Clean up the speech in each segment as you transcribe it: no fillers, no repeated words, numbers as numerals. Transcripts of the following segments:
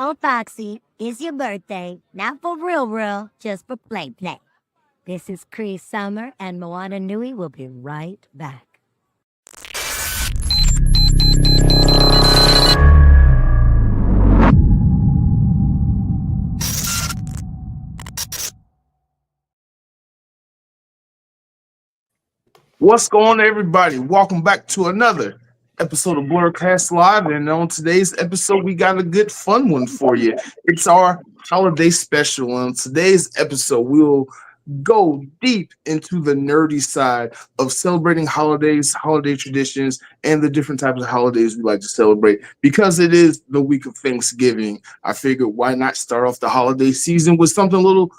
Oh, Foxy, it's your birthday. Not for real, just for play. This is Cree Summer, and Moana Nui will be right back. What's going on, everybody? Welcome back to another episode of Blerdkast Live. And on today's episode, we got a good fun one for you. It's our holiday special. On today's episode, we'll go deep into the nerdy side of celebrating holidays, holiday traditions, and the different types of holidays we like to celebrate. Because it is the week of Thanksgiving, I figured why not start off the holiday season with something a little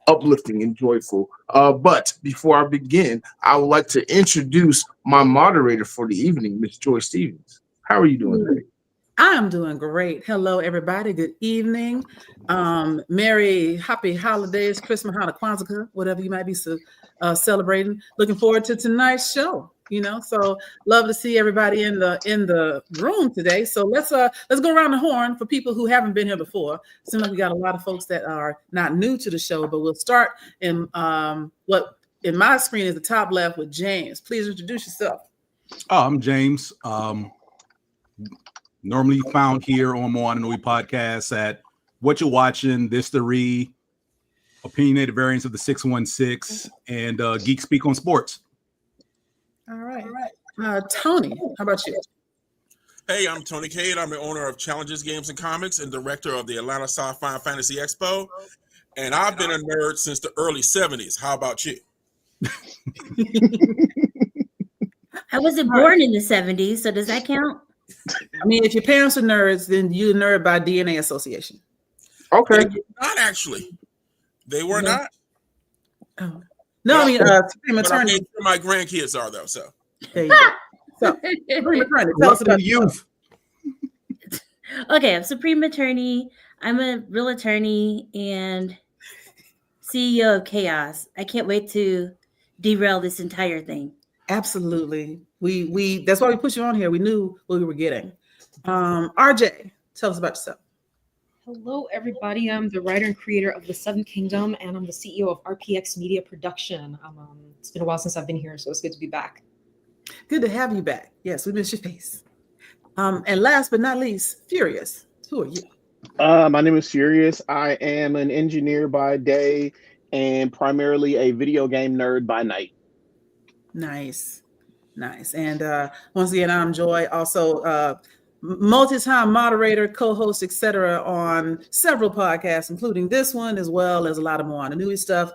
uplifting and joyful. But before I begin, I would like to introduce my moderator for the evening, Miss Joy Stevens. How are you doing today? I'm doing great. Hello, everybody. Good evening. Merry, happy holidays, Christmas, Hanukkah, Kwanzaa, whatever you might be celebrating. Looking forward to tonight's show. So love to see everybody in the room today. So let's go around the horn for people who haven't been here before. Seems like we got a lot of folks that are not new to the show, but we'll start in what in my screen is the top left with James. Please introduce yourself. Oh, I'm James. Normally found here on Moana Nui podcast at What You're Watching, This the Read, Opinionated Variants of the 616, and Geek Speak on Sports. All right. Tony, how about you? Hey, I'm Tony Cade. I'm the owner of Challenges Games and Comics and director of the Atlanta Sci-Fi Fantasy Expo. And I've been a nerd since the early 70s. How about you? I wasn't born in the 70s, so does that count? I mean, if your parents are nerds, then you're a nerd by DNA association. Okay. Not actually. They were not. Oh. No, I mean, Supreme Attorney. I'm sure my grandkids are, though. So, there you go. So Supreme Attorney, tell us about youth. Okay, I'm Supreme Attorney. I'm a real attorney and CEO of Chaos. I can't wait to derail this entire thing. Absolutely. We that's why we put you on here. We knew what we were getting. RJ, tell us about yourself. Hello, everybody. I'm the writer and creator of The Seven Kingdom, and I'm the CEO of RPX Media Production. It's been a while since I've been here, so it's good to be back. Good to have you back. Yes, we miss your face. And last but not least, Furious. Who are you? My name is Furious. I am an engineer by day and primarily a video game nerd by night. Nice. And once again, I'm Joy, also multi-time moderator, co-host, etc. on several podcasts, including this one, as well as a lot of Moana Nui stuff.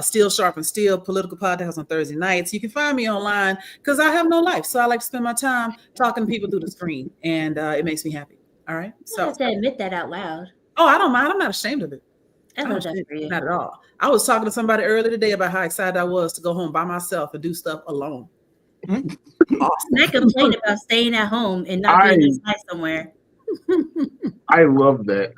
Steel Sharp and Steel, political podcast on Thursday nights. You can find me online because I have no life, so I like to spend my time talking to people through the screen, and it makes me happy. All right. So I have to admit that out loud. Oh, I don't mind. I'm not ashamed of it. Not at all. I was talking to somebody earlier today about how excited I was to go home by myself and do stuff alone. Awesome. I complain about staying at home and not being inside somewhere. I love that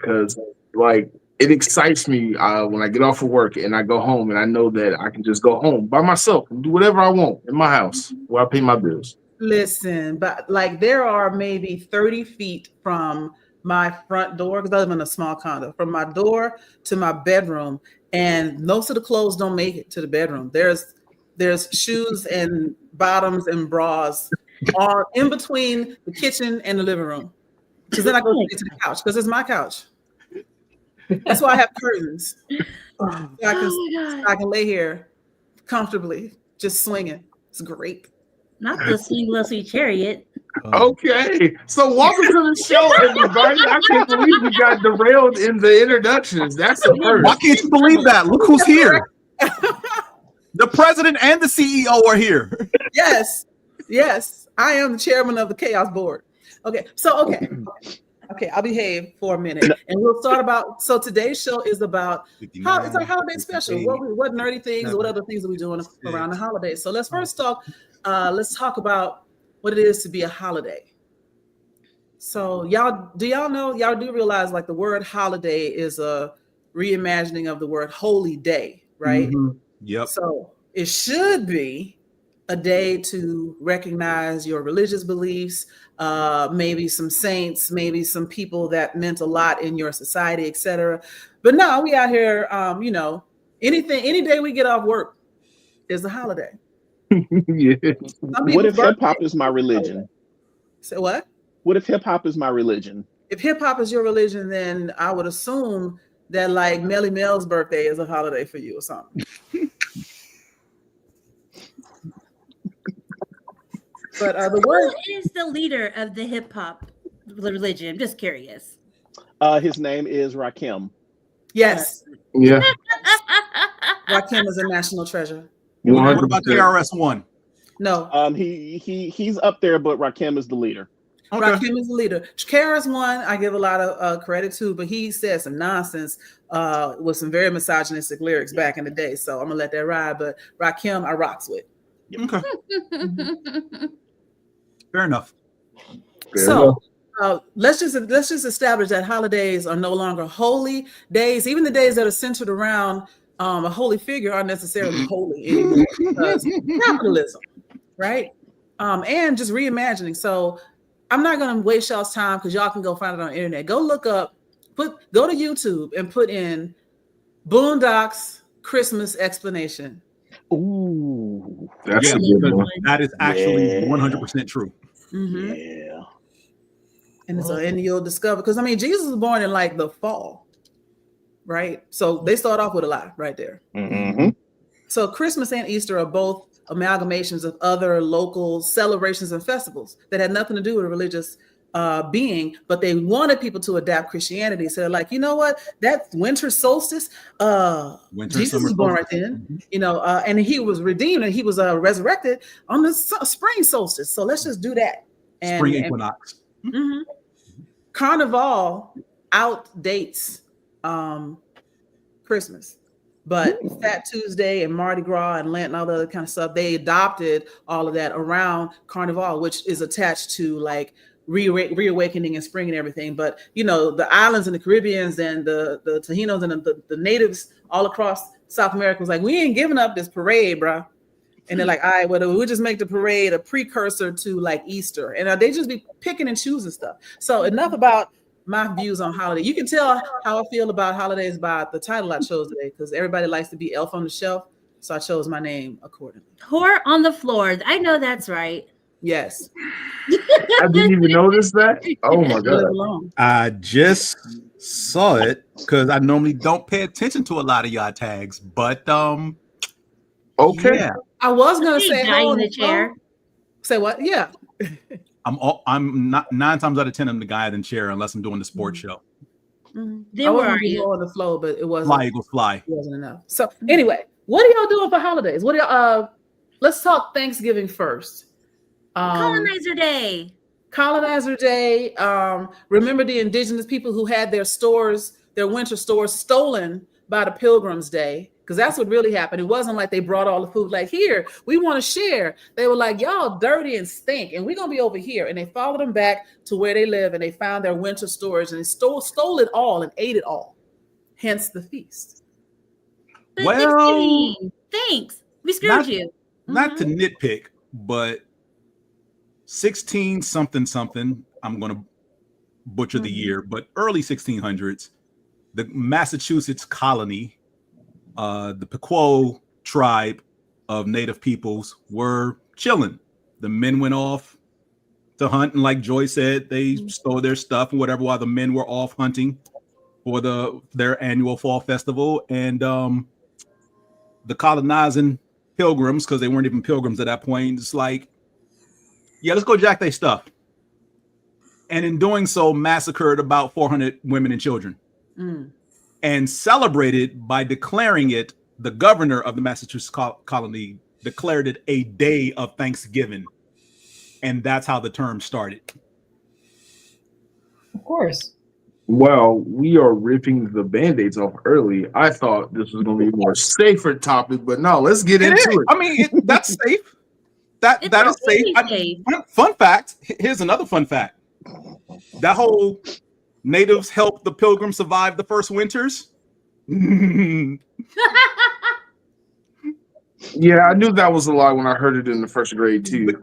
because like it excites me when I get off of work and I go home and I know that I can just go home by myself and do whatever I want in my house where I pay my bills. Listen, but like there are maybe 30 feet from my front door, because I live in a small condo, from my door to my bedroom, and most of the clothes don't make it to the bedroom. There's shoes and bottoms and bras are in between the kitchen and the living room. Because then I go straight to the couch because it's my couch. That's why I have curtains. So I can lay here comfortably, just swinging. It's great. Not the seamlessly chariot. Okay, so welcome to the show, everybody. I can't believe we got derailed in the introductions. That's the first. Why can't you believe that? Look who's here. The president and the CEO are here. Yes. I am the chairman of the Chaos Board. Okay, I'll behave for a minute, and we'll start about. So today's show is about how it's our holiday special. What nerdy things, what other things are we doing around the holidays? So let's first talk. Let's talk about what it is to be a holiday. So y'all do realize like the word holiday is a reimagining of the word holy day, right? Mm-hmm. Yep. So it should be a day to recognize your religious beliefs, maybe some saints, maybe some people that meant a lot in your society, etc. But no, we out here, any day we get off work is a holiday. Yeah. What if hip hop is my religion? Say what? What if hip hop is my religion? If hip hop is your religion, then I would assume that like Melly Mel's birthday is a holiday for you or something. But who is the leader of the hip hop religion? I'm just curious. His name is Rakim. Yes. Yeah. Rakim is a national treasure. What about KRS-One? No. He's up there, but Rakim is the leader. Okay. Rakim is the leader. KRS-One, I give a lot of credit to, but he said some nonsense with some very misogynistic lyrics back in the day. So I'm gonna let that ride. But Rakim, I rocks with. Okay. Fair enough. So let's just establish that holidays are no longer holy days. Even the days that are centered around a holy figure aren't necessarily holy anymore because capitalism, right? And just reimagining. So I'm not going to waste y'all's time because y'all can go find it on the internet. Go look up, go to YouTube and put in Boondocks Christmas explanation. Ooh, that's a good one. That is actually 100% true. Mm-hmm. Yeah. And you'll discover, because I mean, Jesus was born in like the fall, right? So they start off with a lie right there. Mm-hmm. So Christmas and Easter are both amalgamations of other local celebrations and festivals that had nothing to do with a religious being, but they wanted people to adapt Christianity. So they're like, you know what? That winter solstice, Jesus was born right then, and he was redeemed and he was resurrected on the spring solstice. So let's just do that. Spring equinox. Mm-hmm. Carnival outdates Christmas, but Fat Tuesday and Mardi Gras and Lent and all the other kind of stuff, they adopted all of that around Carnival, which is attached to like reawakening and spring and everything. But the islands and the Caribbeans and the Tahinos and the natives all across South America was like, we ain't giving up this parade, bro. And they're like, all right, well, we'll just make the parade a precursor to like Easter. And they just be picking and choosing stuff. So enough about my views on holiday. You can tell how I feel about holidays by the title I chose today, because everybody likes to be Elf on the Shelf. So I chose my name accordingly. Whore on the floor. I know that's right. Yes. I didn't even notice that. Oh my God. I just saw it because I normally don't pay attention to a lot of y'all tags, but okay. Yeah. I was gonna say in the chair. Say what? Yeah. I'm not 9 times out of 10 I'm the guy in the chair unless I'm doing the sports show. Mm-hmm. Then where are you? On the flow, but it wasn't. Fly Eagles fly. It wasn't enough. So anyway, what are y'all doing for holidays? What are y'all? Let's talk Thanksgiving first. Colonizer Day. Colonizer Day. Remember the indigenous people who had their stores, their winter stores, stolen by the Pilgrims' Day. Because that's what really happened. It wasn't like they brought all the food like, here, we want to share. They were like, y'all dirty and stink, and we're going to be over here. And they followed them back to where they live, and they found their winter storage, and they stole it all and ate it all. Hence the feast. But Well, thanks. We screwed you. Not to nitpick, but 16 something something, I'm going to butcher the year, but early 1600s, the Massachusetts colony, the Pequot tribe of native peoples were chilling. The men went off to hunt, and like Joy said, they stole their stuff and whatever while the men were off hunting for their annual fall festival. And the colonizing pilgrims, because they weren't even pilgrims at that point, it's like, yeah, let's go jack their stuff. And in doing so, massacred about 400 women and children. And celebrated by declaring it, the governor of the Massachusetts colony declared it a day of Thanksgiving. And that's how the term started. Of course. Well, we are ripping the Band-Aids off early. I thought this was going to be a more safer topic, but no, let's get into it. I mean, that's safe. That is safe. Fun fact. Here's another fun fact. That whole natives helped the pilgrims survive the first winters. Yeah, I knew that was a lie when I heard it in the first grade too.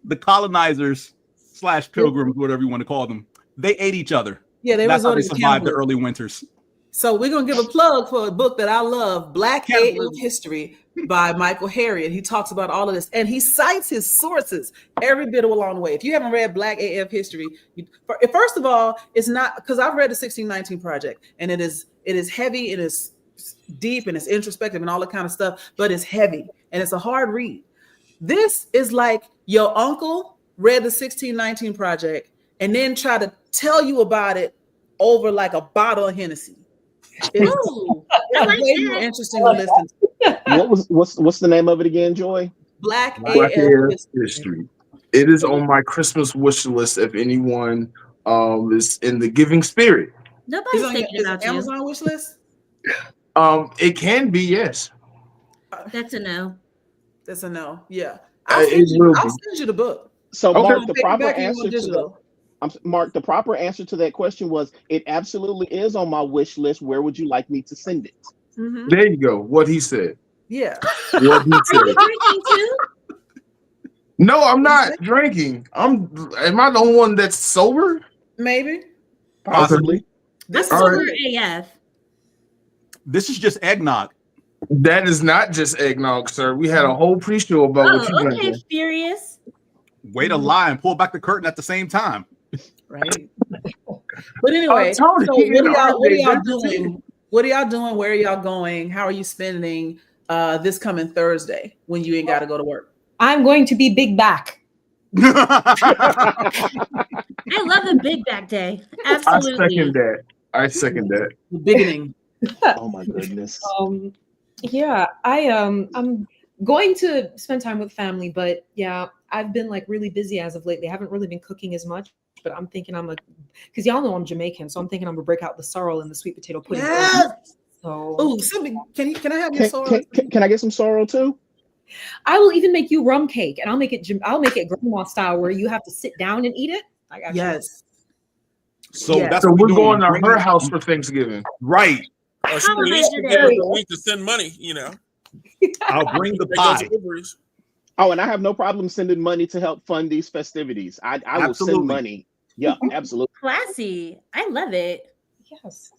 The colonizers / pilgrims, whatever you want to call them, they ate each other. Yeah, they That's how they resorted to survived the cannibalism. early winters. So we're gonna give a plug for a book that I love, Black AF Cannibalism. History by Michael Harriot. He talks about all of this, and he cites his sources every bit along the way. If you haven't read Black AF History, first of all, it's not, because I've read the 1619 Project, and it is heavy, it is deep, and it's introspective and all that kind of stuff, but it's heavy and it's a hard read. This is like your uncle read the 1619 Project and then try to tell you about it over like a bottle of Hennessy. It's way more interesting to listen to. What's the name of it again, Joy? Black Black AF AF History. It is on my Christmas wish list if anyone is in the giving spirit. Nobody's Is thinking it about you. Amazon wish list? It can be, yes. That's a no. That's a no. Yeah. It will I'll be. send you the book. So Okay. Mark, the Take it proper back and you answer want to that. digital. Mark, the proper answer to that question was it absolutely is on my wish list. Where would you like me to send it? Mhm. There you go. What he said. Yeah. What he Are said. you drinking too? No, I'm not drinking. Am I the only one that's sober? Maybe. Possibly. This I'm is All sober right. AF. This is just eggnog. That is not just eggnog, sir. We had a whole pre-show about what you Oh, okay, drinking. Furious. Way to lie and pull back the curtain at the same time. right. But anyway, so Tony, what he are in y'all RJ, doing? What are y'all doing? Where are y'all going? How are you spending this coming Thursday when you ain't got to go to work? I'm going to be big back. I love a big back day. Absolutely. I second that. The beginning. Oh my goodness. Yeah, I'm going to spend time with family, but yeah, I've been like really busy as of lately. I haven't really been cooking as much, but I'm thinking because y'all know I'm Jamaican, so I'm thinking I'm gonna break out the sorrel and the sweet potato pudding. Yes. So Oh, can I have your sorrel? Can I get some sorrel too? I will even make you rum cake, and I'll make it grandma style where you have to sit down and eat it. I got you. Yes. So Yeah. that's So what we're doing. going to Bringing- her house for Thanksgiving. Right. Or she at Holiday least today. give her the week to send money, you know. I'll bring the They go pie. deliveries. Oh, and I have no problem sending money to help fund these festivities. I will send Absolutely. money. Yeah, absolutely. Classy. I love it. Yes,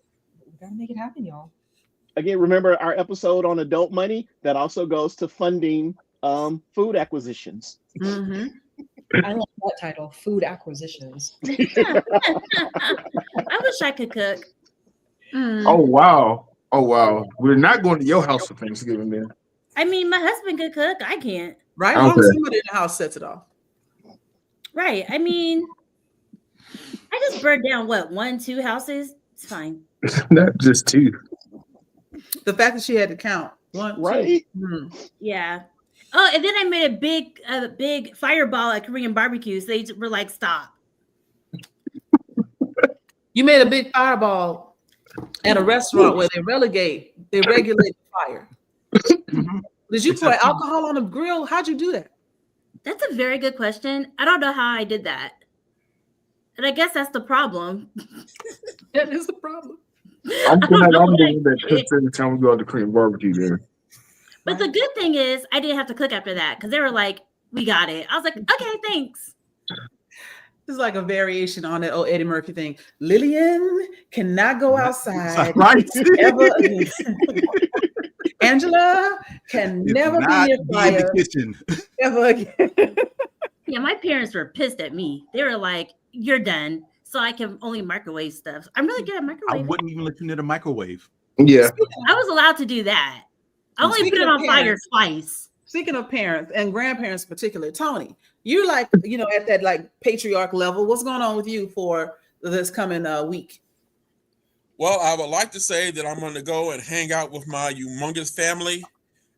we gotta make it happen, y'all. Again, remember our episode on adult money that also goes to funding food acquisitions. Mm-hmm. I love that title, food acquisitions. I wish I could cook. Oh wow. We're not going to your house for Thanksgiving then. I mean, my husband could cook. I can't. Right? As long as Okay. somebody in the house sets it off. Right. I mean, I just burned down 1-2 houses. It's fine. Not just two. The fact that she had to count. 1, 2. Right? Mhm. Yeah. Oh, and then I made a big fireball at Korean barbecue. So they were like, stop. You made a big fireball at a restaurant where they regulate fire. Did you pour alcohol on the grill? How'd you do that? That's a very good question. I don't know how I did that. And I guess that's the problem. That is the problem. I'm I don't glad know I'm what the I one that did. cooks every time we go to Korean barbecue there. But the good thing is I didn't have to cook after that because they were like, we got it. I was like, okay, thanks. It's like a variation on that old Eddie Murphy thing. Lillian cannot go outside Right. ever again. Angela can never Not be in be in fire the kitchen. ever again. Yeah, my parents were pissed at me. They were like, you're done. So I can only microwave stuff. I'm really good at I microwaving. wouldn't even let you near the microwave. Yeah. I was allowed to do that. I only Speaking put it of on fire parents- twice. Speaking of parents and grandparents in particular, Tony, you're like, at that like patriarch level. What's going on with you for this coming week? Well, I would like to say that I'm going to go and hang out with my humongous family,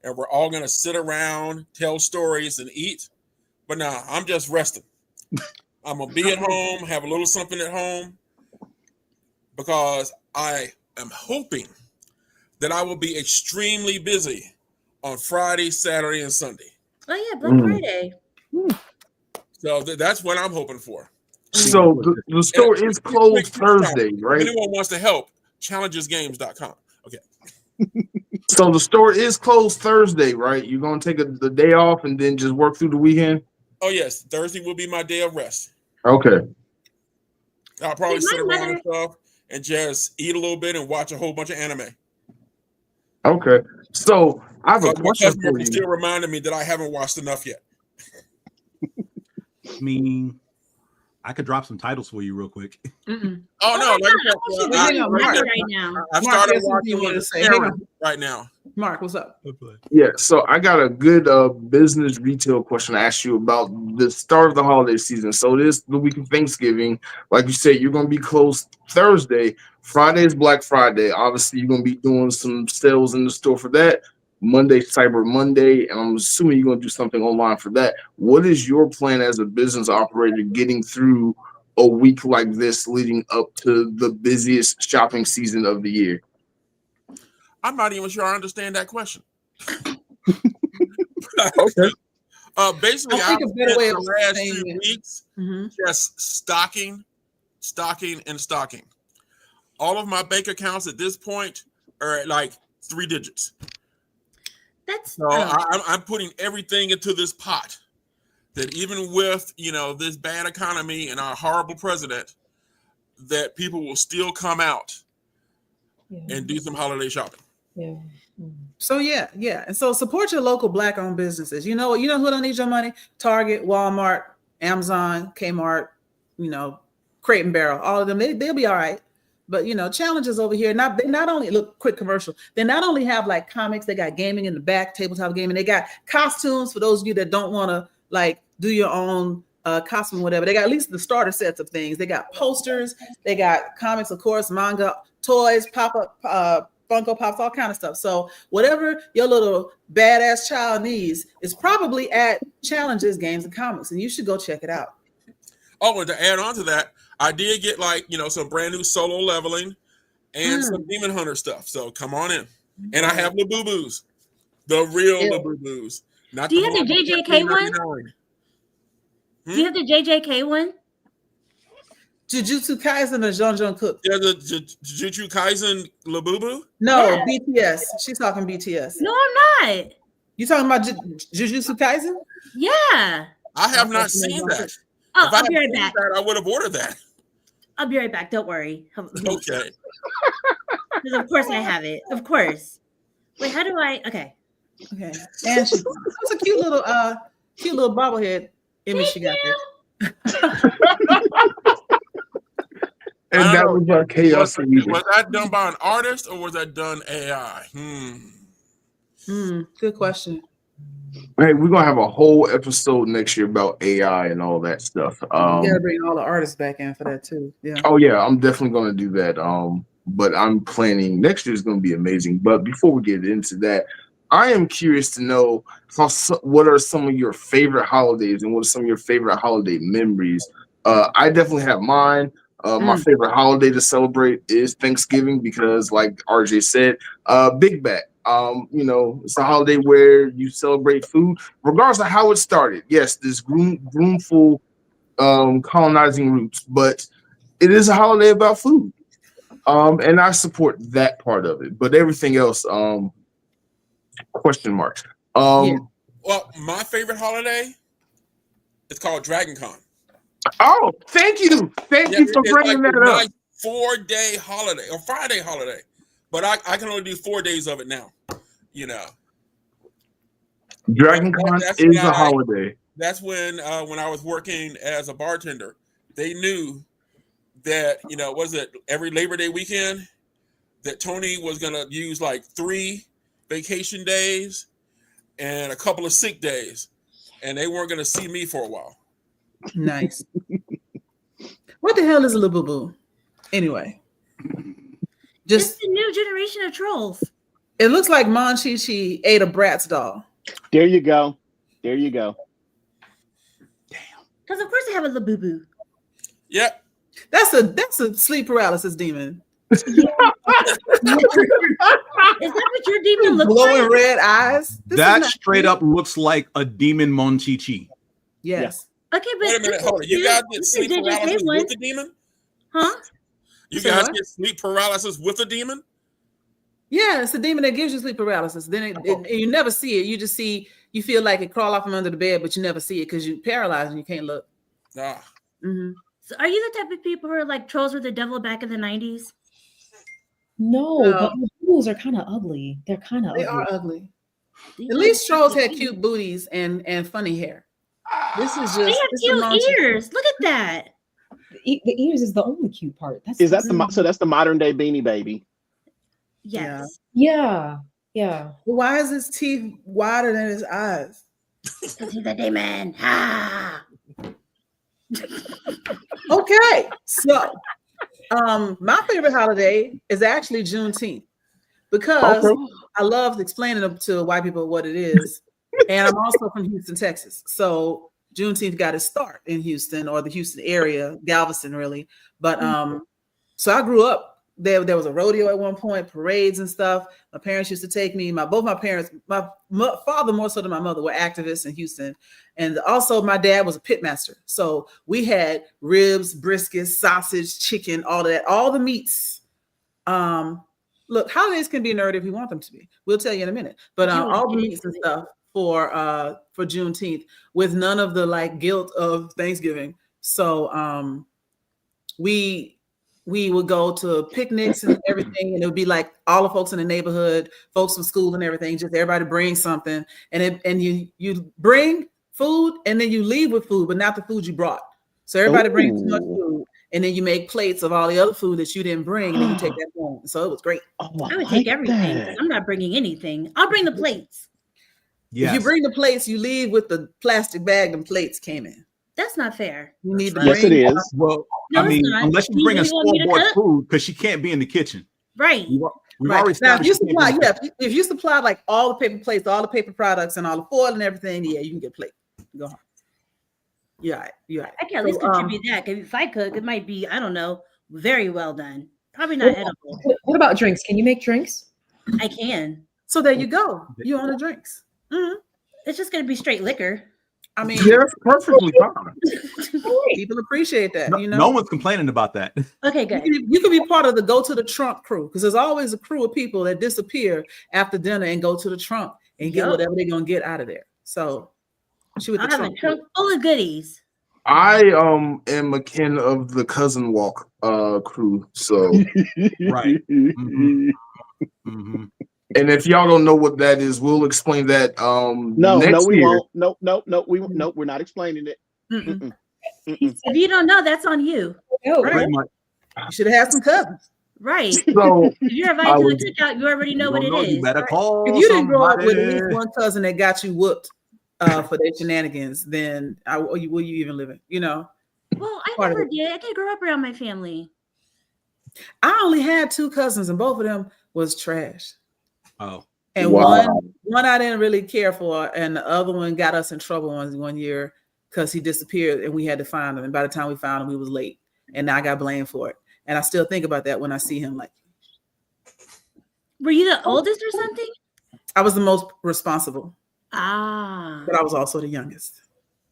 and we're all going to sit around, tell stories, and eat. But now I'm just resting. I'm going to be at home, have a little something at home, because I am hoping that I will be extremely busy on Friday, Saturday, and Sunday. Oh yeah, Black Friday. So that's what I'm hoping for. So the store is closed Thursday, If right? anyone wants to help, challengesgames.com. Okay. So the store is closed Thursday, right? You're gonna take the day off and then just work through the weekend. Oh yes, Thursday will be my day of rest. Okay. I'll probably See, sit my around and mother- stuff and just eat a little bit and watch a whole bunch of anime. Okay. So I have a Because my question customer for was you. still reminding me that I haven't watched enough yet. I mean, I could drop some titles for you real quick. Mm-mm. Oh no, like I said, Hang on, Mark. right now. I Mark, started there's something you watching wanted to say. Karen Hang on. right now. Mark, what's up? Yeah, so I got a good business retail question to ask you about the start of the holiday season. So it is the week of Thanksgiving. Like you said, you're going to be closed Thursday. Friday is Black Friday. Obviously, you're going to be doing some sales in the store for that. Monday, Cyber Monday, and I'm assuming you're going to do something online for that. What is your plan as a business operator getting through a week like this leading up to the busiest shopping season of the year? I'm not even sure I understand that question. Okay. Basically, I think I've a better spent way the of last saying few it. weeks Mhm. just stocking. All of my bank accounts at this point are at like 3 digits. That's So I'm putting everything into this pot. That even with this bad economy and our horrible president, that people will still come out and do some holiday shopping. Yeah. So yeah. And so support your local Black-owned businesses. You know who don't need your money? Target, Walmart, Amazon, Kmart, Crate and Barrel, all of them. They'll be all right. But challenges over here. They not only look quick commercial. They not only have like comics. They got gaming in the back, tabletop gaming. They got costumes for those of you that don't want to like do your own costume, whatever. They got at least the starter sets of things. They got posters. They got comics, of course, manga, toys, pop-up, Funko Pops, all kind of stuff. So whatever your little badass child needs is probably at Challenges, Games, and Comics, and you should go check it out. Oh, and to add on to that, I did get some brand new solo leveling and some Demon Hunter stuff. So come on in. And I have Labubu's, the real Labubu's. Do you have the JJK one? Do you have the JJK one? Jujutsu Kaisen or Jeon Cook? Yeah, the Jujutsu Kaisen Labubu? No, BTS. She's talking BTS. No, I'm not. You talking about Jujutsu Kaisen? Yeah. I have not seen that. Oh, If I I'll be had right seen back. that, I would have ordered that. I'll be right back. Don't worry. Okay. Because of course I have it. Of course. Wait, how do I? Okay. Okay. And it's a cute little bobblehead image she got there. And that was our chaos. Was that done by an artist or was that done AI? Good question. Hey, we're gonna have a whole episode next year about AI and all that stuff. You gotta bring all the artists back in for that too. Yeah. Oh yeah, I'm definitely gonna do that. But I'm planning next year is gonna be amazing. But before we get into that, I am curious to know what are some of your favorite holidays and what are some of your favorite holiday memories. I definitely have mine. My favorite holiday to celebrate is Thanksgiving because, like RJ said, Big Back. It's a holiday where you celebrate food, regardless of how it started. Yes, this groomful colonizing roots, but it is a holiday about food. And I support that part of it, but everything else, question marks. Well, my favorite holiday is called Dragon Con. Oh, thank you for bringing that up. 4-day holiday or Friday holiday, but I can only do 4 days of it now. Dragon Con is a holiday. That's when I was working as a bartender, they knew that was it every Labor Day weekend that Tony was gonna use like 3 vacation days and a couple of sick days, and they weren't gonna see me for a while. Nice. What the hell is a little boo-boo? Anyway, It's the new generation of trolls. It looks like Mon Chi-Chi ate a Bratz doll. There you go. Damn. Because of course I have a Labubu. Yep. That's a sleep paralysis demon. Is that what your demon looks Glowing like? red eyes. That straight up looks like a demon Mon Chi-Chi. Yes. Okay, but Wait a minute, hold on. You guys get this is sleep JJK paralysis one. with the demon? Huh? You Say guys what? get sleep paralysis with a demon? Yeah, it's a demon that gives you sleep paralysis. Then you never see it. You just you feel like it crawl off from under the bed, but you never see it because you're paralyzed and you can't look. Ah. Mm-hmm. So are you the type of people who are like trolls with the devil back in the 90s? No, but the ghouls are kind of ugly. They're kind of ugly. They are ugly. At least trolls had cute booties and funny hair. This is just. They have cute ears. Look at that. The ears is the only cute part. Is that so? That's the modern day Beanie Baby. Yes. Yeah. Why is his teeth wider than his eyes? Because he's a demon. Ah. Okay, so my favorite holiday is actually Juneteenth because I love explaining to white people what it is, and I'm also from Houston, Texas. So Juneteenth got its start in Houston or the Houston area, Galveston, really. But so I grew up. There was a rodeo at one point, parades and stuff. My parents used to take me. Both my parents, my father more so than my mother, were activists in Houston. And also my dad was a pit master. So we had ribs, brisket, sausage, chicken, all of that, all the meats. Look, holidays can be nerdy if you want them to be. We'll tell you in a minute. But all the meats and stuff for Juneteenth with none of the like guilt of Thanksgiving. So we would go to picnics and everything, and it would be like all the folks in the neighborhood, folks from school and everything, just everybody bring something, and you bring food and then you leave with food, but not the food you brought. So everybody brings too much food, and then you make plates of all the other food that you didn't bring, and then you take that home. So it was great. I would take everything because I'm not bringing anything. I'll bring the plates. Yes. If you bring the plates, you leave with the plastic bag and plates came in. That's not fair. You need to yes, it is. Well, no, I mean, unless you bring a store-bought food, because she can't be in the kitchen. Right. We've already now, if you supply like all the paper plates, all the paper products, and all the foil and everything, yeah, you can get plate. Go home. Yeah, right. I can at least contribute that. If I cook, it might be, I don't know, very well done. Probably not edible. What about drinks? Can you make drinks? I can. So there you go. You own the drinks. Mm-hmm. It's just going to be straight liquor. I mean, yeah, that's perfectly fine. People appreciate that. No one's complaining about that. Okay, good. You can be part of the go to the trunk crew because there's always a crew of people that disappear after dinner and go to the trunk and get whatever they're gonna get out of there. So, she with the trunk full of goodies. I am a kin of the cousin walk crew. So right. Mm-hmm. Mm-hmm. And if y'all don't know what that is, we'll explain that. No, we won't. No, we're not explaining it. If you don't know, that's on you. Right. You should have had some cousins. Right. So if you're invited to the cookout, you already know what it is. You better call. If you didn't grow up with at least one cousin that got you whooped for their shenanigans, then will you even live it? You know. Well, I never did. I didn't grow up around my family. I only had 2 cousins, and both of them was trash. Oh. And one I didn't really care for, and the other one got us in trouble one year because he disappeared and we had to find him. And by the time we found him, we was late, and I got blamed for it. And I still think about that when I see him. Like, were you the oldest or something? I was the most responsible. Ah, but I was also the youngest.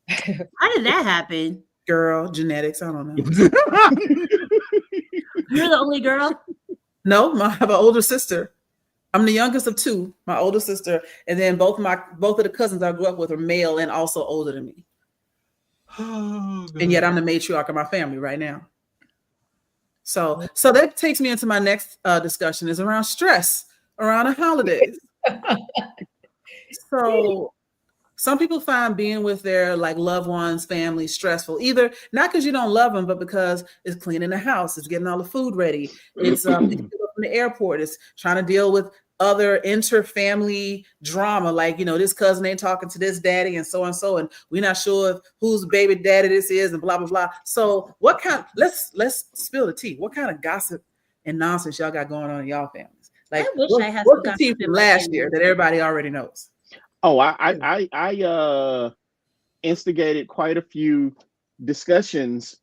How did that happen? Girl, genetics. I don't know. You're the only girl? No, I have an older sister. I'm the youngest of 2, my older sister, and then both of the cousins I grew up with are male and also older than me. And yet I'm the matriarch of my family right now. So that takes me into my next discussion is around stress around the holidays. So some people find being with their like loved ones, family stressful, either not because you don't love them, but because it's cleaning the house, it's getting all the food ready, it's picking up from the airport, it's trying to deal with other inter-family drama, like, you know, this cousin ain't talking to this daddy and so, and we're not sure whose baby daddy this is and blah, blah, blah. So what kind, let's spill the tea. What kind of gossip and nonsense y'all got going on in y'all families? Like, what's the tea from last year that everybody already knows? Oh, I instigated quite a few discussions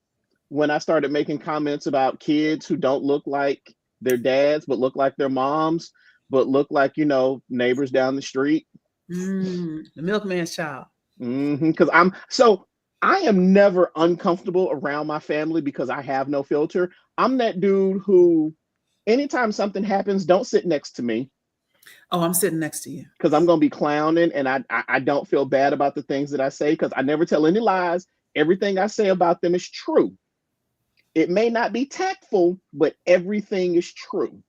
when I started making comments about kids who don't look like their dads, but look like their moms, but look like, you know, neighbors down the street. The milkman's child. Because I am never uncomfortable around my family because I have no filter. I'm that dude who anytime something happens, don't sit next to me Oh, I'm sitting next to you. because I'm gonna be clowning, and I don't feel bad about the things that I say because I never tell any lies. Everything I say about them is true. It may not be tactful, but everything is true.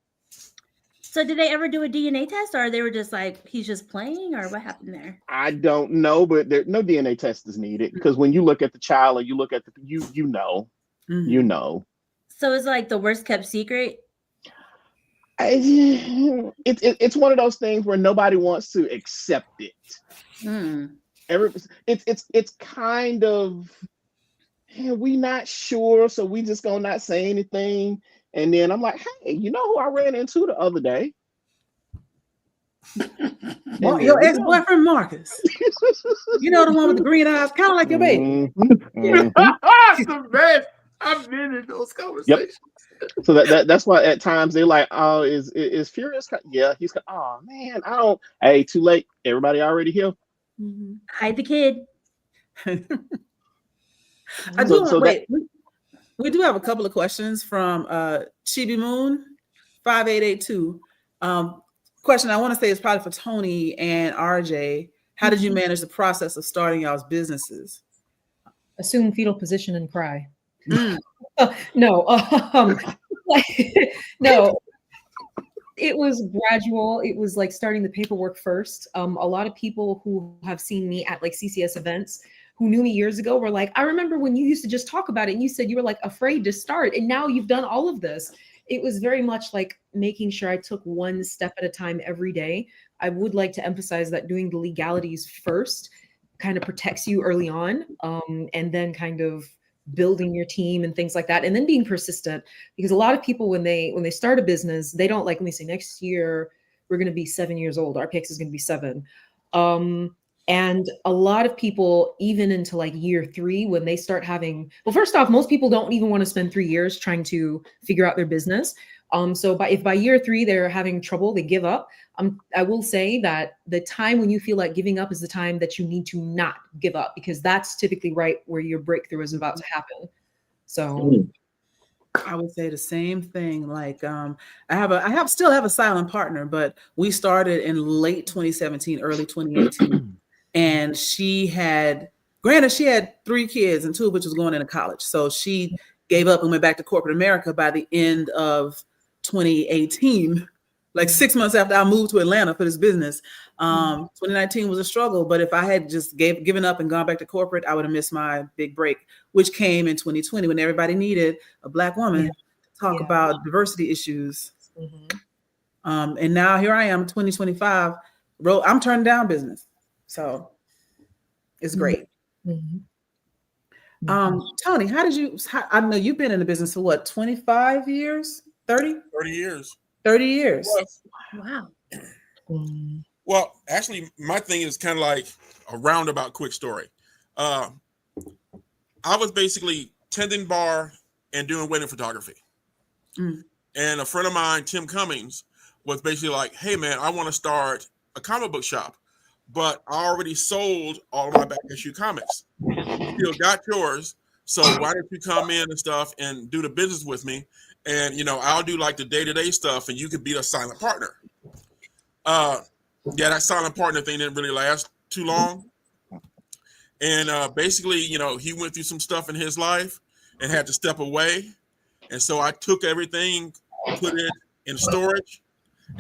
So did they ever do a DNA test, or they were just like, he's just playing, or what happened there? I don't know, but there no DNA test is needed because when you look at the child or you look at the you know. Mhm. You know. So it's like the worst kept secret. It's one of those things where nobody wants to accept it. It's kind of we not sure, so we just gonna not say anything. And then I'm like, hey, you know who I ran into the other day? Your ex-boyfriend Marcus. You know, the one with the green eyes, kind of like your baby. The best. I've been in those conversations. Yep. So that's why at times they're like, oh, is Furious? Yeah, he's. Oh man, I don't. Hey, too late. Everybody already here. Hide the kid. We do have a couple of questions from Chibi Moon 5882. Question I want to say is probably for Tony and RJ. How did you manage the process of starting y'all's businesses? Assume fetal position and cry. Mm. No, no. It was gradual. It was like starting the paperwork first. A lot of people who have seen me at like CCS events who knew me years ago were like, I remember when you used to just talk about it and you said you were like afraid to start, and now you've done all of this. It was very much like making sure I took one step at a time every day. I would like to emphasize that doing the legalities first kind of protects you early on, and then kind of building your team and things like that, and then being persistent, because a lot of people when they start a business, they don't like when they say next year we're going to be 7 years old, RPX is going to be 7, and a lot of people even into like year 3 when they start having, well, first off, most people don't even want to spend 3 years trying to figure out their business. So if by year 3 they're having trouble, they give up. I will say that the time when you feel like giving up is the time that you need to not give up, because that's typically right where your breakthrough is about to happen. So I would say the same thing. Like I still have a silent partner, but we started in late 2017, early 2018. And she had 3 kids and 2 of which was going into college. So she gave up and went back to corporate America by the end of 2018, like 6 months after I moved to Atlanta for this business. 2019 was a struggle, but if I had just given up and gone back to corporate, I would have missed my big break, which came in 2020 when everybody needed a Black woman to talk about diversity issues. And now here I am, 2025. I'm turning down business. So it's great. Tony, I know you've been in the business for what, 25 years? 30? 30 years. 30 years. Wow. Well, actually, my thing is kind of like a roundabout quick story. I was basically tending bar and doing wedding photography. And a friend of mine, Tim Cummings, was basically like, hey, man, I want to start a comic book shop, but I already sold all of my back issue comics. Still got yours. So why don't you come in and stuff and do the business with me? And, I'll do like the day-to-day stuff and you could be a silent partner. That silent partner thing didn't really last too long. And basically, he went through some stuff in his life and had to step away. And so I took everything, put it in storage.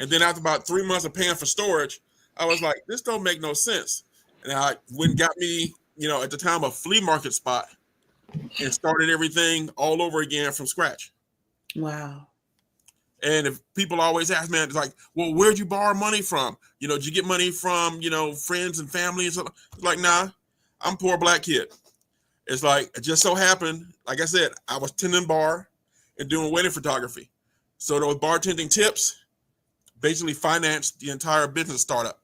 And then after about 3 months of paying for storage, I was like, this don't make no sense. And I went and got me, at the time, a flea market spot and started everything all over again from scratch. Wow. And if people always ask, man, it's like, well, where'd you borrow money from? Did you get money from, friends and family and stuff? It's like, nah, I'm a poor Black kid. It's like, it just so happened, like I said, I was tending bar and doing wedding photography. So those bartending tips basically financed the entire business startup.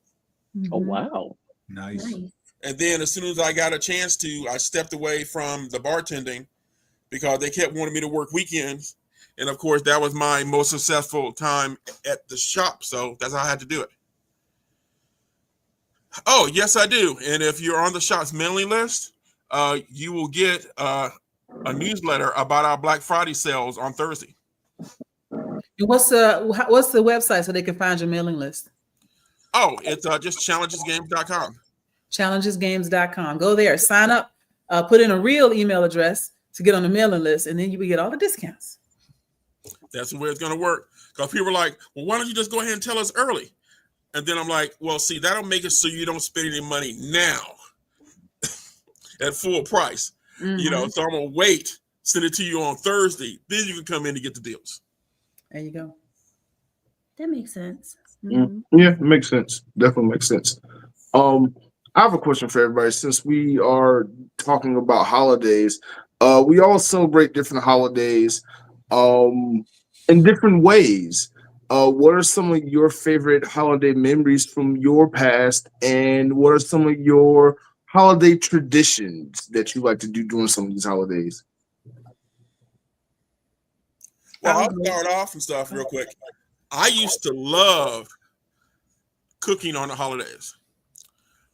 Oh, wow. Nice. And then as soon as I got a chance to, I stepped away from the bartending because they kept wanting me to work weekends. And of course, that was my most successful time at the shop. So that's how I had to do it. Oh, yes, I do. And if you're on the shop's mailing list, you will get a newsletter about our Black Friday sales on Thursday. And What's the website so they can find your mailing list? Oh, it's just challengesgames.com. Challengesgames.com. Go there, sign up, put in a real email address to get on the mailing list, and then you will get all the discounts. That's the way it's going to work. Because people are like, well, why don't you just go ahead and tell us early? And then I'm like, well, see, that'll make it so you don't spend any money now at full price. You know, so I'm going to wait, send it to you on Thursday. Then you can come in and get the deals. There you go. That makes sense. Yeah, it makes sense. Definitely makes sense. I have a question for everybody. Since we are talking about holidays, we all celebrate different holidays in different ways. What are some of your favorite holiday memories from your past, and what are some of your holiday traditions that you like to do during some of these holidays? Well, I'll start off and stuff real quick. I used to love cooking on the holidays.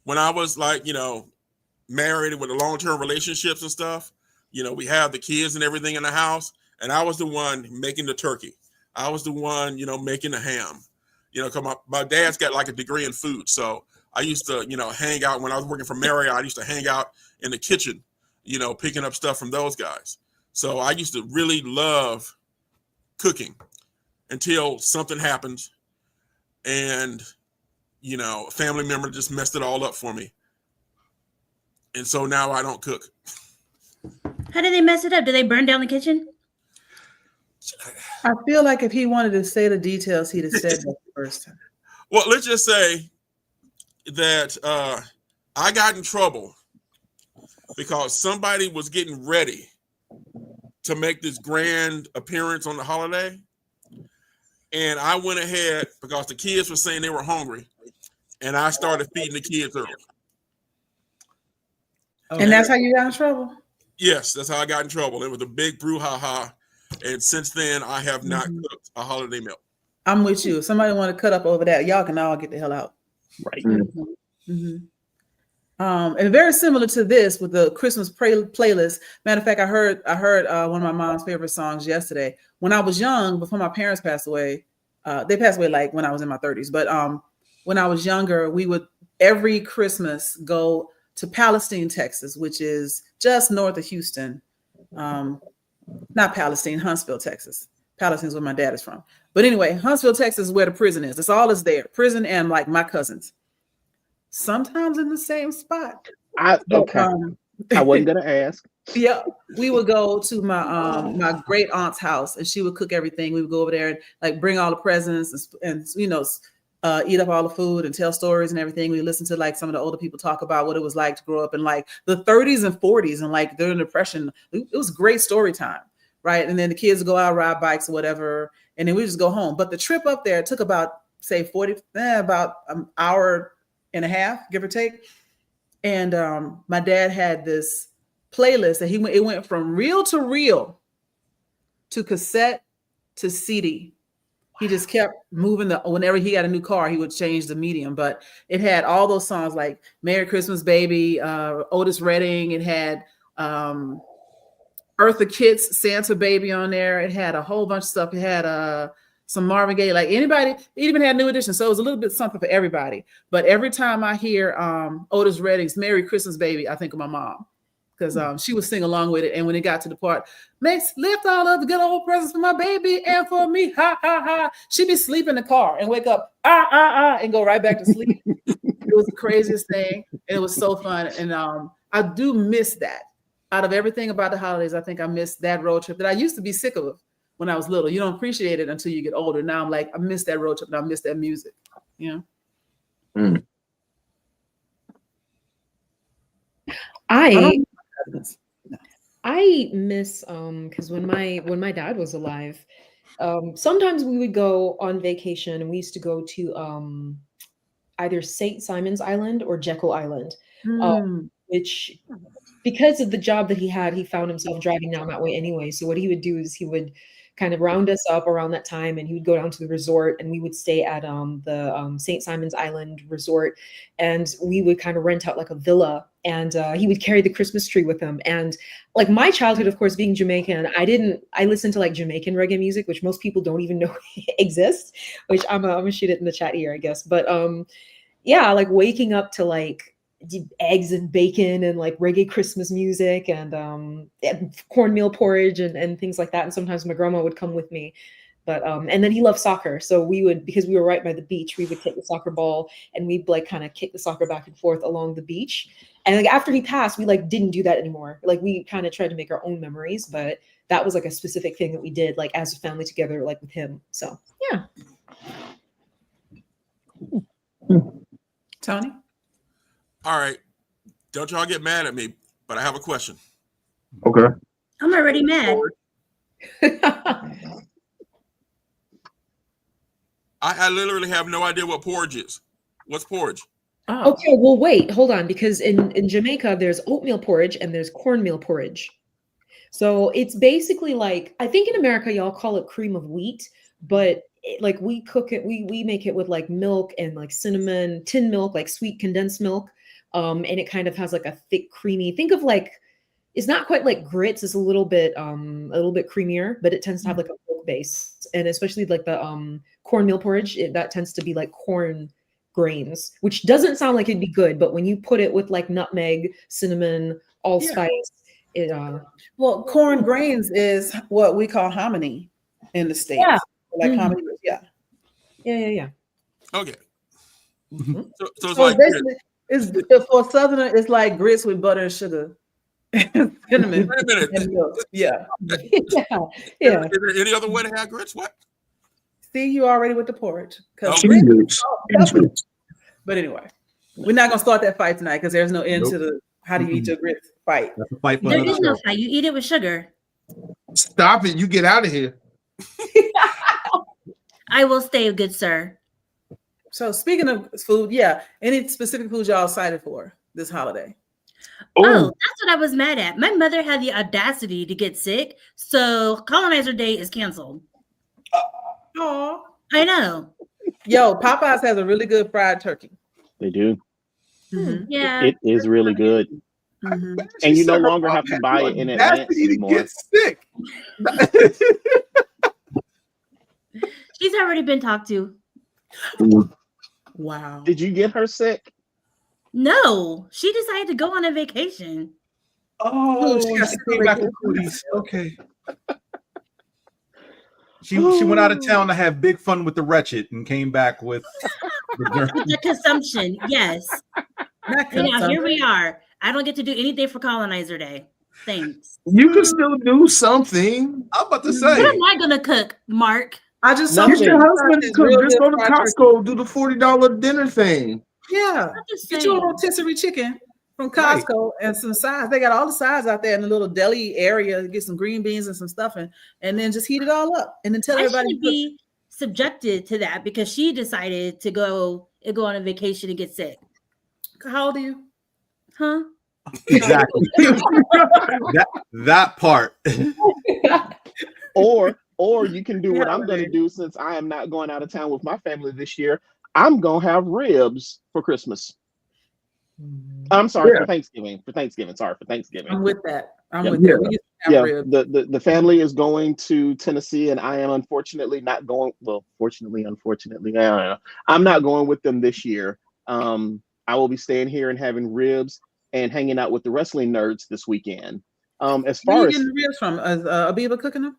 When I was like, you know, married with the long-term relationships and stuff, you know, we have the kids and everything in the house, and I was the one making the turkey. I was the one, you know, making the ham. You know, because my dad's got like a degree in food, so I used to, you know, hang out when I was working for Marriott. I used to hang out in the kitchen, you know, picking up stuff from those guys. So I used to really love cooking until something happened, and you know, a family member just messed it all up for me, and so now I don't cook. How did they mess it up? Did they burn down the kitchen? I feel like if he wanted to say the details, he'd have said that the first time. Well, let's just say that I got in trouble because somebody was getting ready to make this grand appearance on the holiday. And I went ahead because the kids were saying they were hungry, and I started feeding the kids early. And that's how you got in trouble? Yes, that's how I got in trouble. It was a big brouhaha. And since then, I have not cooked a holiday meal. I'm with you. If somebody want to cut up over that, y'all can all get the hell out. Right. And very similar to this with the Christmas playlist. Matter of fact, I heard one of my mom's favorite songs yesterday. When I was young, before my parents passed away, they passed away like when I was in my 30s. But when I was younger, we would every Christmas go to Palestine, Texas, which is just north of Houston. Not Palestine, Huntsville, Texas. Palestine is where my dad is from. But anyway, Huntsville, Texas is where the prison is. That's all is there. Prison and like my cousins. Sometimes in the same spot. I wasn't gonna ask. Yeah, we would go to my great aunt's house, and she would cook everything. We would go over there and like bring all the presents and you know eat up all the food and tell stories and everything. We listened to like some of the older people talk about what it was like to grow up in like the 30s and 40s and like during the Depression. It was great story time, right? And then the kids would go out, ride bikes or whatever, and then we just go home. But the trip up there took about say about an hour and a half, give or take. And my dad had this playlist that it went from reel to cassette to CD. He just kept moving whenever he got a new car, he would change the medium. But it had all those songs like Merry Christmas Baby, Otis Redding. It had Eartha Kitt's Santa Baby on there. It had a whole bunch of stuff. It had some Marvin Gaye, like anybody. It even had New Edition. So it was a little bit something for everybody. But every time I hear Otis Redding's Merry Christmas Baby, I think of my mom. Because she would sing along with it. And when it got to the part, lift all of the good old presents for my baby and for me, ha, ha, ha. She'd be sleep in the car and wake up, and go right back to sleep. It was the craziest thing. And it was so fun. And I do miss that. Out of everything about the holidays, I think I miss that road trip that I used to be sick of when I was little. You don't appreciate it until you get older. Now I'm like, I miss that road trip and I miss that music. You know? I miss because when my dad was alive, sometimes we would go on vacation and we used to go to either St. Simon's Island or Jekyll Island, which because of the job that he had, he found himself driving down that way anyway. So what he would do is he would kind of round us up around that time, and he would go down to the resort, and we would stay at the St. Simon's Island resort, and we would kind of rent out like a villa, and he would carry the Christmas tree with him. And like my childhood, of course, being Jamaican, I listened to like Jamaican reggae music, which most people don't even know exists, which I'm gonna shoot it in the chat here, I guess. But yeah, like waking up to like eggs and bacon and like reggae Christmas music and cornmeal porridge and things like that. And sometimes my grandma would come with me. But and then he loved soccer. So we would, because we were right by the beach, we would take the soccer ball and we'd like kind of kick the soccer back and forth along the beach. And like after he passed, we like didn't do that anymore. Like we kind of tried to make our own memories, but that was like a specific thing that we did like as a family together, like with him. So yeah. Tony? All right. Don't y'all get mad at me, but I have a question. Okay. I'm already mad. I literally have no idea what porridge is. What's porridge? Oh. Okay, well, wait, hold on, because in Jamaica, there's oatmeal porridge and there's cornmeal porridge. So it's basically like, I think in America, y'all call it cream of wheat, but like we cook it, we make it with like milk and like cinnamon, tin milk, like sweet condensed milk. And it kind of has like a thick, creamy, think of like, it's not quite like grits, it's a little bit creamier, but it tends to have like a milk base. And especially like the cornmeal porridge, that tends to be like corn grains, which doesn't sound like it'd be good, but when you put it with like nutmeg, cinnamon, allspice, it Well, corn grains is what we call hominy in the States. Yeah. Like hominy, yeah. Yeah. Okay. Mm-hmm. So it's So like basically, it's for Southerner, it's like grits with butter and sugar. Cinnamon. wait a minute. And milk. Yeah. Yeah. Is there any other way to have grits? What? See, you already with the porridge. 'Cause Okay. grits- But anyway, we're not gonna start that fight tonight because there's no end to the how do you eat your grits fight. That's a fight for There another is no show. fight. You eat it with sugar. Stop it. You get out of here. I will stay, good sir. So speaking of food, yeah, any specific foods y'all excited for this holiday? Oh, that's what I was mad at. My mother had the audacity to get sick, so Colonizer Day is canceled. Oh, I know. yo, Popeyes has a really good fried turkey. They do. Yeah. It is really good. Mhm. And you no longer have to buy it in advance anymore. Get sick. She's already been talked to. Wow. Did you get her sick? No, she decided to go on a vacation. Oh, she got she came back with cooties. Okay. She went out of town to have big fun with the wretched and came back with The consumption, yes. Not And now consumption. here we are. I don't get to do anything for Colonizer Day. Thanks. You can still do something. I'm about to What say. am I gonna cook, Mark? I just Nothing. Get your husband It's to real just good go to fried turkey. Costco, do the $40 dinner thing. Yeah. I'm just Get you a saying. rotisserie chicken from Right. Costco and some sides. They got all the sides out there in the little deli area. Get some green beans and some stuffing, and then just heat it all up. And then tell I everybody. should be subjected to that because she decided to go on a vacation and get sick. How old are you? Huh? Exactly. that part. Or you can do what I'm going to do since I am not going out of town with my family this year. I'm going to have ribs for Christmas. I'm sorry, Yeah. for Thanksgiving. Sorry, for Thanksgiving. I'm with that. I'm Yeah. with that. We used to have ribs. The family is going to Tennessee, and I am unfortunately not going. Well, fortunately, unfortunately, I don't know. I'm not going with them this year. I will be staying here and having ribs and hanging out with the wrestling nerds this weekend. As Where far you as getting the ribs from? Is Abiba cooking them?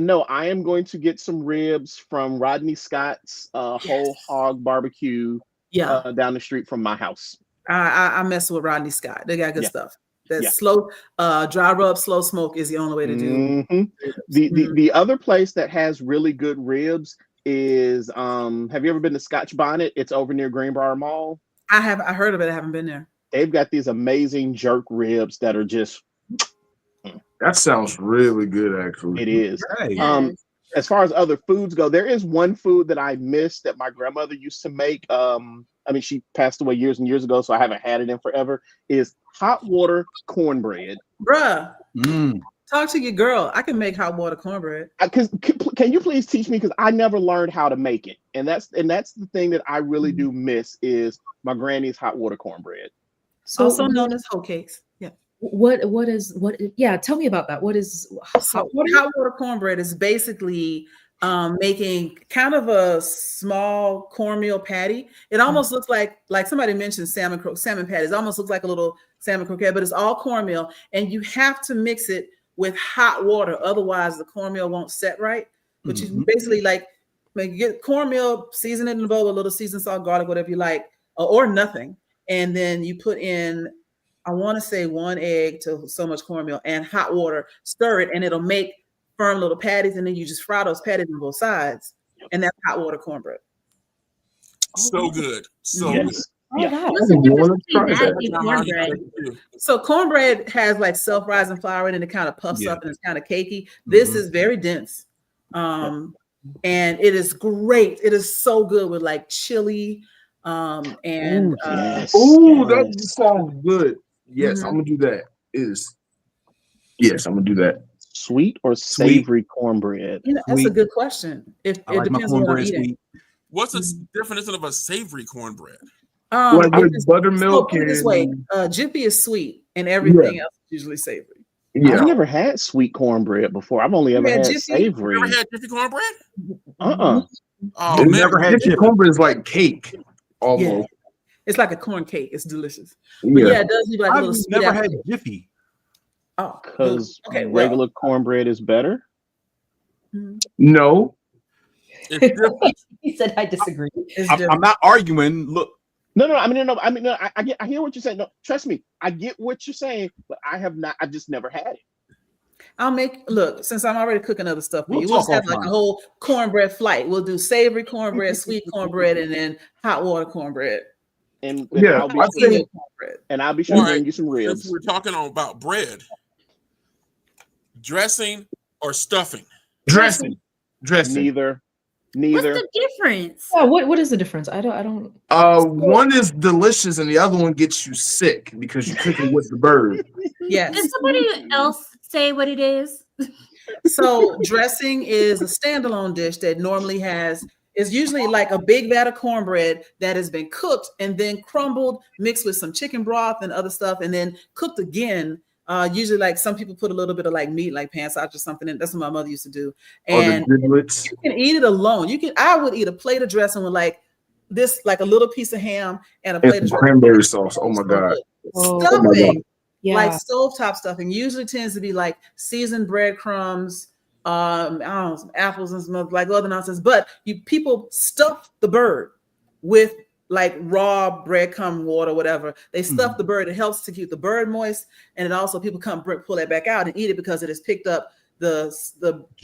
no, I am going to get some ribs from Rodney Scott's Whole Hog Barbecue Yeah. down the street from my house. I mess with Rodney Scott. They got good Yeah. stuff. That Yeah. slow dry rub, slow smoke is the only way to do. Mhm. The other place that has really good ribs is have you ever been to Scotch Bonnet? It's over near Greenbrier Mall. I heard of it. I haven't been there. They've got these amazing jerk ribs that are just That sounds really good, actually. it is. Hey. As far as other foods go, there is one food that I miss that my grandmother used to make. I mean, she passed away years and years ago, so I haven't had it in forever. Is hot water cornbread. Bruh. Talk to your girl. I can make hot water cornbread. Can you please teach me? Because I never learned how to make it, and that's the thing that I really do miss is my granny's hot water cornbread. So Also known as hoe cakes. Yeah. what yeah, tell me about that. What is So hot water cornbread is basically making kind of a small cornmeal patty. It almost looks like somebody mentioned salmon patties. It almost looks like a little salmon croquette, but it's all cornmeal, and you have to mix it with hot water, otherwise the cornmeal won't set right. Which is basically like you get cornmeal, season it in a bowl with a little seasoned salt, garlic, whatever you like, or nothing, and then you put in, I want to say 1 egg to so much cornmeal and hot water, stir it, and it'll make firm little patties, and then you just fry those patties on both sides, and that's hot water cornbread. So good. So Yes. good. Yeah. What's the difference between that and cornbread? So cornbread has like self-rising flour in it, and it kind of puffs up and it's kind of cakey. This is very dense. And it is great. It is so good with like chili. And Yes. That sounds good. Yes, I'm gonna do that. Yes, I'm gonna do that. Sweet or savory cornbread? You know, that's a good question. It I like my depends on what I'm cornbread eating. sweet. What's the definition of a savory cornbread? Like it with is- buttermilk put it this way, Jiffy is sweet and everything else is usually savory. Yeah. I've never had sweet cornbread before. I've only ever had had Jiffy? savory. You ever had Jiffy cornbread? Oh Oh, man. Never had Jiffy Jiffy. cornbread is like cake almost. It's like a corn cake. It's delicious. Yeah. But yeah, it does leave like a I've little sweet never had aftertaste. Jiffy. Oh, because okay, well, regular cornbread is better. No. It's different. He said I disagree. it's I'm different. not arguing. Look, No. I hear what you're saying. No, trust me, I get what you're saying, but I've just never had it. I'll make since I'm already cooking other stuff. We'll We'll just talk have like offline. a whole cornbread flight. We'll do savory cornbread, sweet cornbread, and then hot water cornbread. And Yeah, I'll be I sure, think- Cornbread. to All bring right. you some Since ribs. we're talking about bread, dressing or stuffing? Dressing. Neither. What's the difference? Yeah, what is the difference? I don't One is delicious and the other one gets you sick because you're cooking with the bird. Yes. Did somebody else say what it is? So dressing is a standalone dish that normally is usually like a big vat of cornbread that has been cooked and then crumbled, mixed with some chicken broth and other stuff, and then cooked again. Usually, like some people put a little bit of like meat, like pancake or something in. That's what my mother used to do. Or And the giblets. you can eat it alone. I would eat a plate of dressing with like this, like a little piece of ham and a plate And of some dressing. cranberry sauce. Oh my God. Oh. Stuffing, yeah. like stovetop stuffing, usually tends to be like seasoned breadcrumbs, I don't know, some apples and some like other nonsense. But people stuff the bird with like raw breadcrumb water, whatever. They stuff the bird. It helps to keep the bird moist, and it also people pull that back out and eat it because it has picked up the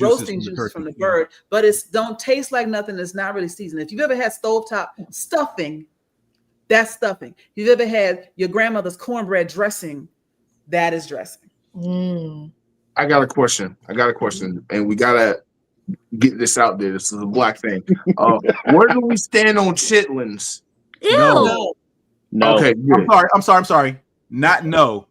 roasting juices from the bird. But it's don't taste like nothing. It's not really seasoned. If you've ever had stovetop stuffing, that's stuffing. If you've ever had your grandmother's cornbread dressing, that is dressing. I got a question, and we gotta get this out there. This is a black thing. Where do we stand on chitlins? Ew. No. Okay, good. I'm sorry. Not no.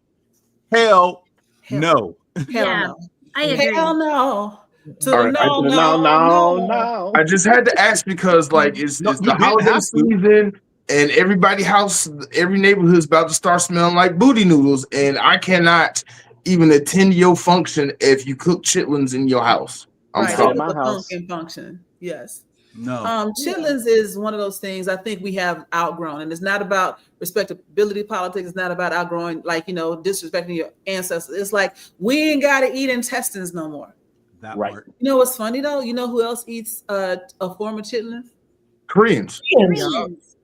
Hell no. Hell Yeah, no. I agree. Hell no. To All right, no. I just had to ask because, like, it's No, the you didn't holiday have to. season, and every neighborhood's about to start smelling like booty noodles, and I cannot even attend your function if you cook chitlins in your house. I'm Right, sorry. at my it's a house. pumpkin function. Yes. No. Chitlins is one of those things I think we have outgrown, and it's not about respectability politics. It's not about outgrowing, like, disrespecting your ancestors. It's like we ain't got to eat intestines no more. That Right. part. You know what's funny though? You know who else eats a form of chitlins? Koreans. Koreans.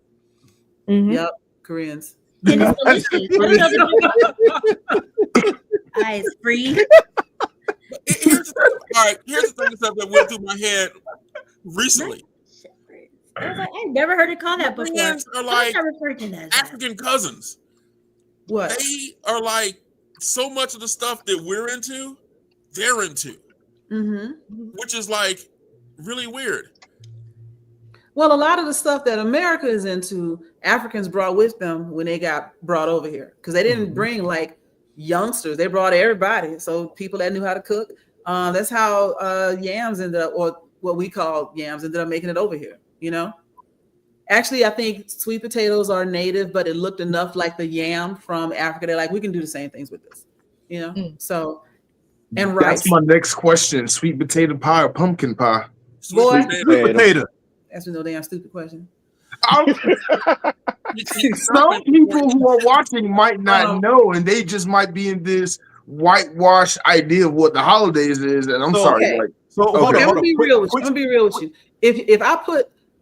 Yep, Koreans. And it's delicious. What are those? It's free. Here's the thing that went through my head recently. I was like, I never heard it called that before. Koreans are I like referred to that as that. African cousins. What? They are like so much of the stuff that we're into, they're into, which is like really weird. Well, a lot of the stuff that America is into, Africans brought with them when they got brought over here, because they didn't bring like youngsters. They brought everybody. So people that knew how to cook. That's how yams ended up, or what we call yams, ended up making it over here. You know. Actually, I think sweet potatoes are native, but it looked enough like the yam from Africa. They're like, we can do the same things with this, you know? So, and rice. That's my next question. Sweet potato pie or pumpkin pie? Boy, Sweet potato. That's no damn stupid question. Some people who are watching might not know, and they just might be in this whitewash idea of what the holidays is. And I'm sorry. Okay. Like, So okay. hold on. I'm gonna be real with you. I'm gonna be real with you.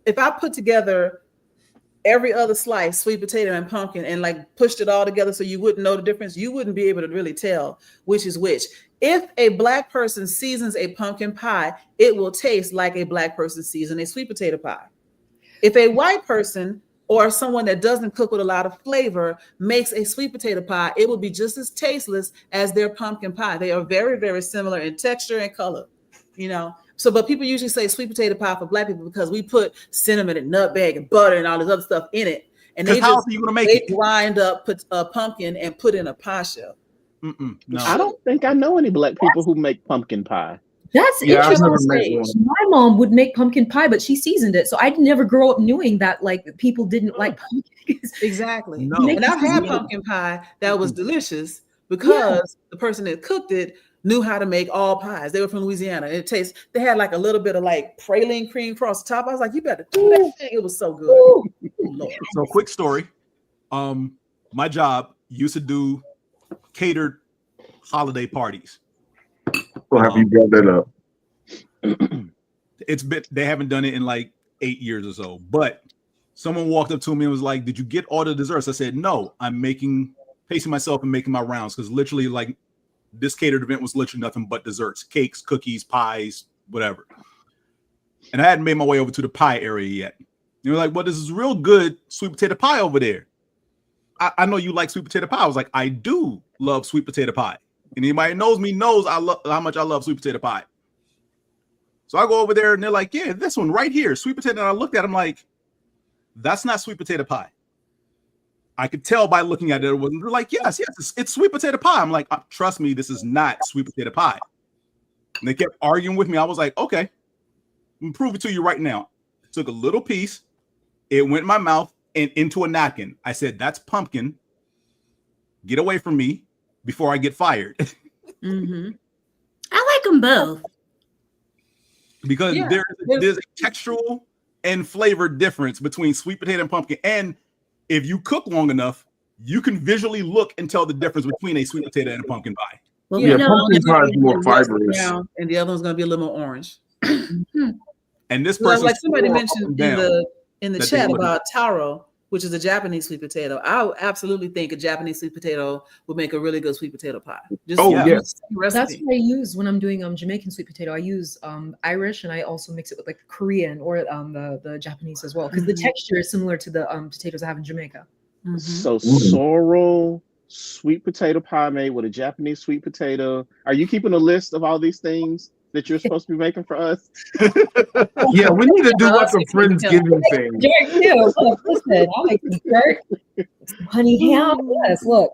If I put together every other slice, sweet potato and pumpkin, and like pushed it all together so you wouldn't know the difference, you wouldn't be able to really tell which is which. If a Black person seasons a pumpkin pie, it will taste like a Black person seasons a sweet potato pie. If a white person or someone that doesn't cook with a lot of flavor makes a sweet potato pie, it will be just as tasteless as their pumpkin pie. They are very, very similar in texture and color, you know. So, but people usually say sweet potato pie for Black people because we put cinnamon and nutmeg and butter and all this other stuff in it. And they how just are you gonna make it? grind up a pumpkin and put in a pie shell. No. I don't think I know any Black people who make pumpkin pie. That's Yeah, I've never interesting. made one. My mom would make pumpkin pie, but she seasoned it. So I never grow up knowing that like people didn't like pumpkins. Exactly. No. And I've had pumpkin pie that was delicious because the person that cooked it knew how to make all pies. They were from Louisiana. They had like a little bit of like praline cream across the top. I was like, you better do that thing. It was so good. Oh, Lord. So quick story. My job used to do catered holiday parties. We'll have you brought that up. They haven't done it in like 8 years or so. But someone walked up to me and was like, "Did you get all the desserts?" I said, "No, I'm pacing myself and making my rounds because literally like this catered event was literally nothing but desserts, cakes, cookies, pies, whatever." And I hadn't made my way over to the pie area yet. They were like, "Well, this is real good sweet potato pie over there. I know you like sweet potato pie." I was like, "I do love sweet potato pie. And anybody who knows me knows I love how much I love sweet potato pie." So I go over there and they're like, "Yeah, this one right here, sweet potato." And I looked at them like, "That's not sweet potato pie." I could tell by looking at it. It wasn't. They're like, yes, it's sweet potato pie. I'm like, "Trust me, this is not sweet potato pie." And they kept arguing with me. I was like, "Okay, I'm gonna prove it to you right now." Took a little piece. It went in my mouth and into a napkin. I said, "That's pumpkin. Get away from me before I get fired." Mm-hmm. I like them both. Because there's a textural and flavor difference between sweet potato and pumpkin. And if you cook long enough, you can visually look and tell the difference between a sweet potato and a pumpkin pie. Well, Yeah, you know, pumpkin pie is more fibrous. And the other one's going to be a little more orange. And this Well, person, like somebody mentioned in the that chat they about taro, which is a Japanese sweet potato. I absolutely think a Japanese sweet potato would make a really good sweet potato pie. Yes. That's Recipe. what I use when I'm doing Jamaican sweet potato. I use Irish, and I also mix it with like Korean or the Japanese as well, because the texture is similar to the potatoes I have in Jamaica. Mm-hmm. So sorrel sweet potato pie made with a Japanese sweet potato. Are you keeping a list of all these things that you're supposed to be making for us? Yeah, we need to do like a Friendsgiving thing. Listen, I'll make some jerk, some honey ham. Yes, look.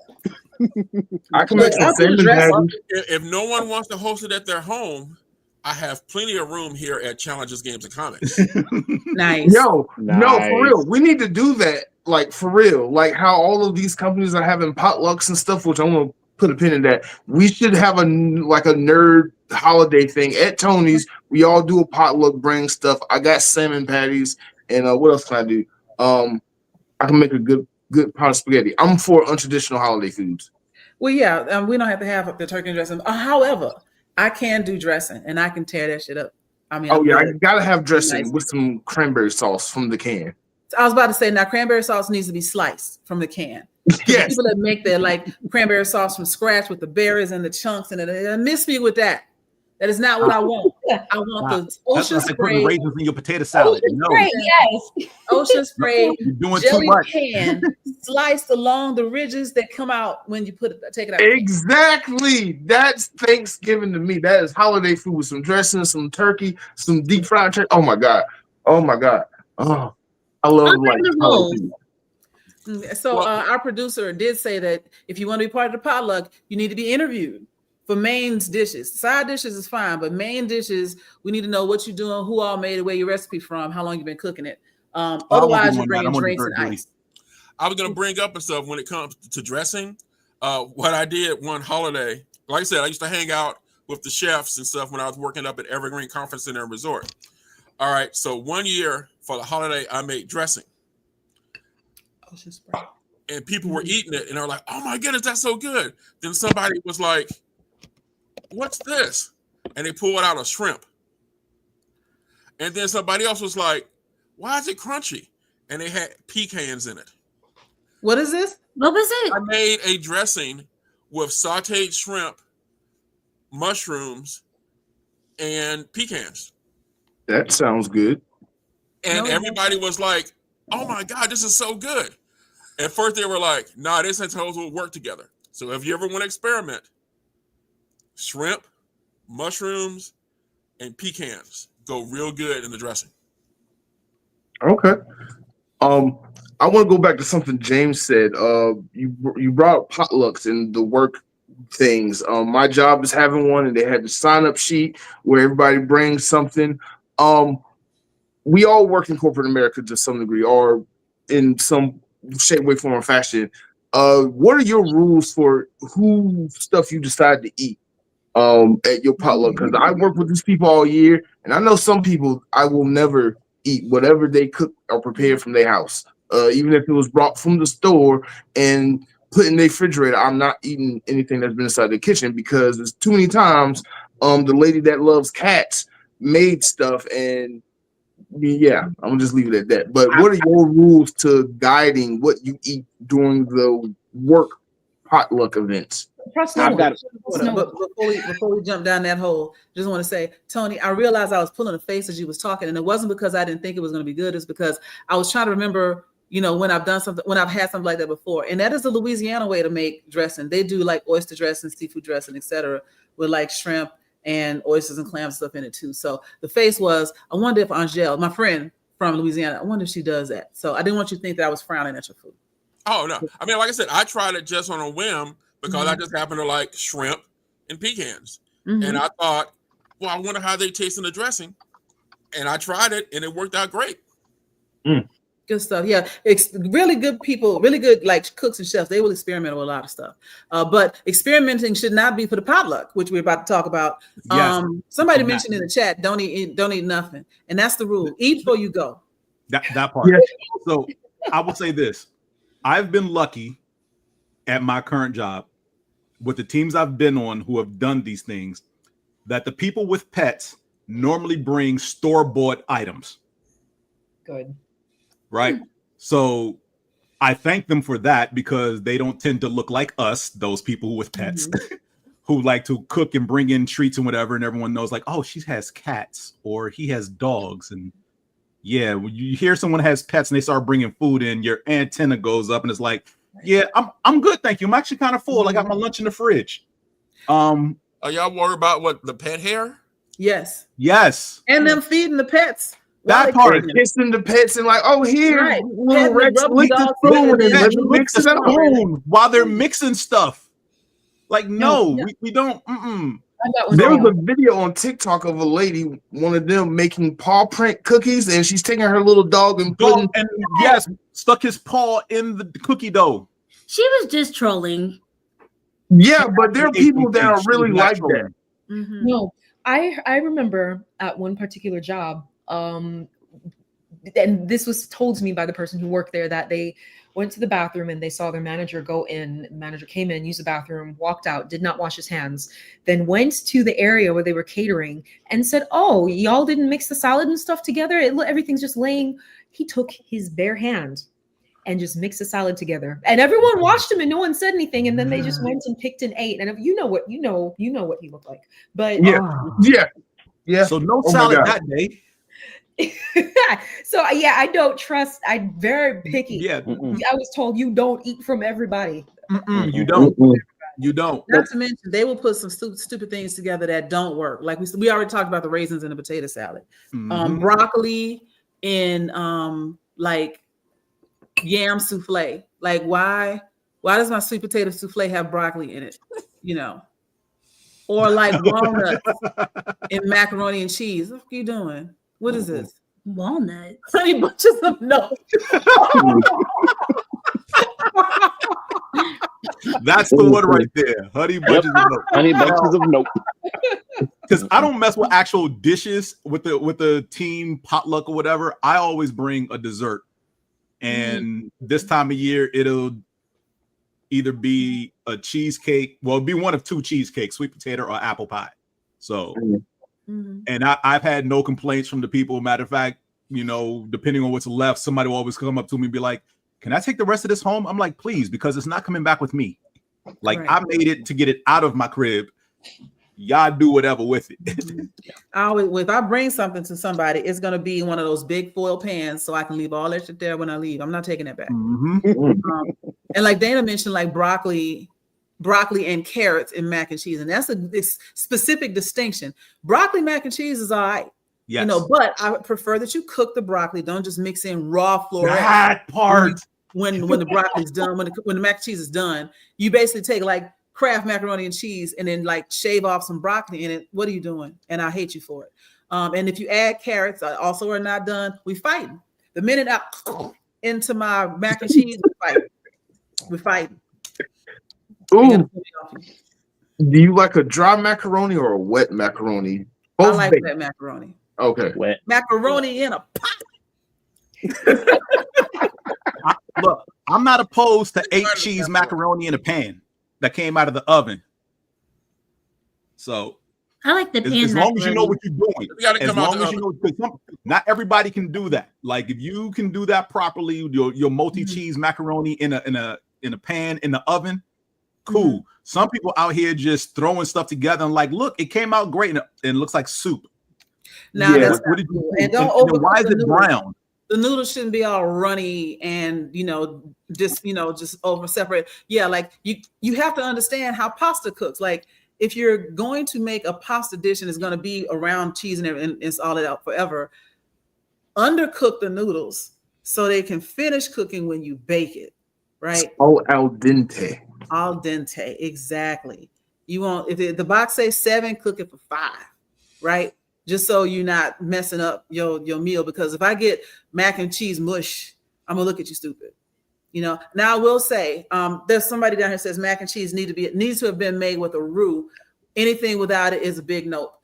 I can make some salmon patties. If no one wants to host it at their home, I have plenty of room here at Challenges Games and Comics. Nice. No, for real. We need to do that, like for real. Like how all of these companies are having potlucks and stuff, which I'm gonna put a pin in that. We should have a nerd holiday thing at Tony's. We all do a potluck, bring stuff. I got salmon patties, and what else can I do? I can make a good pot of spaghetti. I'm for untraditional holiday foods. Well, yeah, we don't have to have the turkey dressing. However, I can do dressing, and I can tear that shit up. I mean, I gotta have dressing with some cranberry sauce from the can. I was about to say, now cranberry sauce needs to be sliced from the can. Yes. People that make their like cranberry sauce from scratch with the berries and the chunks and it miss me with that. That is not what I want. I want the ocean That's like spray. putting raisins in your potato salad. Ocean No. spray, yes. Ocean spray, You're doing jelly too much. pan, sliced along the ridges that come out when you take it out. Exactly. That's Thanksgiving to me. That is holiday food with some dressing, some turkey, some deep fried turkey. Oh my god. Oh, I love like holiday food. So Well- our producer did say that if you want to be part of the potluck, you need to be interviewed for main dishes. Side dishes is fine, but main dishes, we need to know what you're doing, who all made it, where your recipe from, how long you've been cooking it. Otherwise, you're bringing drinks and ice. I was going to bring up and stuff when it comes to dressing. What I did one holiday, like I said, I used to hang out with the chefs and stuff when I was working up at Evergreen Conference Center and Resort. All right, so one year for the holiday, I made dressing. And people were eating it, and they were like, "Oh my goodness, that's so good!" Then somebody was like, "What's this?" And they pulled out a shrimp. And then somebody else was like, "Why is it crunchy?" And they had pecans in it. What is this? What was it? I made a dressing with sauteed shrimp, mushrooms, and pecans. That sounds good. And everybody was like, "Oh my God, this is so good." At first they were like, "Nah, this and toes will work together." So if you ever want to experiment, shrimp, mushrooms, and pecans go real good in the dressing. Okay. I want to go back to something James said. You brought up potlucks and the work things. My job is having one, and they had the sign up sheet where everybody brings something. We all work in corporate America to some degree, or in some shape, way, form, or fashion. What are your rules for who stuff you decide to eat at your potluck? Because I work with these people all year, and I know some people I will never eat whatever they cook or prepare from their house. Even if it was brought from the store and put in the refrigerator, I'm not eating anything that's been inside the kitchen, because there's too many times the lady that loves cats made stuff, and yeah, I'm gonna just leave it at that. But what are your rules to guiding what you eat during the work potluck events? I've got But before we jump down that hole, just want to say, Tony, I realized I was pulling a face as you was talking, and it wasn't because I didn't think it was going to be good. It's because I was trying to remember, when I've done something, when I've had something like that before. And that is the Louisiana way to make dressing. They do like oyster dressing, seafood dressing, etc., with like shrimp and oysters and clams stuff in it too. So the face was, I wonder if Angele, my friend from Louisiana, I wonder if she does that. So I didn't want you to think that I was frowning at your food. Oh no! I mean, like I said, I tried it just on a whim because I just happened to like shrimp and pecans, and I thought, well, I wonder how they taste in the dressing, and I tried it, and it worked out great. Good stuff. Yeah, it's really good people, really good like cooks and chefs. They will experiment with a lot of stuff. But experimenting should not be for the potluck, which we're about to talk about. Yes. Somebody mentioned in the chat, don't eat nothing, and that's the rule. Eat before you go. That part. Yeah. So I will say this: I've been lucky at my current job with the teams I've been on who have done these things, that the people with pets normally bring store-bought items. Good. Right. So I thank them for that, because they don't tend to look like us, those people with pets who like to cook and bring in treats and whatever. And everyone knows like, oh, she has cats or he has dogs. And yeah, when you hear someone has pets and they start bringing food in, your antenna goes up and it's like, yeah, I'm good. Thank you. I'm actually kind of full. I got my lunch in the fridge. Are y'all worried about what, the pet hair? Yes. Yes. And them feeding the pets. That part. Kissing the pets and like, oh, here, Right. little Pet Rex, rubber lick the dogs, spoon and yeah, let me Lick mix the it up. spoon while they're mixing stuff. Like, no, Yeah. we don't. There was a video on TikTok of a lady, one of them, making paw print cookies, and she's taking her little dog and putting. And yes, stuck his paw in the cookie dough. She was just trolling. Yeah, but there are people that are really like that. No, I remember at one particular job, and this was told to me by the person who worked there, that they went to the bathroom and they saw their manager go in. The manager came in, used the bathroom, walked out, did not wash his hands, then went to the area where they were catering and said, oh, y'all didn't mix the salad and stuff together? Everything's just laying. He took his bare hand and just mixed the salad together. And everyone watched him and no one said anything. And then they just went and picked and ate. And you know what he looked like. But Yeah. So no Oh my salad God. that day. So yeah, I don't trust. I'm very picky. Yeah. I was told you don't eat from everybody. You don't. You don't. Not to mention, they will put some stupid things together that don't work. Like we already talked about the raisins in the potato salad, broccoli in like yam souffle. Like, why does my sweet potato souffle have broccoli in it? You know, or like walnuts and macaroni and cheese. What are you doing? What is this? Walnuts. Honey bunches of no. That's the one right there. Honey bunches of nope. Honey bunches of nope. Because I don't mess with actual dishes with the team potluck or whatever. I always bring a dessert, and this time of year it'll either be a cheesecake. Well, it'll be one of two cheesecakes: sweet potato or apple pie. So, and I've had no complaints from the people. Matter of fact, you know, depending on what's left, somebody will always come up to me and be like, "Can I take the rest of this home?" I'm like, "Please," because it's not coming back with me. Like I made it to get it out of my crib. Y'all do whatever with it. If I bring something to somebody, it's gonna be one of those big foil pans, so I can leave all that shit there when I leave. I'm not taking it back. And like Dana mentioned, like broccoli and carrots in mac and cheese, and that's a specific distinction. Broccoli mac and cheese is all right, you know, but I would prefer that you cook the broccoli. Don't just mix in raw florets. That part. When the broccoli's done, when the mac and cheese is done, you basically take like Kraft macaroni and cheese and then like shave off some broccoli in it. What are you doing? And I hate you for it. And if you add carrots, I also are not done. We fighting. The minute I into my mac and cheese, we fighting. Ooh. Do you like a dry macaroni or a wet macaroni? Both I like baked. that macaroni. Okay. Wet. Macaroni in a pot. Look, I'm not opposed to 8 cheese macaroni in a pan that came out of the oven. So I like the pan. as long as you know what you're doing, As long as you know, not everybody can do that. Like if you can do that properly, your multi-cheese macaroni in a pan in the oven, cool. Some people out here just throwing stuff together and like, look, it came out great and it looks like soup. Now that's what did you do? and don't and why is it brown? The noodles shouldn't be all runny and just over separate. Yeah, like you have to understand how pasta cooks. Like if you're going to make a pasta dish and it's going to be around cheese and it's all it out forever, undercook the noodles so they can finish cooking when you bake it, right? Oh, al dente. Al dente, exactly. You want if the box says 7, cook it for 5, right? Just so you're not messing up your meal. Because if I get mac and cheese mush, I'm gonna look at you stupid. Now I will say, there's somebody down here says mac and cheese needs to have been made with a roux. Anything without it is a big nope.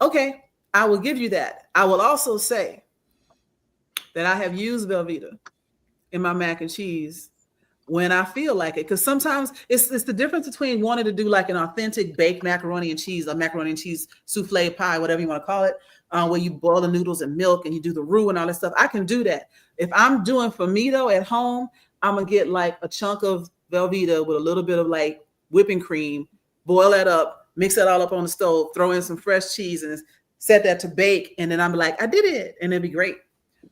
Okay, I will give you that. I will also say that I have used Velveeta in my mac and cheese when I feel like it, because sometimes it's the difference between wanting to do like an authentic baked macaroni and cheese, a macaroni and cheese souffle pie, whatever you want to call it, where you boil the noodles and milk and you do the roux and all that stuff. I can do that. If I'm doing for me though at home, I'm gonna get like a chunk of Velveeta with a little bit of like whipping cream, boil that up, mix that all up on the stove, throw in some fresh cheese and set that to bake, and then I'm like, I did it, and it'd be great.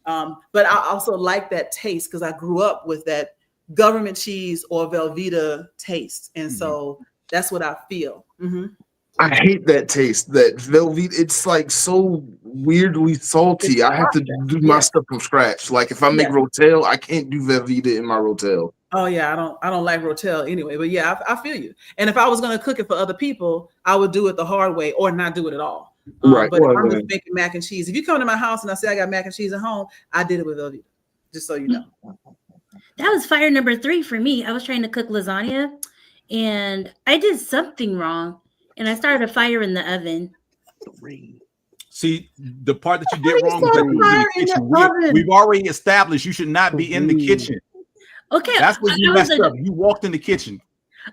But I also like that taste because I grew up with that government cheese or Velveeta taste, and so that's what I feel. I hate that taste. That Velveeta, it's like so weirdly salty. I have to do my stuff from scratch. Like if I make Rotel, I can't do Velveeta in my Rotel. Oh yeah, I don't like Rotel anyway. But yeah, I feel you. And if I was gonna cook it for other people, I would do it the hard way or not do it at all. Right. But if I'm just making mac and cheese, if you come to my house and I say I got mac and cheese at home, I did it with Velveeta. Just so you know. That was fire number 3 for me. I was trying to cook lasagna and I did something wrong and I started a fire in the oven. See, the part that you did wrong was that you was in the kitchen. We've already established you should not be in the kitchen. Okay. That's what you messed up. You walked in the kitchen.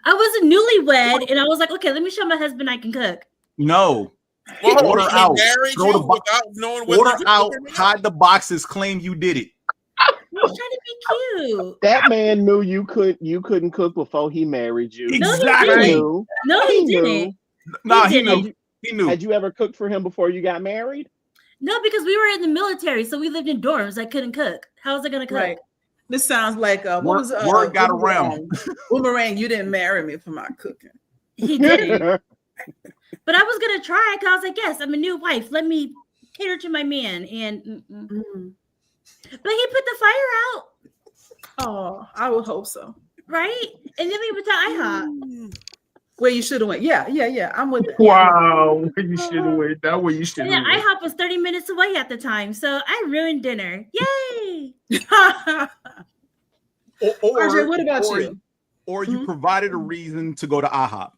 I was a newlywed and I was like, okay, let me show my husband I can cook. No. Well, Order out. Throw the without knowing order out. Hide the boxes. Claim you did it. I was trying to be cute. That man knew you couldn't cook before he married you. Exactly. No, he didn't. No, he knew. He knew. Had you ever cooked for him before you got married? No, because we were in the military, so we lived in dorms. I couldn't cook. How was I gonna cook? Right. This sounds like word got around. Boomerang, you didn't marry me for my cooking. He didn't. But I was gonna try because I was like, yes, I'm a new wife. Let me cater to my man. And but he put the fire out. Oh, I would hope so. right? And then we went to IHOP. Where you should have went. Yeah. I'm with it. Wow, where you should have went. That where you should And have then went. IHOP was 30 minutes away at the time, so I ruined dinner. Yay! RJ, what about or, you? Or you provided a reason to go to IHOP.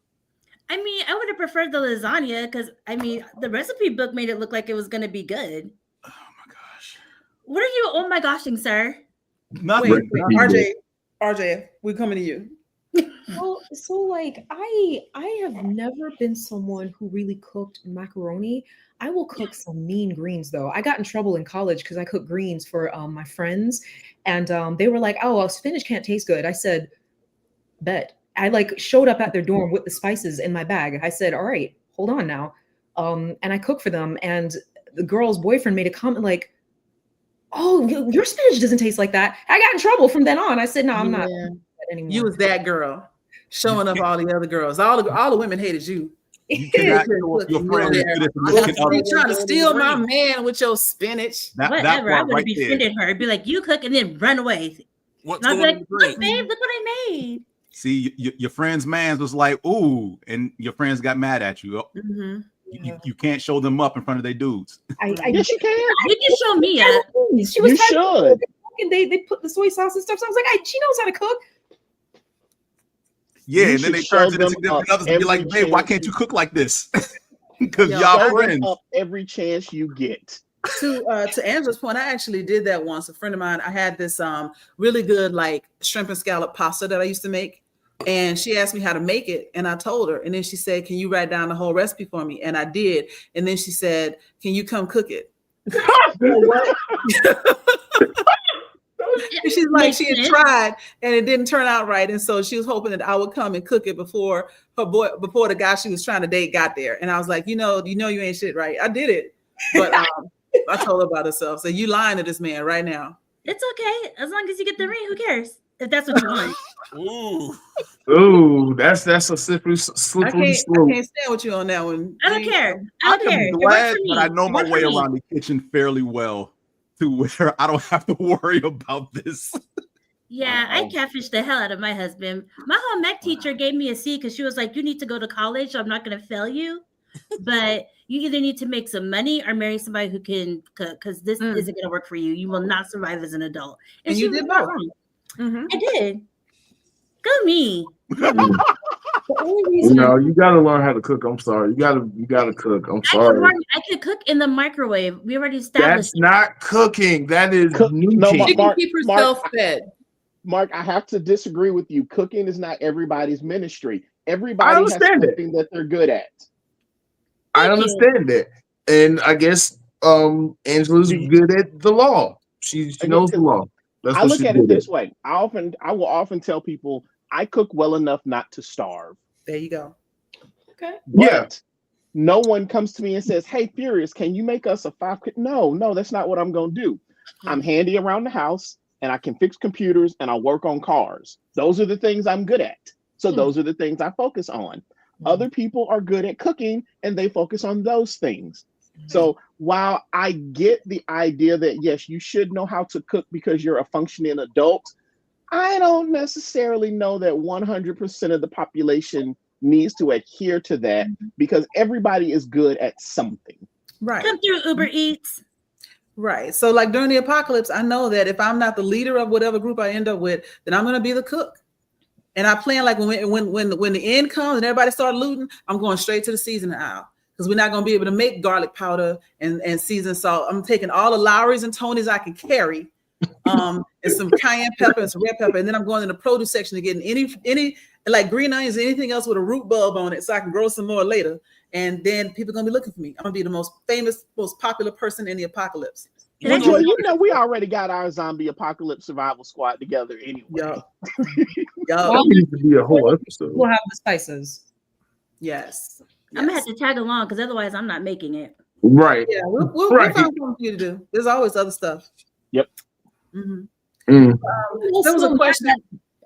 I mean, I would have preferred the lasagna because I mean the recipe book made it look like it was gonna be good. Oh my gosh. What are you oh my goshing, sir? Nothing. Wait, RJ, we're coming to you. Well, so like I have never been someone who really cooked macaroni. I will cook some mean greens though. I got in trouble in college because I cooked greens for my friends, and they were like, "Oh, spinach can't taste good." I said, "Bet." I like showed up at their dorm with the spices in my bag. I said, "All right, hold on now," and I cooked for them. And the girl's boyfriend made a comment like, "Oh, your spinach doesn't taste like that." I got in trouble from then on. I said, "No, I'm not anymore." You was that girl showing up all the other girls. All the women hated you. You cannot show up your friends You trying to steal my man with your spinach. Whatever. I would have befriended her. Be like, you cook and then run away. What's And I'd be going like, on? look, babe, look what I made. See, your friend's man was like, ooh, and your friends got mad at you. You can't show them up in front of their dudes. Yes, you can. You can show me up. She was You should. and they put the soy sauce and stuff. So I was like, she knows how to cook. Yeah, You and then they should turn show to the them significant up others and be like, every babe, why chance can't you- you cook like this? Because Yeah, y'all Show them friends. up every chance you get. To Angela's point, I actually did that once. A friend of mine, I had this really good like shrimp and scallop pasta that I used to make. And she asked me how to make it, and I told her. And then she said, "Can you write down the whole recipe for me?" And I did. And then she said, "Can you come cook it?" And she's like, she had tried, and it didn't turn out right, and so she was hoping that I would come and cook it before the guy she was trying to date got there. And I was like, you know, you ain't shit, right? I did it, but I told her about herself. So you lying to this man right now? It's okay. As long as you get the ring, who cares? If that's what you want. Ooh, that's a slippery I slope. can't stand with you on that one. I don't care. I don't care. I'm It works glad for me. that I know It my works way for me. around the kitchen fairly well to where I don't have to worry about this. Yeah, I catfished the hell out of my husband. My home ec teacher gave me a C because she was like, you need to go to college, so I'm not going to fail you. But you either need to make some money or marry somebody who can cook, because this isn't going to work for you. You will not survive as an adult. And And she you was did not both. wrong. Mm-hmm. I did. Go me. The only reason No, you gotta learn how to cook. I'm sorry. You gotta cook. I'm sorry. I could cook in the microwave. We already established. That's not cooking. That is new No, king. She can Mark, keep herself fed. Mark, I have to disagree with you. Cooking is not everybody's ministry. Everybody has understand it. something that they're good at. I understand that, and I guess Angela's good at the law. She knows the law. That's I what look she's at it good this way. I will often tell people I cook well enough not to starve. There you go. okay. But no one comes to me and says, "Hey, Furious, can you make us a 5?" No, that's not what I'm going to do. I'm handy around the house, and I can fix computers, and I work on cars. Those are the things I'm good at. So those are the things I focus on. Other people are good at cooking, and they focus on those things. So while I get the idea that, yes, you should know how to cook because you're a functioning adult, I don't necessarily know that 100% of the population needs to adhere to that because everybody is good at something. Right. Come through Uber Eats. Right. So like during the apocalypse, I know that if I'm not the leader of whatever group I end up with, then I'm going to be the cook. And I plan like when the end comes and everybody start looting, I'm going straight to the seasoning aisle because we're not going to be able to make garlic powder and seasoned salt. I'm taking all the Lowrys and Tonys I can carry, and some cayenne pepper and some red pepper, and then I'm going in the produce section to get any like green onions, anything else with a root bulb on it, so I can grow some more later. And then people are going to be looking for me. I'm going to be the most famous, most popular person in the apocalypse. Well, you know, we already got our zombie apocalypse survival squad together anyway. Yo. That needs to be a whole episode. We'll have the spices. Yes. I'm going to have to tag along because otherwise I'm not making it. Right. Yeah, we'll Right. find something for you to do. There's always other stuff. Yep. Mm-hmm. There was a question.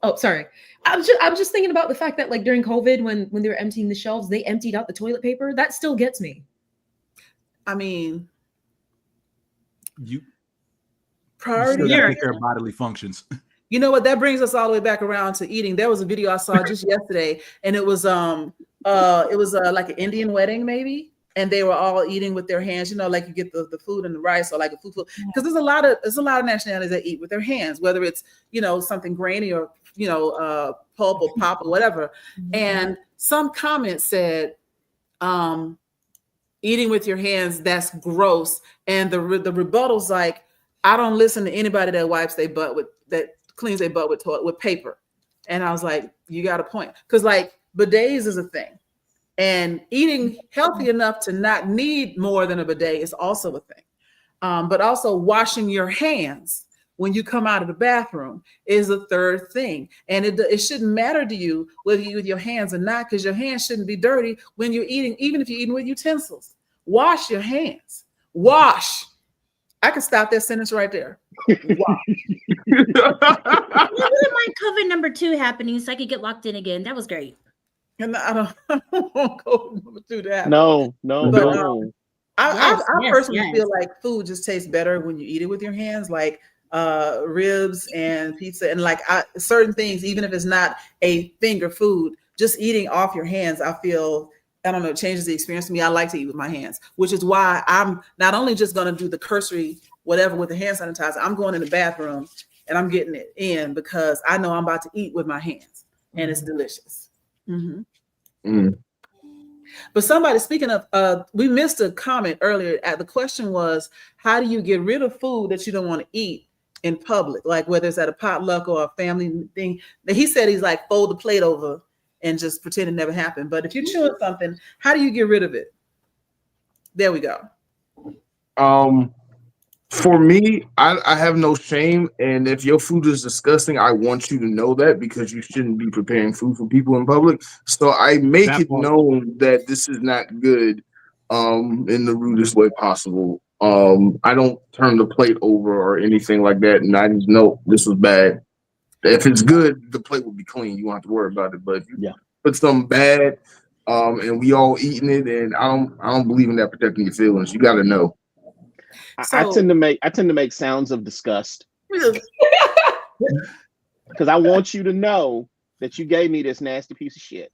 Oh, sorry. I'm just thinking about the fact that like during COVID, when they were emptying the shelves, they emptied out the toilet paper. That still gets me. I mean, You priority. still gotta take care of bodily functions. You know what? That brings us all the way back around to eating. There was a video I saw just yesterday, and it was like an Indian wedding maybe, and they were all eating with their hands. You know, like you get the food and the rice, or like a food because there's a lot of nationalities that eat with their hands, whether it's something grainy or pulp or pop or whatever. And some comment said, eating with your hands, that's gross. And the rebuttal's like, I don't listen to anybody that wipes their butt that cleans their butt with paper. And I was like, you got a point. Because like bidets is a thing. And eating healthy enough to not need more than a bidet is also a thing. But also washing your hands when you come out of the bathroom is a third thing. And it shouldn't matter to you whether you eat with your hands or not, because your hands shouldn't be dirty when you're eating, even if you're eating with utensils. Wash your hands. Wash. I can stop that sentence right there. Wow. I wouldn't mind COVID number 2 happening so I could get locked in again. That was great. And I don't want COVID number 2 to happen. No. I personally feel like food just tastes better when you eat it with your hands, like ribs and pizza and like certain things, even if it's not a finger food, just eating off your hands, I feel, I don't know, it changes the experience to me. I like to eat with my hands, which is why I'm not only just going to do the cursory whatever with the hand sanitizer, I'm going in the bathroom and I'm getting it in because I know I'm about to eat with my hands and it's delicious. But somebody, speaking of, we missed a comment earlier. The question was, how do you get rid of food that you don't want to eat in public? Like whether it's at a potluck or a family thing. He said he's like, fold the plate over and just pretend it never happened. But if you're chewing something, how do you get rid of it? There we go. For me, I have no shame. And if your food is disgusting, I want you to know that because you shouldn't be preparing food for people in public. So I make it known that this is not good in the rudest way possible. I don't turn the plate over or anything like that. And I just know this was bad. If it's good, the plate will be clean. You won't have to worry about it. But if you put something bad, and we all eating it, and I don't believe in that protecting your feelings. You got to know. I tend to make sounds of disgust because I want you to know that you gave me this nasty piece of shit.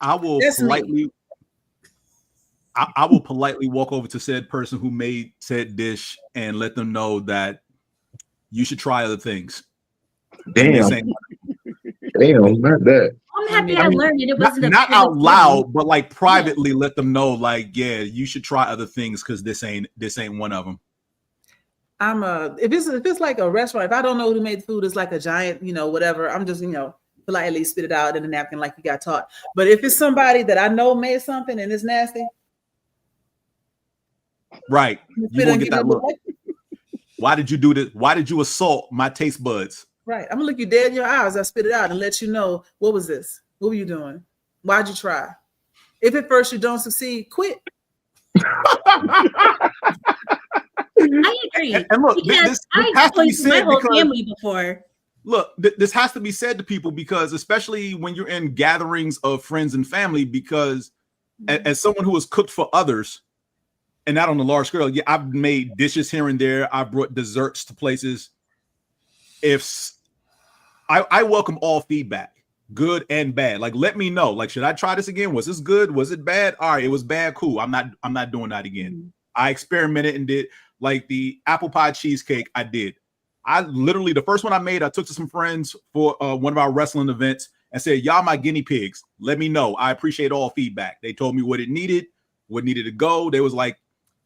I will politely walk over to said person who made said dish and let them know that you should try other things. Damn, not that. I'm happy I learned it. It wasn't not out loud, but like privately let them know, like, yeah, you should try other things because this ain't one of them. If it's like a restaurant, if I don't know who made the food, it's like a giant, whatever. I'm just, politely spit it out in a napkin like you got taught. But if it's somebody that I know made something and it's nasty, right? You won't get that look. Why did you do this? Why did you assault my taste buds? Right. I'm gonna look you dead in your eyes. I spit it out and let you know, what was this? What were you doing? Why'd you try? If at first you don't succeed, quit. I agree. And look, this has to be said my whole family before. Look, this has to be said to people because, especially when you're in gatherings of friends and family, because as someone who has cooked for others, and not on a large scale, yeah, I've made dishes here and there. I brought desserts to places. If I welcome all feedback, good and bad. Like, let me know. Like, should I try this again? Was this good? Was it bad? All right, it was bad. Cool. I'm not doing that again. I experimented and did like the apple pie cheesecake. I did. I literally, the first one I made, I took to some friends for one of our wrestling events and said, y'all my guinea pigs. Let me know. I appreciate all feedback. They told me what it needed, what needed to go. They was like,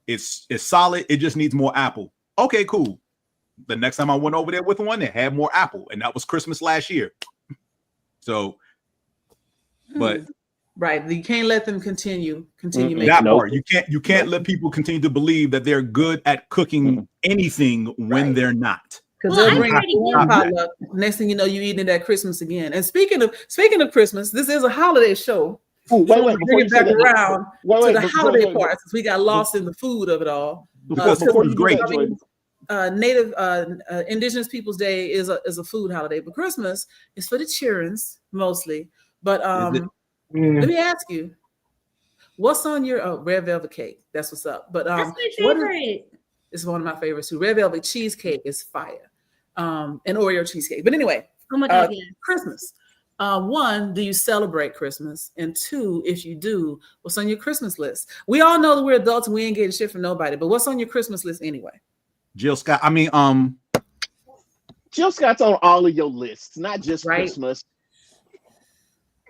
it's solid. It just needs more apple. Okay, cool. The next time I went over there with one, they had more apple, and that was Christmas last year. So, but right, you can't let them continue making that part. You can't let people continue to believe that they're good at cooking anything when they're not. Because they'll bring potluck. Next thing you know, you eating it at Christmas again. And speaking of Christmas, this is a holiday show. Wait, bring it back around to the holiday part, since we got lost in the food of it all. Before you great. Native Indigenous Peoples Day is a food holiday, but Christmas is for the childrens mostly. But let me ask you, what's on your red velvet cake? That's what's up. But that's my favorite. It's one of my favorites too. Red velvet cheesecake is fire. an Oreo cheesecake. But anyway, Oh my God, yeah. Christmas. One, do you celebrate Christmas? And two, if you do, what's on your Christmas list? We all know that we're adults and we ain't getting shit from nobody, but what's on your Christmas list anyway? Jill Scott. I mean, Jill Scott's on all of your lists, not just Christmas.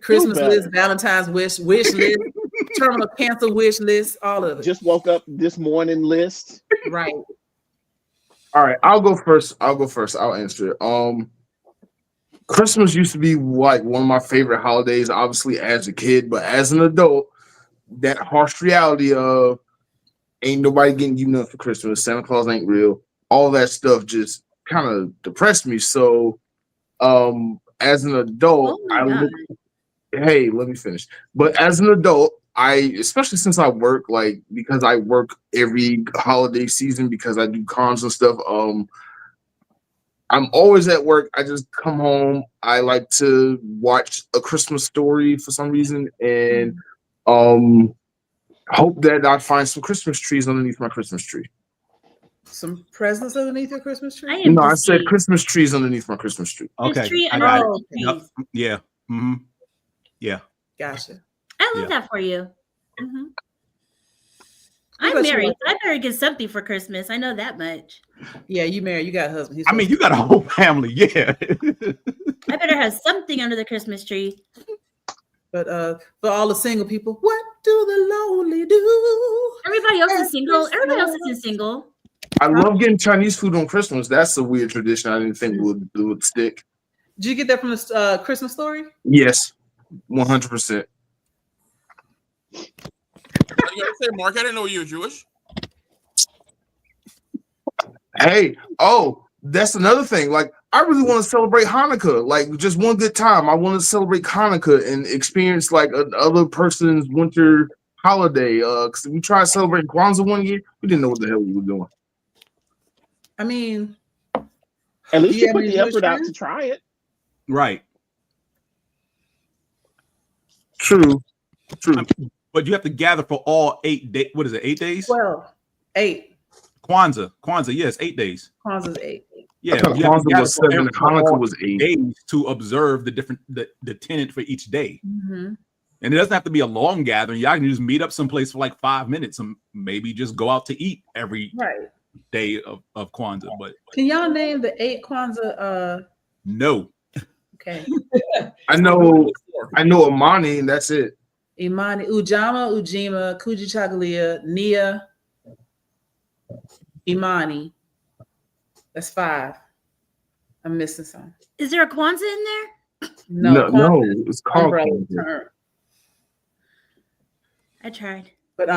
Christmas list, Valentine's wish list, terminal cancer wish list, all of it. Just woke up this morning list. Right. All right, I'll go first. I'll answer it. Christmas used to be like one of my favorite holidays, obviously as a kid, but as an adult, that harsh reality of ain't nobody getting you nothing for Christmas, Santa Claus ain't real, all that stuff just kind of depressed me. So as an adult, hey, let me finish. But as an adult, especially since I work, because I work every holiday season because I do cons and stuff, I'm always at work. I just come home. I like to watch A Christmas Story for some reason and hope that I find some Christmas trees underneath my Christmas tree. Some presents underneath your Christmas tree? No, I said Christmas trees underneath my Christmas tree. Okay. I got it. Yep. Yeah. Mm-hmm. Yeah. Gotcha. I love that for you. Mm-hmm. I'm married. So I better get something for Christmas. I know that much. Yeah, you married. You got a husband. You got a whole family. Yeah. I better have something under the Christmas tree. But for all the single people, what do the lonely do? Everybody else is single. Everybody else isn't single. I love getting Chinese food on Christmas. That's a weird tradition I didn't think would stick. Did you get that from the Christmas Story? Yes, 100%. You gotta say, Mark, I didn't know you were Jewish. Hey, that's another thing. Like, I really want to celebrate Hanukkah, like just one good time. I want to celebrate Hanukkah and experience like another person's winter holiday. Because we tried celebrating Kwanzaa one year, we didn't know what the hell we were doing. I mean, at least you put the effort out to try it. Right. True. But you have to gather for all 8 days. What is it? 8 days? Well, 8. Kwanzaa, yes, 8 days. Kwanzaa's 8. Yeah, Kwanzaa was 7. Hanukkah was 8 days to observe the tenant for each day. Mm-hmm. And it doesn't have to be a long gathering. Y'all can just meet up someplace for like 5 minutes and maybe just go out to eat every day of Kwanzaa. But can y'all name the 8 Kwanzaa? No. Okay. I know Imani, and that's it. Imani, Ujama, Ujima, Kujichagulia, Nia, Imani. That's 5. I'm missing some. Is there a Kwanzaa in there? No, it's called Kwanzaa. I tried. But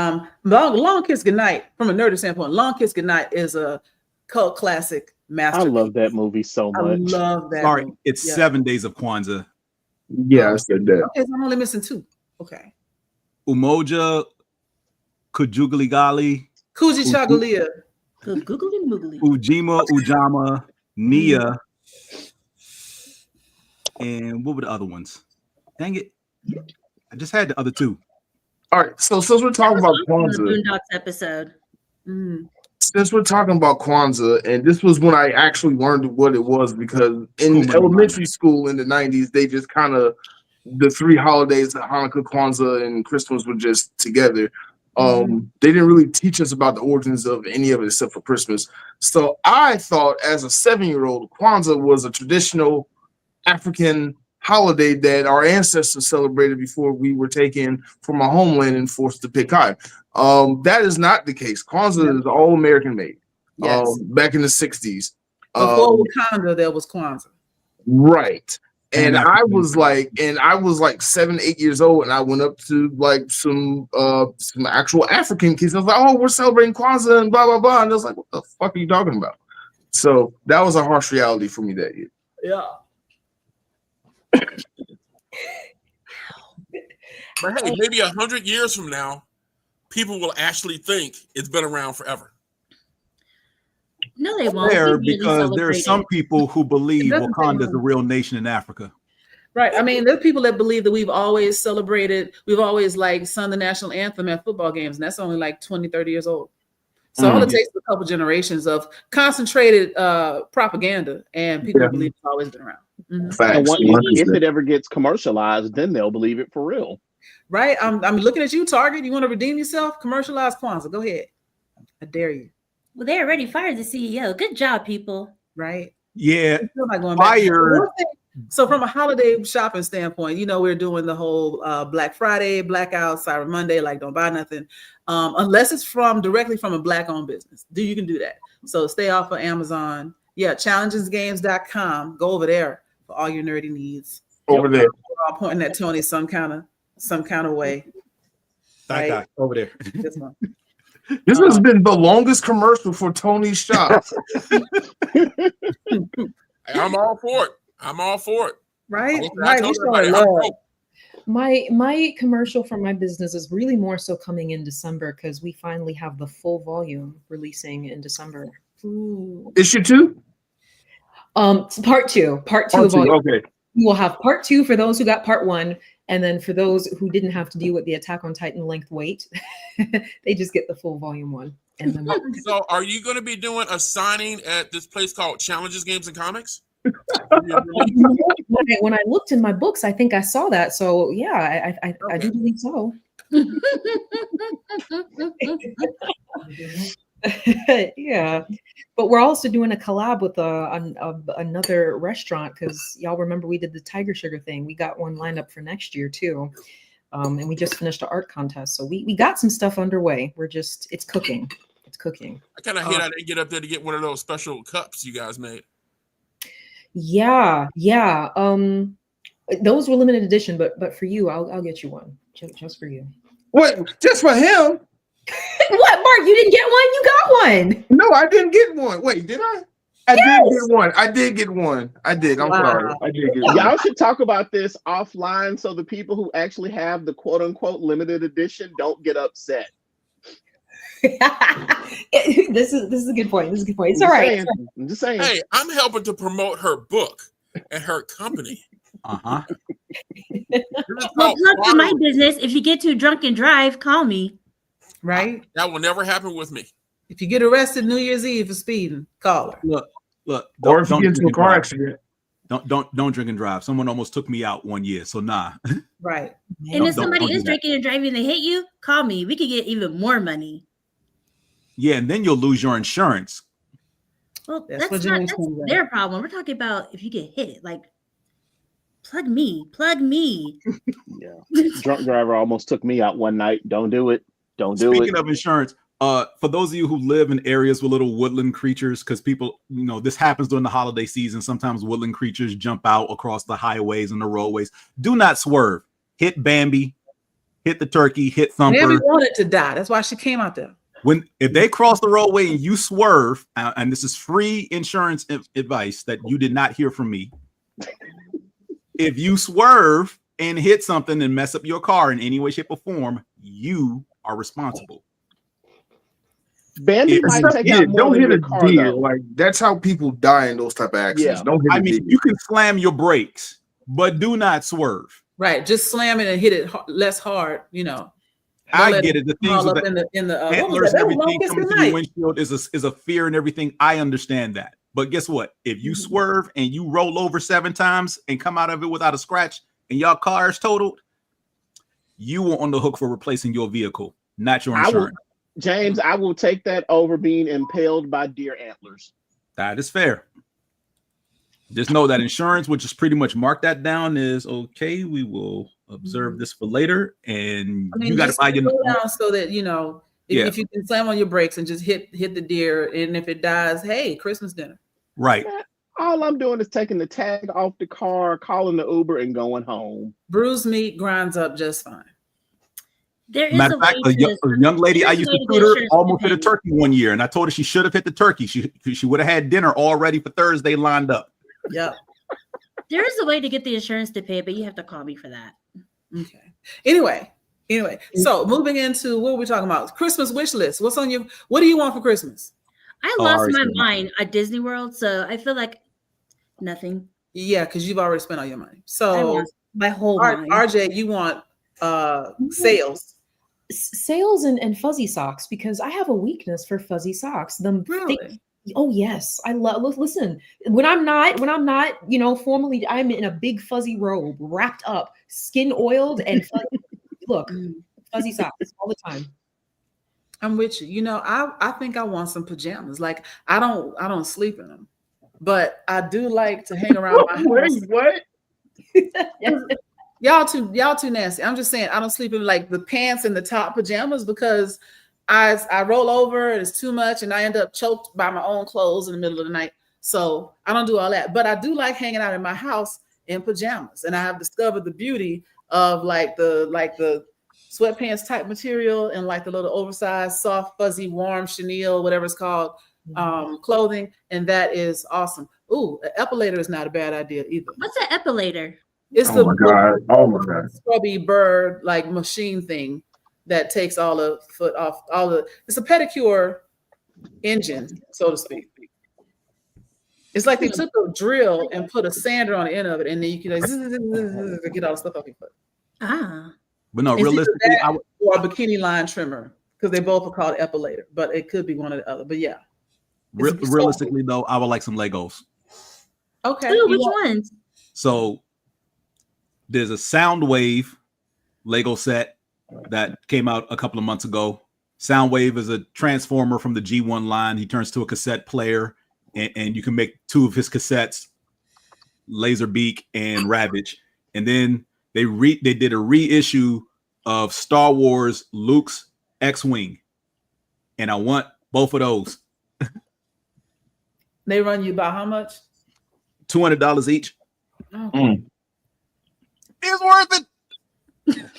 Long Kiss Goodnight, from a nerdy standpoint, Long Kiss Goodnight is a cult classic masterpiece. I love that movie so much. I love that. Sorry, movie. it's 7 days of Kwanzaa. Yeah, I said that. Okay, so I'm only missing 2. Okay. Umoja, Kujugligali, Kujichagulia. Googly moogly. Ujima, Ujama, Nia, and what were the other ones? Dang it. I just had the other 2. All right, so since we're talking about Kwanzaa, the Boondocks episode. Since we're talking about Kwanzaa, and this was when I actually learned what it was, because in elementary school in the 90s, they just kind of, the 3 holidays, Hanukkah, Kwanzaa, and Christmas were just together. They didn't really teach us about the origins of any of it except for Christmas. So I thought as a 7-year-old, Kwanzaa was a traditional African holiday that our ancestors celebrated before we were taken from our homeland and forced to pick cotton. That is not the case. Kwanzaa is all American made. Yes. Back in the 60s. Before Wakanda, there was Kwanzaa. Right. And I was like 7, 8 years old, and I went up to like some actual African kids. I was like, "Oh, we're celebrating Kwanzaa and blah blah blah," and I was like, "What the fuck are you talking about?" So that was a harsh reality for me that year. Yeah. But hey, maybe 100 years from now, people will actually think it's been around forever. No, they won't. Because there are some people who believe Wakanda is the real nation in Africa. Right. I mean, there's people that believe that we've always celebrated, we've always like sung the national anthem at football games, and that's only like 20, 30 years old. So all it takes is a couple generations of concentrated propaganda, and people believe it's always been around. And if it ever gets commercialized, then they'll believe it for real. Right? I'm looking at you, Target. You want to redeem yourself? Commercialize Kwanzaa. Go ahead. I dare you. Well, they already fired the CEO. Good job, people. Right? Yeah. Like going back. So from a holiday shopping standpoint, we're doing the whole Black Friday, Blackout, Cyber Monday, like don't buy nothing. Unless it's directly from a Black-owned business. You can do that. So stay off of Amazon. Yeah, challengesgames.com. Go over there for all your nerdy needs. Over there. We're all pointing at Tony some kind of way. That guy over there. This one. This has been the longest commercial for Tony's shop. I'm all for it. Right? My commercial for my business is really more so coming in December because we finally have the full volume releasing in December. Ooh. Issue 2? Part two volume. Okay. We will have part 2 for those who got part 1, and then for those who didn't have to deal with the Attack on Titan length wait, they just get the full volume 1. And then so, are you going to be doing a signing at this place called Challenges Games and Comics? When I looked in my books, I think I saw that. So yeah, I do believe so. Yeah, but we're also doing a collab with another restaurant because y'all remember we did the Tiger Sugar thing. We got one lined up for next year too, and we just finished an art contest. So we got some stuff underway. It's cooking. I kind of hate I didn't get up there to get one of those special cups you guys made. Yeah. Those were limited edition, but for you, I'll get you one just for you. What? Just for him? What, Mark? You didn't get one? You got one. No, I didn't get one. Wait, did I? I did get one. I did. I'm sorry. I did get one. Y'all should talk about this offline so the people who actually have the quote unquote limited edition don't get upset. This is a good point. It's all right. I'm just saying. Hey, I'm helping to promote her book and her company. Well, plug to my business. If you get too drunk and drive, call me. Right? That will never happen with me. If you get arrested New Year's Eve for speeding, call her. Look. Or if you get into a car accident. Don't drink and drive. Someone almost took me out one year, so nah. Right. And if somebody is drinking and driving and they hit you, call me. We could get even more money. Yeah, and then you'll lose your insurance. Well, that's their problem. We're talking about if you get hit, like plug me. Yeah. Drunk driver almost took me out one night. Don't do it. Speaking of insurance, for those of you who live in areas with little woodland creatures, because people, this happens during the holiday season. Sometimes woodland creatures jump out across the highways and the roadways. Do not swerve. Hit Bambi, hit the turkey, hit Thumper. Bambi wanted to die. That's why she came out there. If they cross the roadway and you swerve, and this is free insurance advice that you did not hear from me. If you swerve and hit something and mess up your car in any way, shape, or form, you are responsible. Bambi might take out more don't than hit a car, deer. though. Like that's how people die in those type of accidents. Yeah. Don't hit a deer. You can slam your brakes, but do not swerve. Right. Just slam it and hit it less hard, I get it. The things with the antlers and everything coming through the windshield is a fear and everything. I understand that. But guess what? If you swerve and you roll over 7 times and come out of it without a scratch and your car is totaled, you are on the hook for replacing your vehicle, not your insurance. James, I will take that over being impaled by deer antlers. That is fair. Just know that insurance, which is pretty much mark that down, is okay. We will observe this for later, and you got to buy your down so that if you can slam on your brakes and just hit the deer, and if it dies, hey, Christmas dinner. Right. All I'm doing is taking the tag off the car, calling the Uber, and going home. Bruised meat grinds up just fine. There is Matter of fact, a young lady I used to tutor almost hit a turkey one year, and I told her she should have hit the turkey. She would have had dinner all ready for Thursday lined up. Yep. There is a way to get the insurance to pay, but you have to call me for that. Okay. Anyway, so moving into what are we talking about? Christmas wish list. What do you want for Christmas? I lost my mind at Disney World, so I feel like nothing. Yeah, because you've already spent all your money. So my whole mind. RJ, you want sales. Sales and fuzzy socks, because I have a weakness for fuzzy socks. Really? Oh yes, I love. Listen, when I'm not, formally, I'm in a big fuzzy robe, wrapped up, skin oiled, and fuzzy. Look, fuzzy socks all the time. I'm with you. I think I want some pajamas. Like I don't sleep in them, but I do like to hang around my house. What? Y'all too nasty. I'm just saying I don't sleep in like the pants and the top pajamas because I roll over and it's too much and I end up choked by my own clothes in the middle of the night. So I don't do all that. But I do like hanging out in my house in pajamas. And I have discovered the beauty of like the sweatpants type material and like the little oversized, soft, fuzzy, warm chenille, whatever it's called, clothing. And that is awesome. Ooh, an epilator is not a bad idea either. What's an epilator? It's Oh my God. scrubby bird like machine thing that takes all the foot off, it's a pedicure engine, so to speak. It's like they took a drill and put a sander on the end of it, and then you can like, get all the stuff off your foot. But no, It's realistically, either that or a bikini line trimmer, because they both are called epilator, but it could be one or the other. But yeah. realistically though, I would like some Legos. Okay. Ooh, which ones? So there's a Soundwave Lego set that came out a couple of months ago. Soundwave is a transformer from the G1 line. He turns to a cassette player, and you can make two of his cassettes, Laserbeak and Ravage. And then they did a reissue of Star Wars Luke's X-Wing, and I want both of those. They run you by how much? $200 each. Okay. It's worth it.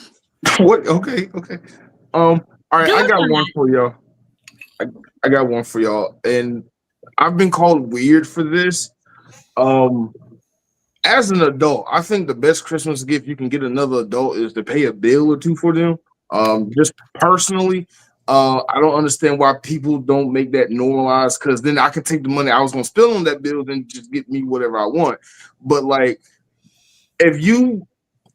What? Okay. All right, I got one for y'all. I got one for y'all, and I've been called weird for this. As an adult, I think the best Christmas gift you can get another adult is to pay a bill or two for them. Just personally, I don't understand why people don't make that normalized, because then I can take the money I was going to spend on that bill and just get me whatever I want. But like,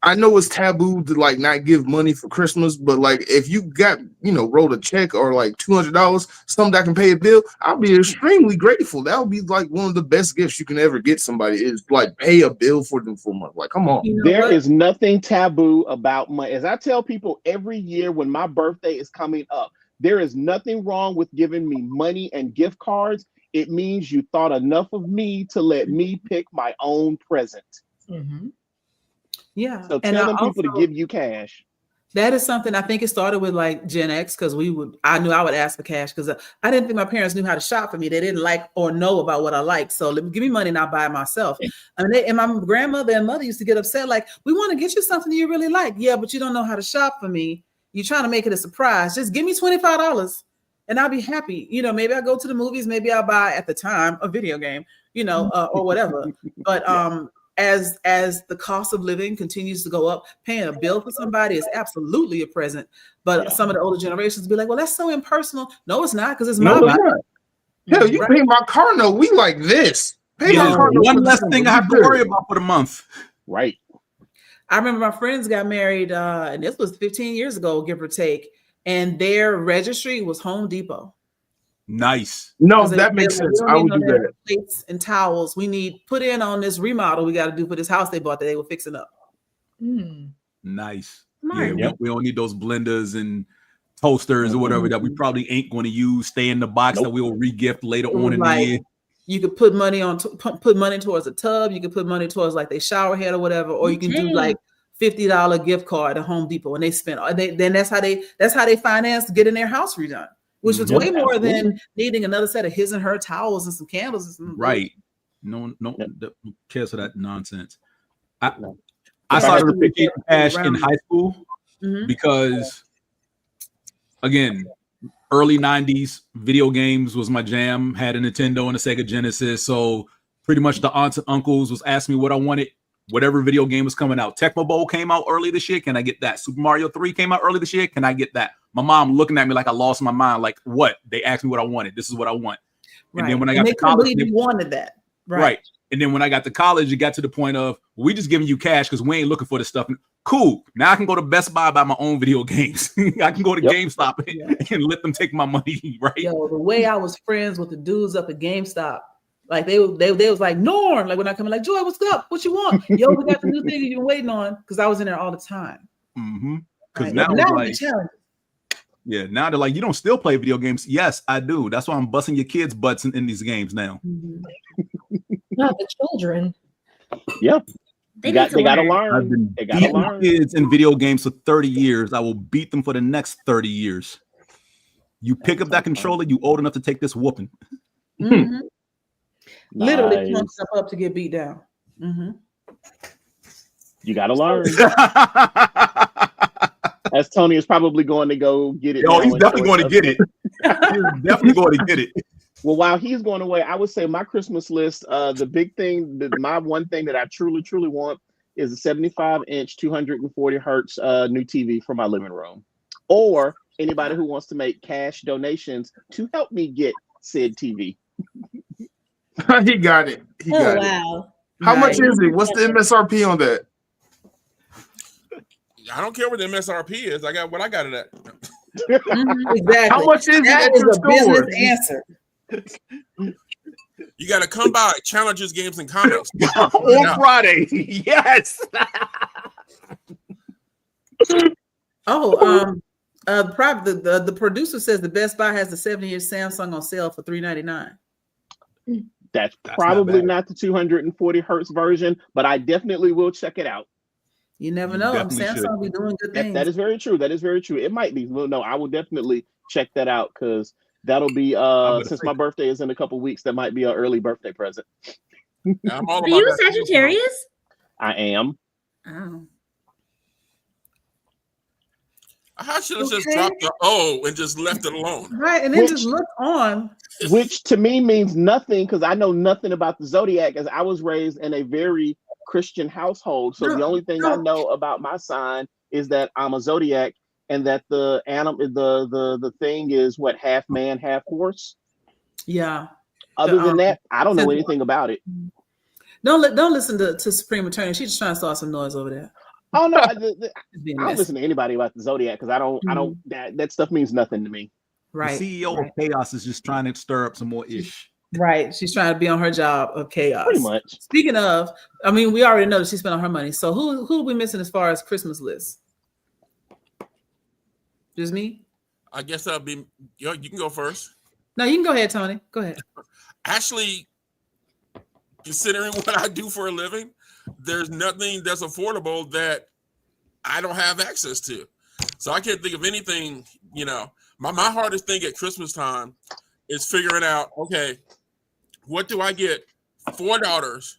I know it's taboo to like not give money for Christmas, but like if you got, wrote a check or like $200, something that can pay a bill, I'll be extremely grateful. That would be like one of the best gifts you can ever get somebody, is like pay a bill for them for a month. Like, come on. There is nothing taboo about money. As I tell people every year when my birthday is coming up, there is nothing wrong with giving me money and gift cards. It means you thought enough of me to let me pick my own present. Mm-hmm. Yeah. So tell them people to give you cash. That is something I think it started with like Gen X, because I knew I would ask for cash because I didn't think my parents knew how to shop for me. They didn't like or know about what I liked. So give me money and I'll buy it myself. And my grandmother and mother used to get upset, like, we want to get you something you really like. Yeah, but you don't know how to shop for me. You're trying to make it a surprise. Just give me $25 and I'll be happy. Maybe I'll go to the movies. Maybe I'll buy at the time a video game, or whatever. But as the cost of living continues to go up, paying a bill for somebody is absolutely a present. But some of the older generations be like, well, that's so impersonal. No, it's not, because it's my money. Hell, you pay my car note. We like this. Pay my car note. One less thing I have to worry about for the month. Right. I remember my friends got married, and this was 15 years ago, give or take, and their registry was Home Depot. Nice. No, that makes sense. I would do that. Plates and towels we need put in on this remodel we got to do for this house they bought that they were fixing up. Nice. Smart. Yeah, we don't need those blenders and toasters or whatever that we probably ain't going to use. Stay in the box that we will re-gift later on in the year. You could put money put money towards a tub. You could put money towards like their shower head or whatever, or you can do like $50 gift card at Home Depot, and they spend. Then that's how they financed getting their house redone, which was way more than needing another set of his and her towels and some candles and some. Right. No cares for that nonsense. I started appreciating cash in high school because, again, early 90s video games was my jam. Had a Nintendo and a Sega Genesis, so pretty much the aunts and uncles was asking me what I wanted. Whatever video game was coming out. Tecmo Bowl came out early this year. Can I get that? Super Mario 3 came out early this year. Can I get that? My mom looking at me like I lost my mind. Like, what? They asked me what I wanted. This is what I want. And then when I got to college, they wanted that. Right. And then when I got to college, it got to the point of we just giving you cash because we ain't looking for this stuff. Cool. Now I can go to Best Buy, buy my own video games. I can go to GameStop and let them take my money, right? Yo, the way I was friends with the dudes up at GameStop, like they was like, Norm, like when I come in, like, Joy, what's up? What you want? Yo, we got the new thing you've been waiting on, because I was in there all the time. Because right? now it's like, yeah, now they're like, you don't still play video games? Yes, I do. That's why I'm busting your kids' butts in these games now. Not the children. Yep. They gotta learn. I've been beating kids in video games for 30 years. I will beat them for the next 30 years. You pick up that controller, you old enough to take this whooping. Literally punch stuff up to get beat down. You gotta learn. As Tony is probably going to go get it. Oh, he's definitely going to get it. He's definitely going to get it. Well, while he's going away, I would say my Christmas list, the big thing, my one thing that I truly, truly want is a 75-inch, 240 hertz new TV for my living room. Or anybody who wants to make cash donations to help me get said TV. He got it. He got it. How much is it? What's the MSRP on that? I don't care what the MSRP is. I got what I got it at. Exactly. How much is that it? Is a business answer. You got to come by Challenges Games and Comics on Friday. Yes. The producer says the Best Buy has the 70-inch Samsung on sale for $399. That's probably not the 240 hertz version, but I definitely will check it out. You never know. Samsung be doing good things. That is very true. That is very true. It might be. Well, no, I will definitely check that out because that'll be since my birthday is in a couple weeks. That might be an early birthday present. Are you a Sagittarius? I am. Oh. I should have just dropped the O and just left it alone. Right, and then just look on. Which to me means nothing because I know nothing about the zodiac as I was raised in a very Christian household. So the only thing I know about my sign is that I'm a zodiac and that the thing is what, half man, half horse. Yeah. Other than that, I don't know anything about it. Don't listen to Supreme Attorney. She's just trying to start some noise over there. Oh no, I don't listen to anybody about the zodiac because I don't that stuff means nothing to me. Right. The CEO of Chaos is just trying to stir up some more ish. Right. She's trying to be on her job of chaos. Pretty much. Speaking of, I mean, we already know that she spent on her money. So who are we missing as far as Christmas list? Just me? I guess that'll be you can go first. No, you can go ahead, Tony. Go ahead. Actually, considering what I do for a living, there's nothing that's affordable that I don't have access to. So I can't think of anything, my hardest thing at Christmas time is figuring out, okay, what do I get for daughters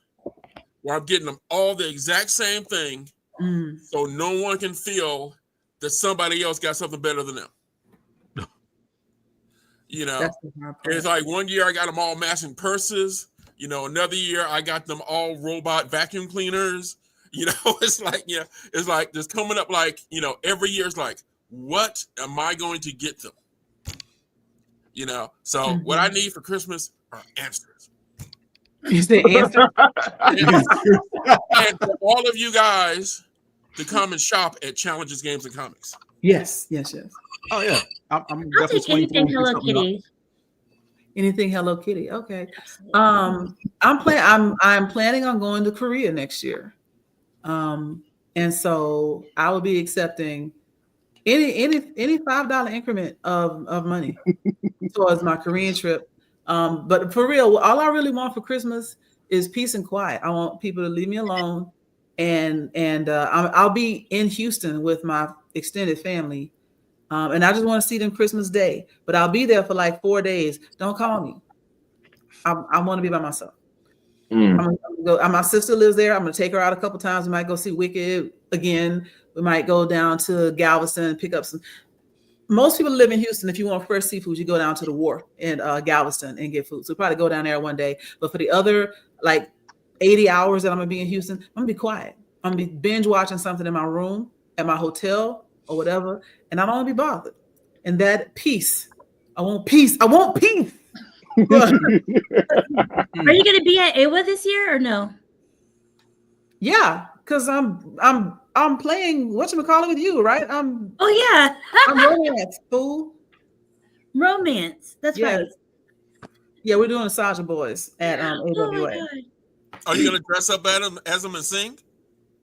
where I'm getting them all the exact same thing so no one can feel that somebody else got something better than them. It's like one year I got them all matching purses. Another year I got them all robot vacuum cleaners. It's like just coming up like, every year it's like, what am I going to get them? So what I need for Christmas are answers. You say answer? And for all of you guys to come and shop at Challenges Games and Comics. Yes. Oh yeah. I'll take anything Hello Kitty. Anything Hello Kitty. Okay. I'm planning on going to Korea next year. And so I will be accepting any $5 increment of money towards my Korean trip. But for real, all I really want for Christmas is peace and quiet. I want people to leave me alone, and I'll be in Houston with my extended family, and I just want to see them Christmas Day. But I'll be there for like 4 days. Don't call me. I want to be by myself. I'm gonna go. My sister lives there. I'm gonna take her out a couple times. We might go see Wicked again. We might go down to Galveston and pick up some. Most people live in Houston. If you want fresh seafood, you go down to the wharf in Galveston and get food. So we'll probably go down there one day. But for the other like 80 hours that I'm gonna be in Houston, I'm gonna be quiet. I'm gonna be binge watching something in my room, at my hotel, or whatever, and I don't want to be bothered. And that peace. I want peace. I want peace. Are you going to be at AWA this year or no? Yeah, because I'm playing whatchamacallit with you, right? I'm romance, fool. Romance. That's right. Yeah, we're doing Sasha Boys at AWA. Oh my God. Are you gonna dress up as them and sing?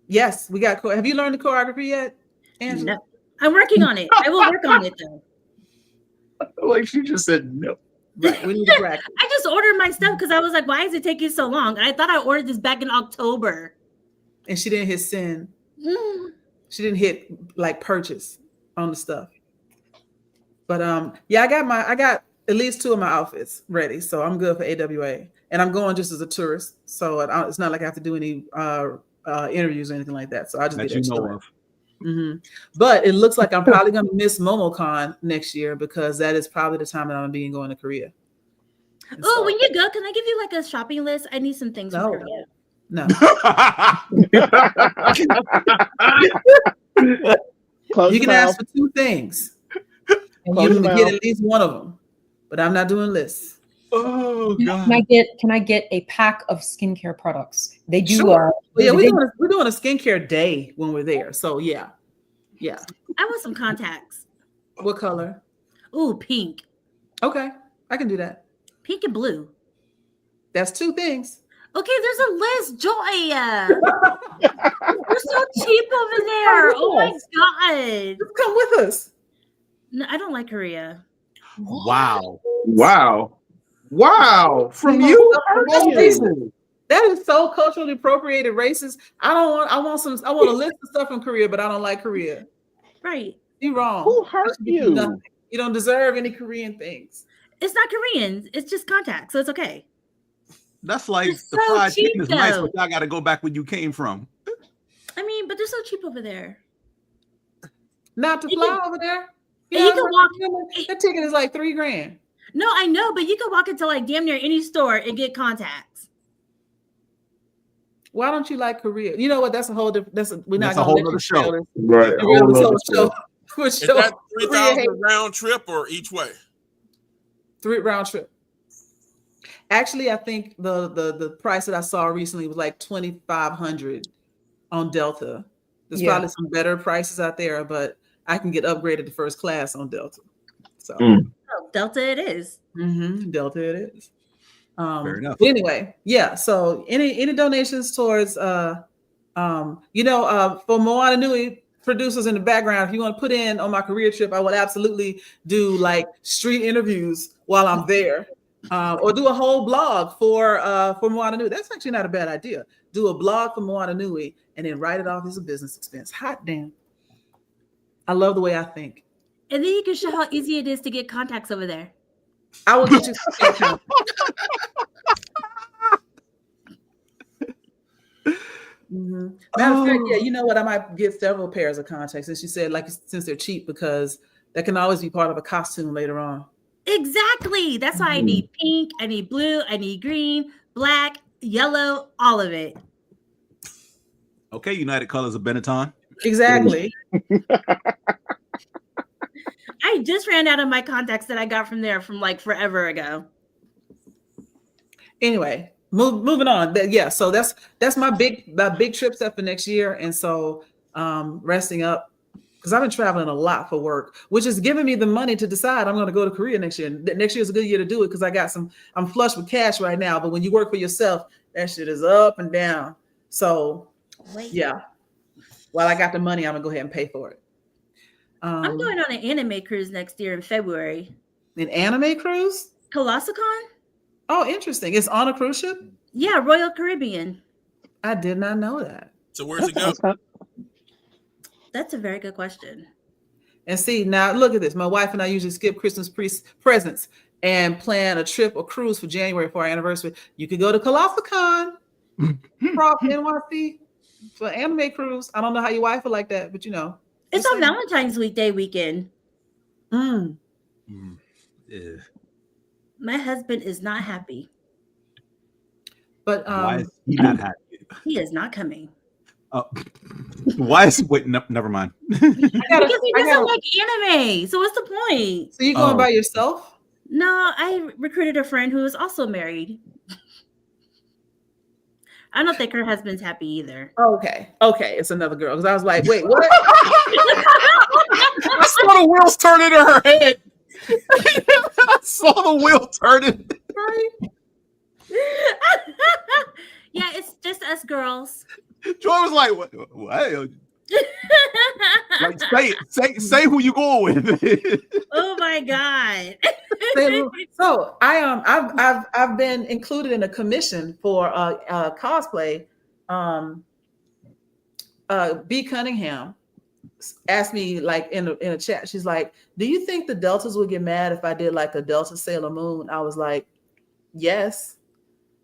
Yes, we got. Have you learned the choreography yet, Angela? No. I'm working on it. I will work on it though. Like she just said no. Right, we need to practice. I just ordered my stuff because I was like, why is it taking so long? And I thought I ordered this back in October. And she didn't hit send. She didn't hit like purchase on the stuff. But yeah, I got at least 2 of my outfits ready, so I'm good for AWA. And I'm going just as a tourist, so it's not like I have to do any interviews or anything like that. So I just that get you extra. know of. Mm-hmm. But it looks like I'm probably going to miss MomoCon next year because that is probably the time that I'm going to Korea. Oh, when you go, can I give you like a shopping list? I need some things from Korea. No. You can ask for 2 things. And you're going to get at least one of them. But I'm not doing lists. Oh God! Can I get a pack of skincare products? They do. Sure. Yeah, we're doing a skincare day when we're there. So yeah. I want some contacts. What color? Ooh, pink. Okay, I can do that. Pink and blue. That's 2 things. Okay, there's a list, Joy. You're so cheap over there. Oh my God! Just come with us. No, I don't like Korea. Wow! From you? That is so culturally appropriated racist. I want a list of stuff from Korea, but I don't like Korea. Right. You're wrong. Who hurt you? You don't deserve any Korean things. It's not Korean. It's just contacts, so it's okay. That's like It's the so fried chicken cheap, is nice, though. but y'all got to go back where you came from. I mean, but they're so cheap over there. Not to fly over there. You can walk. That ticket is like $3,000. No, I know, but you can walk into like damn near any store and get contacts. Why don't you like Korea? You know what? That's a whole different. We're not That's a going whole to other show. Right. Is that 3,000 round trip or each way? 3 round trip. Actually, I think the price that I saw recently was like $2,500 on Delta. There's probably some better prices out there, but I can get upgraded to first class on Delta. So Delta it is. Delta it is. Fair enough. But anyway, yeah. So any donations towards for Moana Nui producers in the background, if you want to put in on my career trip, I would absolutely do like street interviews while I'm there. Or do a whole blog for Moana Nui. That's actually not a bad idea. Do a blog for Moana Nui and then write it off as a business expense. Hot damn. I love the way I think. And then you can show how easy it is to get contacts over there. I will get you some contacts. Matter of fact, yeah, you know what? I might get several pairs of contacts. And she said, like, since they're cheap, because that can always be part of a costume later on. Exactly. That's why I need pink, I need blue, I need green, black, yellow, all of it. Okay, United Colors of Benetton. Exactly. I just ran out of my contacts that I got from there from like forever ago. Anyway, moving on. Yeah, so that's my big trip set for next year. And so resting up, because I've been traveling a lot for work, which is giving me the money to decide I'm going to go to Korea next year. Next year is a good year to do it because I'm flush with cash right now. But when you work for yourself, that shit is up and down. So yeah, while I got the money, I'm gonna go ahead and pay for it. I'm going on an anime cruise next year in February. An anime cruise? Colossicon? Oh, interesting. It's on a cruise ship? Yeah, Royal Caribbean. I did not know that. So where's it go? That's a very good question. And see, now look at this. My wife and I usually skip Christmas presents and plan a trip or cruise for January for our anniversary. You could go to Colossicon, Prop NYC for anime cruise. I don't know how your wife would like that, but you know. It's on Valentine's Day weekend. Yeah. My husband is not happy. But why is he not happy? He is not coming. Why is wait? Never mind. Because he doesn't like anime. So what's the point? So you going by yourself? No, I recruited a friend who is also married. I don't think her husband's happy either. Okay, it's another girl. Because I was like, wait, what? I saw the wheels turning in her head. I saw the wheel turning. Yeah, it's just us girls. Joy was like, "What? Like, say who you going with." Oh my god! So I've been included in a commission for cosplay. B Cunningham asked me like in a chat. She's like, "Do you think the Deltas would get mad if I did like a Delta Sailor Moon?" I was like, "Yes,"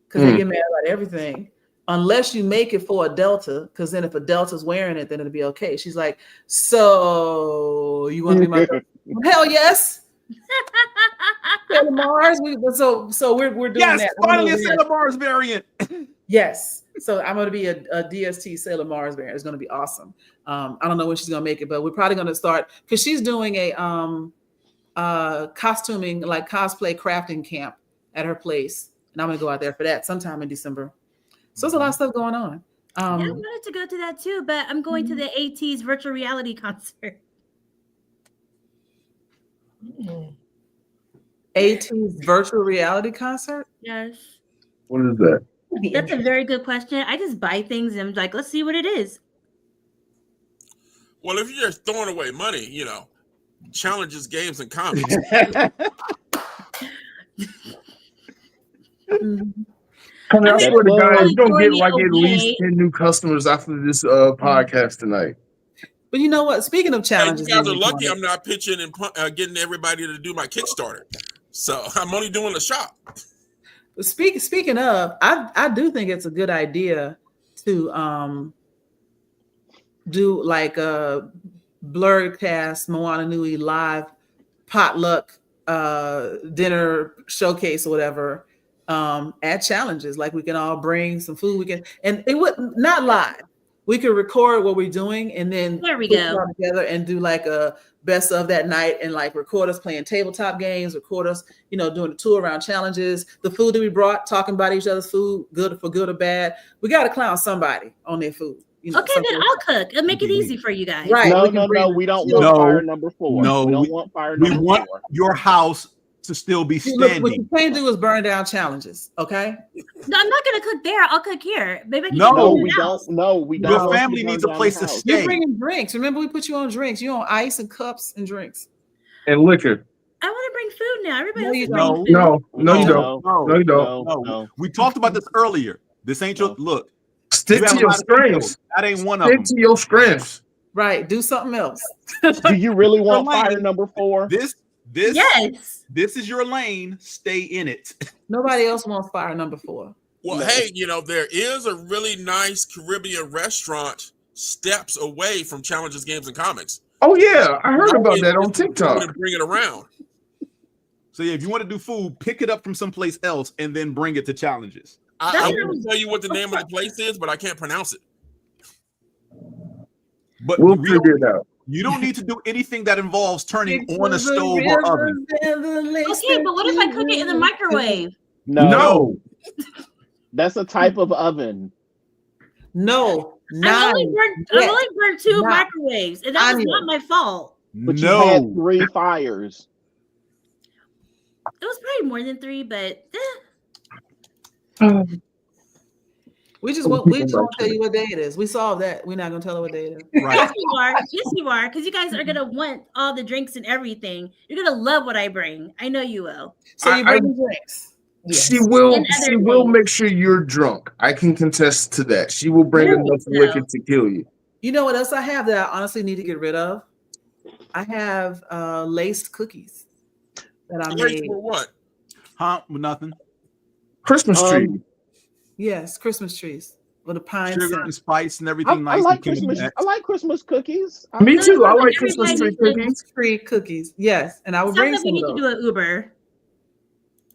because they get mad about everything. Unless you make it for a Delta, because then if a Delta's wearing it, then it'll be okay. She's like, "So you want to be my Delta?" Hell yes. Sailor Mars. So we're doing yes, that. finally a Sailor Mars variant. Yes. So I'm going to be a DST Sailor Mars variant. It's going to be awesome. I don't know when she's going to make it, but we're probably going to start because she's doing a costuming, like cosplay crafting camp at her place. And I'm going to go out there for that sometime in December. So there's a lot of stuff going on. Yeah, I wanted to go to that too, but I'm going to the AT's virtual reality concert. AT's virtual reality concert? Yes. What is that? That's a very good question. I just buy things and I'm like, let's see what it is. Well, if you're just throwing away money, challenges, games, and comics. I swear to God, you're gonna get like at okay. least 10 new customers after this podcast tonight. But you know what? Speaking of challenges, you guys are lucky I'm not pitching and getting everybody to do my Kickstarter. So I'm only doing a shop. Speaking of, I do think it's a good idea to do like a Blerdkast Moana Nui live potluck dinner showcase or whatever at challenges. Like we can all bring some food. We can, and it would not live. We could record what we're doing and then there we put go it all together and do like a best of that night and like record us playing tabletop games, record us, doing a tour around challenges, the food that we brought, talking about each other's food, good or bad. We got to clown somebody on their food. Okay, then I'll cook. It'll make it easy for you guys. Right. No, we don't want fire number 4. No, we don't want fire number 4. We want your house to still be standing. What you can't do is burn down challenges, okay? No, I'm not gonna cook there. I'll cook here. Maybe I can we don't. No, we don't. Your family needs a place to stay. You're bringing drinks. Remember, we put you on drinks. You're on ice and cups and drinks and liquor. I want to bring food now. Everybody else is no, food. No, you don't. No, you don't. No. We talked about this earlier. This ain't your look. Stick to your strengths. That ain't one of them. Stick to your strengths. Right. Do something else. Do you really want fire number 4? Yes. This is your lane. Stay in it. Nobody else wants fire number 4. Well, hey, there is a really nice Caribbean restaurant steps away from Challenges, Games, and Comics. Oh yeah, I heard about that on TikTok. Bring it around. So yeah, if you want to do food, pick it up from someplace else and then bring it to Challenges. I will tell you what the name of the place is, but I can't pronounce it. But we'll figure it out. You don't need to do anything that involves turning on a stove or oven. Okay, but what if I cook it in the microwave? No. That's a type of oven. No. I only burned 2 microwaves, and that was not my fault. But you had 3 fires. It was probably more than 3, but we just won't tell you what day it is. We solved that. We're not gonna tell her what day it is. Right. Yes, you are, because you guys are gonna want all the drinks and everything. You're gonna love what I bring. I know you will. So you bring drinks. Yes. She will make sure you're drunk. I can contest to that. She will bring enough liquor to kill you. You know what else I have that I honestly need to get rid of? I have laced cookies that I made. For what? Huh? Nothing. Christmas tree. Yes, Christmas trees with a pine sugar and spice and everything. I like Christmas cookies. Me too. I like Christmas tree cookies. Tree cookies. Yes, and I will bring some. We need to do an Uber.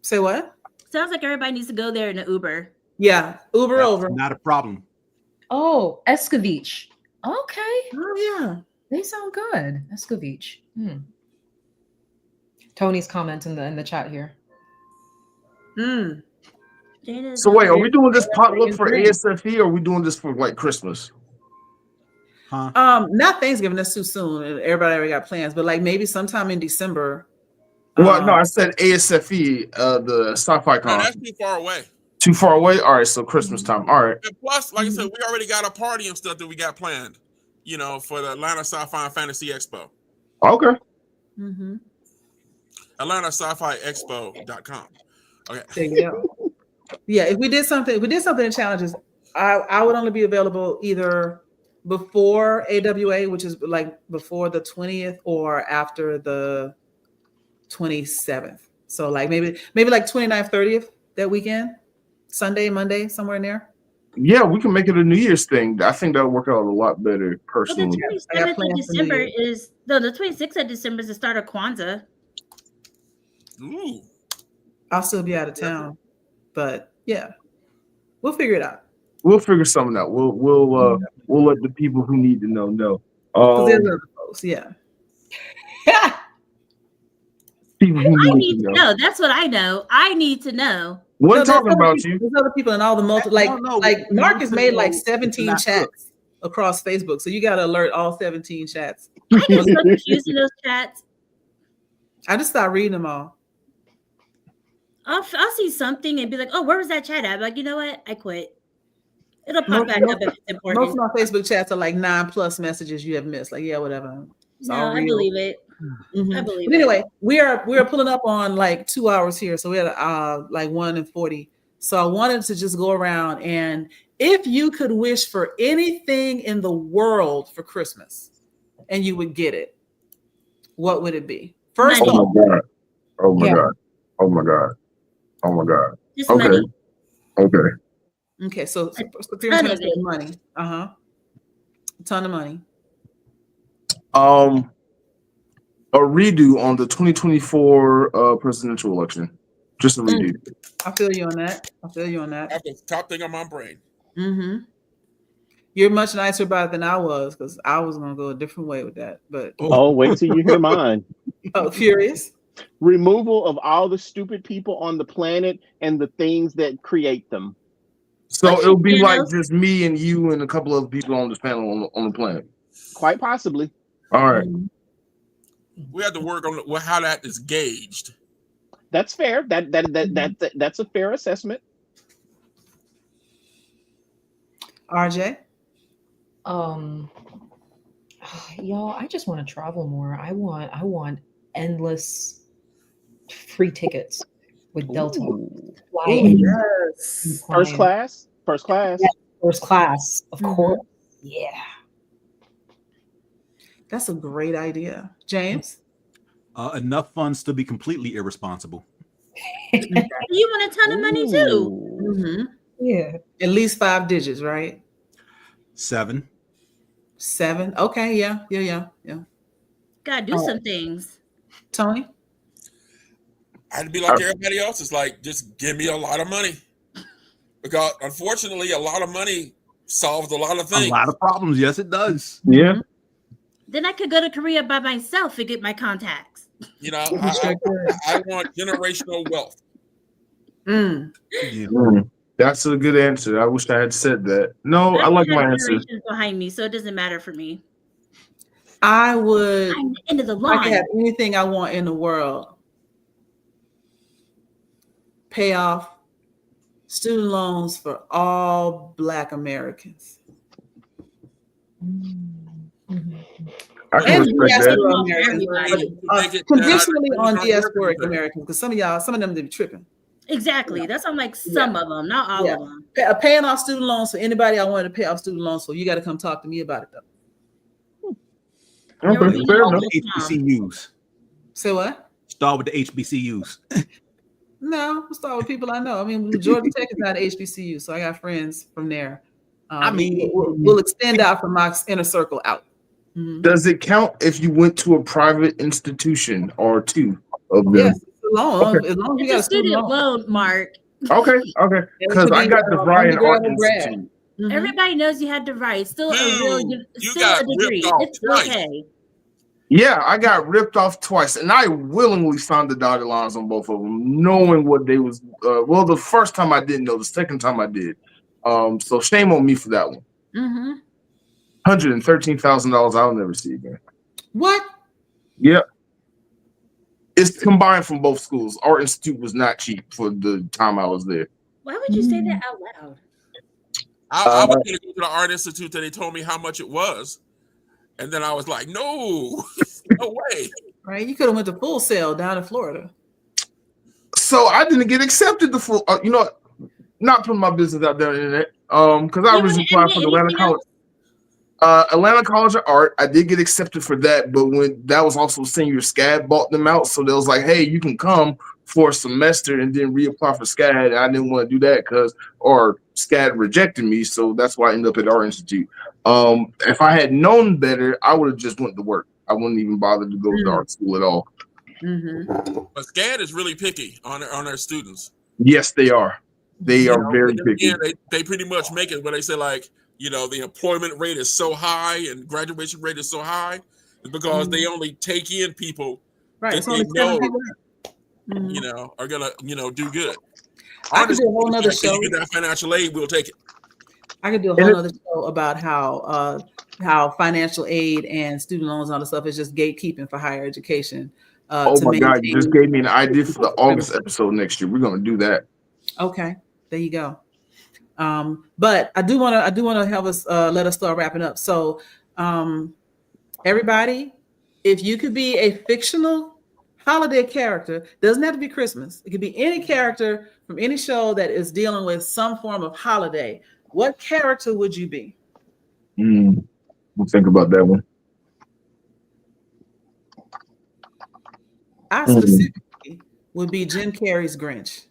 Say what? Sounds like everybody needs to go there in an Uber. Yeah, Uber That's over. Not a problem. Oh, Escovitch. Okay. Oh yeah, they sound good. Escovitch. Tony's comment in the chat here. Jada's So wait, are on- we doing this potluck for ASFE or are we doing this for like Christmas? Huh? Not Thanksgiving. That's too soon. Everybody already got plans, but like maybe sometime in December. Well, no, I said ASFE, the sci-fi No, con. that's too far away. Too far away? All right, so Christmas time. All right. And plus, like I said, we already got a party and stuff that we got planned, you know, for the Atlanta Sci-Fi and Fantasy Expo. Okay. AtlantaSci-FiExpo.com. Okay. There you go. Yeah, if we did something in challenges, I would only be available either before AWA, which is like before the 20th, or after the 27th. So like maybe like 29th, 30th that weekend, Sunday, Monday, somewhere in there. Yeah, we can make it a New Year's thing. I think that'll work out a lot better Well, personally. the I got 27th of plans for New December Year. is no, the 26th of December is the start of Kwanzaa. Ooh. I'll still be out of town, but yeah, we'll figure it out. We'll figure something out. We'll let the people who need to know. 'Cause there's other folks, yeah. People who I need need to to know. know. That's what I know. I need to know. We're No, there's talking other about people- you. There's other people in all the multi, like No, Mark has made like 17 not chats across Facebook, so you got to alert all 17 chats. I get so confused in those chats. I just stopped reading them all. I'll see something and be like, "Oh, where was that chat at?" I'm like, you know what? I quit. It'll pop Most- back most- up if it's Most important. of my Facebook chats are like 9+ messages you have missed. Like, yeah, whatever. It's No, all I real. believe it. Mhm. I believe But it. anyway, we are pulling up on like 2 hours here, so we had like 1:40. So I wanted to just go around, and if you could wish for anything in the world for Christmas, and you would get it, what would it be? First Money. off, Oh my god. Oh my Yeah. god. Oh my god. Oh my god. Just Okay. money. Okay. okay, so ton you're trying to of say it. money, a ton of money. A redo on the 2024 presidential election. Just a redo. I feel you on that. That's the top thing on my brain. Mm-hmm. You're much nicer about it than I was, because I was gonna go a different way with that. But Oh, wait till you hear mine. curious. Removal of all the stupid people on the planet and the things that create them. So Like it'll be like Thanos? just me and you and a couple of people on this panel on the planet. Quite possibly. All right. We have to work on how that is gauged. That's fair. That's a fair assessment. RJ. Y'all, I just want to travel more. I want endless free tickets with Delta. Ooh. Fly Ooh, anywhere. yes. First class. Yeah, first class, of Mhm. course. Yeah. That's a great idea. James? Enough funds to be completely irresponsible. You want a ton of money too. Ooh. Mm-hmm. Yeah. At least 5 digits, right? 7. 7. Okay, yeah. Gotta do some things. Tony? I'd be like everybody else. It's like, just give me a lot of money. Because unfortunately, a lot of money solves a lot of A things. lot of problems. Yes, it does. Yeah. Then I could go to Korea by myself and get my contacts. You know, I want generational wealth. Mm. Yeah. That's a good answer. I wish I had said that. No, I like my answer. Generations behind me, so it doesn't matter for me. I would, I'm the end of the if I could line. have anything I want in the world, pay off student loans for all Black Americans. I can And respect that. diaspora Americans, Everybody. but, conditionally on diasporic Americans, because some of them they be tripping. Exactly. That's on like some of them, not all Yeah. of them. Paying off student loans for anybody I wanted to pay off student loans for, you got to come talk to me about it though. There will Okay, be fair no enough. HBCUs. Say what? Start with the HBCUs. No, we'll start with people I know. I mean, Georgia Tech is not HBCU, so I got friends from there. I mean- we'll extend out from my inner circle out. Mhm. Does it count if you went to a private institution or two of them? Yes, as long as you It's got a a student student loan. loan, Mark. Okay. It Because could I be, got the Brian Art undergrad or grad. Institute. Mhm. Everybody knows you had to write. Still a real, Dude, you still got a degree. ripped off It's twice. okay. Yeah, I got ripped off twice, and I willingly signed the dotted lines on both of them, knowing what they was. Well, the first time I didn't know, the second time I did. So shame on me for that one. Mm-hmm. $113,000 I'll never see again. What? Yep. It's combined from both schools. Art Institute was not cheap for the time I was there. Why would you say that out loud? I was going to go to the Art Institute and they told me how much it was. And then I was like, no, no way. Right? You could have went to Full Sail down in Florida. So I didn't get accepted to full. You know what? Not putting my business out there on the internet. Because I originally applied for the Atlanta College. Atlanta College of Art. I did get accepted for that, but when that was also senior SCAD bought them out, so they was like, "Hey, you can come for a semester and then reapply for SCAD." And I didn't want to do that because SCAD rejected me, so that's why I ended up at Art Institute. If I had known better, I would have just went to work. I wouldn't even bother to go to art school at all. Mm-hmm. But SCAD is really picky on their students. Yes, they are. They are very picky. Yeah, they pretty much make it where they say like, you know, the employment rate is so high and graduation rate is so high, is because they only take in people that they know, you know, are gonna, you know, do good. I could do a whole nother show. You get that financial aid, we'll take it. I could do a whole other show about how financial aid and student loans and all this stuff is just gatekeeping for higher education. Oh my God! You just gave me an idea for the August episode next year. We're gonna do that. Okay, there you go. But I do want to have us let us start wrapping up. So, everybody, if you could be a fictional holiday character, doesn't have to be Christmas. It could be any character from any show that is dealing with some form of holiday. What character would you be? We'll think about that one. I specifically would be Jim Carrey's Grinch.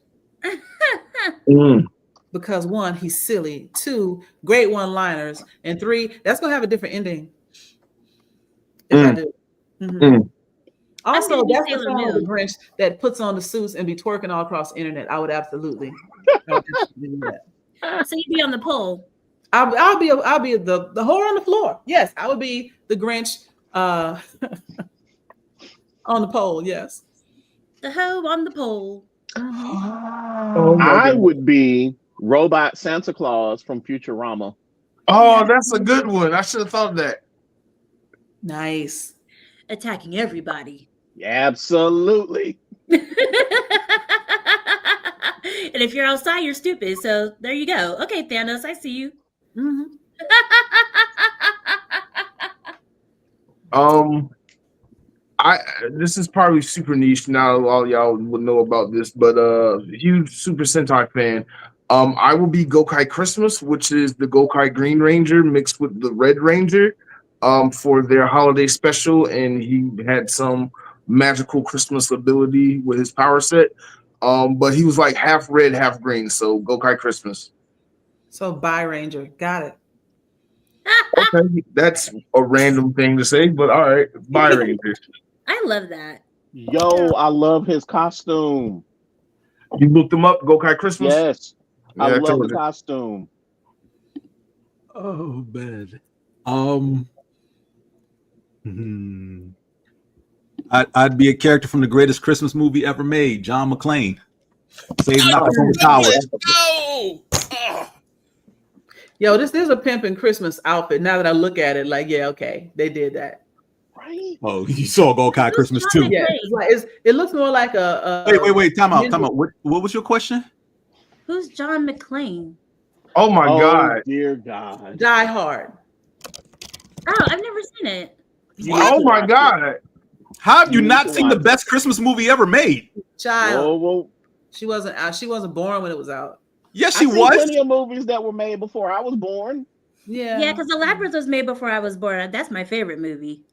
Because 1, he's silly. 2, great one-liners. And 3, that's going to have a different ending. If I do. Mm-hmm. Also, that's the song of the Grinch that puts on the suits and be twerking all across the internet. I would absolutely do that. So you'd be on the pole. I'll be the whore on the floor. Yes, I would be the Grinch on the pole. Yes, the hoe on the pole. I would be Robot Santa Claus from Futurama. Oh, that's a good one. I should have thought of that. Nice. Attacking everybody. Absolutely. And if you're outside, you're stupid. So there you go. Okay, Thanos, I see you. Mm-hmm. This is probably super niche. Now all y'all would know about this, but huge Super Sentai fan. I will be Gokai Christmas, which is the Gokai Green Ranger mixed with the Red Ranger, for their holiday special, and he had some magical Christmas ability with his power set. But he was like half red, half green, so Gokai Christmas. So Bi Ranger, got it. Okay, that's a random thing to say, but all right, Bi Ranger. I love that. Yo, I love his costume. You looked him up, Gokai Christmas? Yes. Yeah, I love the costume. Oh man. I'd be a character from the greatest Christmas movie ever made, John McClane. Save Knockers on the Tower. Yo, there's a pimpin' Christmas outfit. Now that I look at it, like, yeah, okay, they did that. Right. Oh, you saw Gokai Christmas too. Yeah, it looks more like a wait, time out. What was your question? Who's John McClane? Oh my God. Dear God. Die Hard. Oh, I've never seen it. Oh my God. How have you not seen the best Christmas movie ever made? Child. Whoa. She wasn't born when it was out. Yes, she was. Plenty of movies that were made before I was born. Yeah, because The Labyrinth was made before I was born. That's my favorite movie.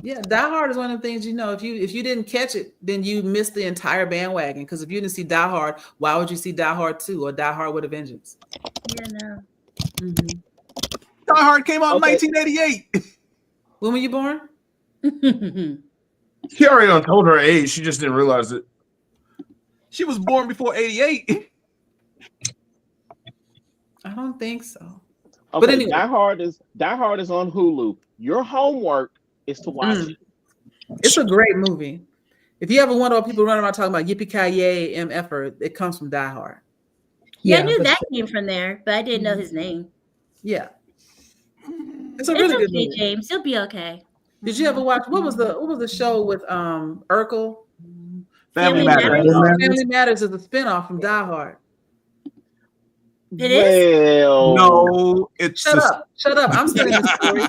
Yeah, Die Hard is one of the things, you know, if you didn't catch it, then you missed the entire bandwagon. Because if you didn't see Die Hard, why would you see Die Hard 2 or Die Hard with a Vengeance? Yeah, no. Mm-hmm. Die Hard came out in 1988. When were you born? She already done told her age. She just didn't realize it. She was born before 88. I don't think so. Okay, but anyway. Die Hard is on Hulu. Your homework is to watch it. It's a great movie. If you ever wonder what people running around talking about yippee-ki-yay MFer, it comes from Die Hard. Yeah, I knew that came from there, but I didn't know his name. Yeah. It's a really good okay, movie. James. You'll be okay. Did you ever watch what was the show with Urkel? Family Matters. Family Matters is a spinoff from Die Hard. It is? Well, No, it's Shut up. I'm telling the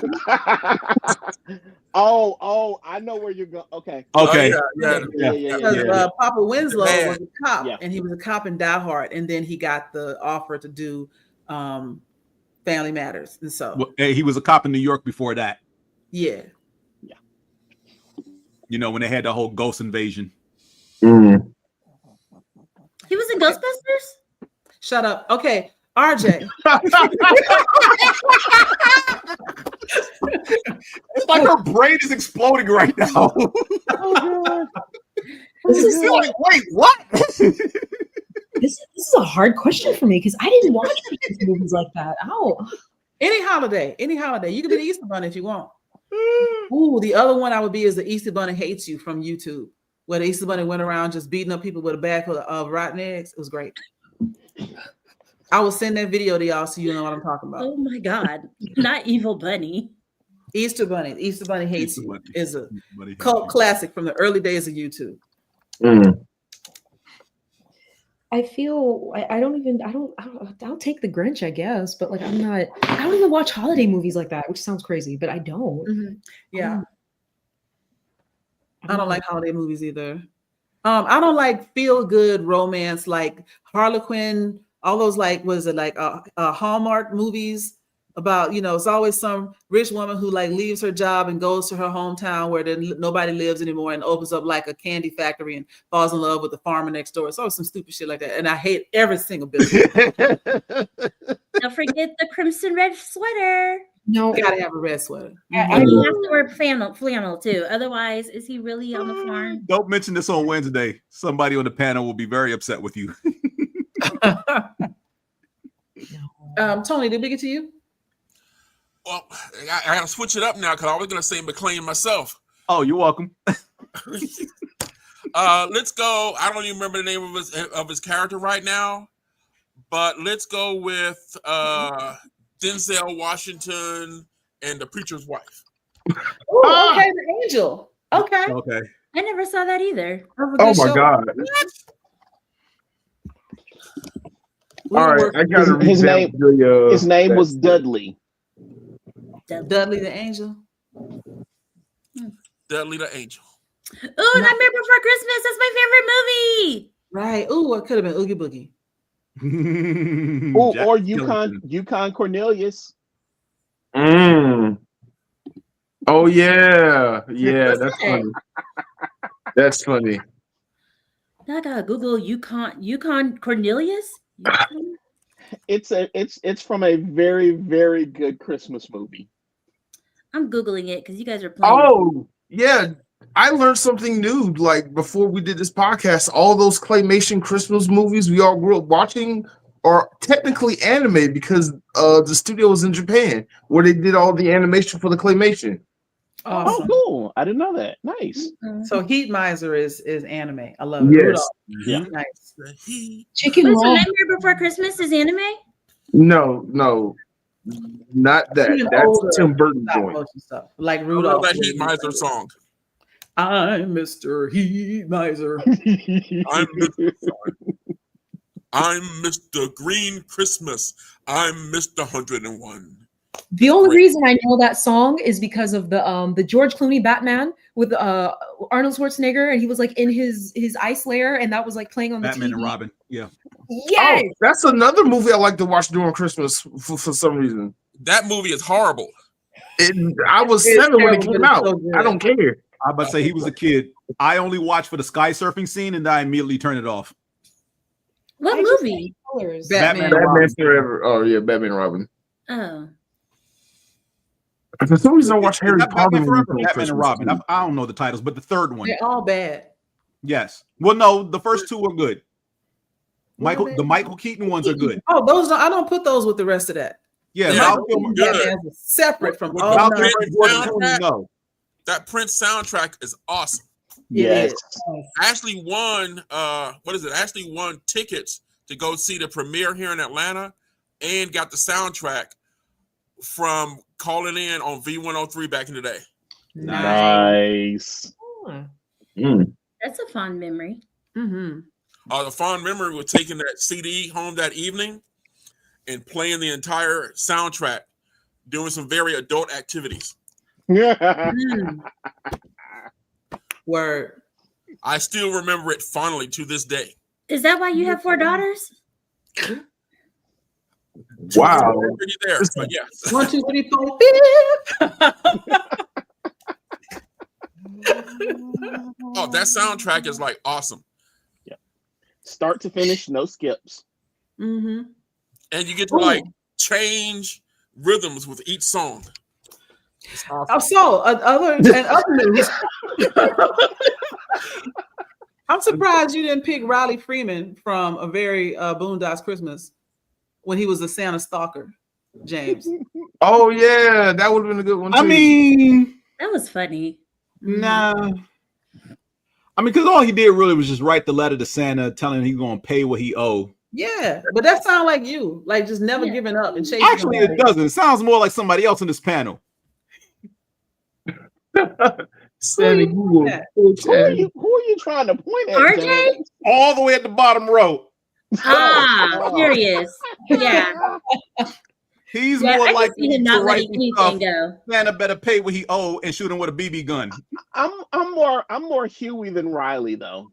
story. Oh, I know where you're going. Okay. Okay. Because Papa Winslow was a cop, Yeah. and he was a cop in Die Hard, and then he got the offer to do Family Matters, and so Well, he was a cop in New York before that. yeah. You know, when they had the whole ghost invasion. Mm. He was in Ghostbusters? Shut up. Okay, RJ. It's like her brain is exploding right now. Oh, God. This is Like, wait, what? this is a hard question for me because I didn't watch these movies like that. Oh, Any holiday. You can be the Easter Bunny if you want. Ooh, the other one I would be is the Easter Bunny Hates You from YouTube, where the Easter Bunny went around just beating up people with a bag full of rotten eggs. It was great. I will send that video to y'all so you know what I'm talking about. Oh my God. Not Evil Bunny. Easter Bunny Hates You is a Bunny cult Hates classic from the early days of YouTube. Mm. I feel I don't take the Grinch, I guess, but like I don't even watch holiday movies like that, which sounds crazy, but I don't. Yeah. I don't like holiday movies either. I don't like feel good romance like Harlequin, all those like was it like Hallmark movies about, you know, it's always some rich woman who like leaves her job and goes to her hometown where nobody lives anymore and opens up like a candy factory and falls in love with the farmer next door. It's always some stupid shit like that. And I hate every single bit of it. Don't forget the crimson red sweater. No, You gotta have a red sweater. And you have to wear flannel too. Otherwise, is he really on the farm? Don't mention this on Wednesday. Somebody on the panel will be very upset with you. Tony, did we get to you? Well, I gotta switch it up now because I was gonna say McLean myself. Oh, you're welcome. Let's go. I don't even remember the name of his character right now, but let's go with Denzel Washington and the preacher's wife. Oh, okay, the angel. Okay. Okay. I never saw that either. Oh my God. All right, I gotta read his name was Dudley. Dudley the angel. Dudley the angel. Oh, Nightmare Before Christmas. That's my favorite movie. Right. Oh, it could have been Oogie Boogie. Or Yukon Cornelius. Mm. Oh yeah, that's funny. That's funny. Now I gotta Google Yukon Cornelius. It's from a very, very good Christmas movie. I'm Googling it because you guys are playing. Oh yeah, I learned something new. Like before we did this podcast, all those claymation Christmas movies we all grew up watching are technically anime because the studio was in Japan where they did all the animation for the claymation. Oh, cool! I didn't know that. Nice. So Heat Miser is anime. I love it. Yes. Rudolph. Yeah. Nice. Chicken What's Raw. Nightmare Before Christmas is anime? No, not that. Even That's older Tim Burton stop joint. motion stuff like I love Rudolph. that Heat Miser song. I'm Mr. Heat Miser. I'm Mr. Green Christmas. I'm Mr. 101. The only reason I know that song is because of the George Clooney Batman with Arnold Schwarzenegger, and he was like in his ice lair, and that was like playing on the Batman TV. and Robin. Yeah. Yes. Oh, that's another movie I like to watch during Christmas for some reason. That movie is horrible. I was It's 7 when it terrible, came but it's out. so good. I don't care. I was about to say he was a kid. I only watched for the sky surfing scene and I immediately turned it off. What I just movie? like colors. Batman. Batman Forever. Oh yeah, Batman and Robin. Oh. For some reason, I watch Harry Is that Potter. Batman Forever, movies Batman and Christmas, Robin. too. I don't know the titles, but the third one. They're all bad. Yes. Well, no, the first two are good. Really? The Michael Keaton ones are good. Oh, those I don't put those with the rest of that. Yeah, Yeah, Val Kilmer. good. Batman is separate from With all Val the nine. Kilmer and Gordon soundtrack? Clooney, no. That Prince soundtrack is awesome. Yes. Ashley won Ashley won tickets to go see the premiere here in Atlanta and got the soundtrack from calling in on V103 back in the day. Nice. That's a fond memory. Mm-hmm. The fond memory was taking that CD home that evening and playing the entire soundtrack, doing some very adult activities. Word. I still remember it fondly to this day. Is that why you have 4 daughters? Wow. There, but yes. 1, 2, 3, 4. Oh, that soundtrack is like awesome. Yeah. Start to finish, no skips. Mm-hmm. And you get to like change rhythms with each song. Awesome. So other news. I'm surprised you didn't pick Riley Freeman from A Very Boondocks Christmas when he was a Santa stalker, James. Oh yeah, that would have been a good one too. I mean, That was funny. nah. I mean, because all he did really was just write the letter to Santa telling him he's going to pay what he owed. Yeah, but that sounds like you, like just never giving up and chasing. Actually, it doesn't. It sounds more like somebody else in this panel. Sammy, who are you trying to point at? RJ? James? All the way at the bottom row. Curious. Yeah. He's Yeah, more I like can see him not letting anything go. Santa better pay what he owe and shoot him with a BB gun. I'm more Huey than Riley though.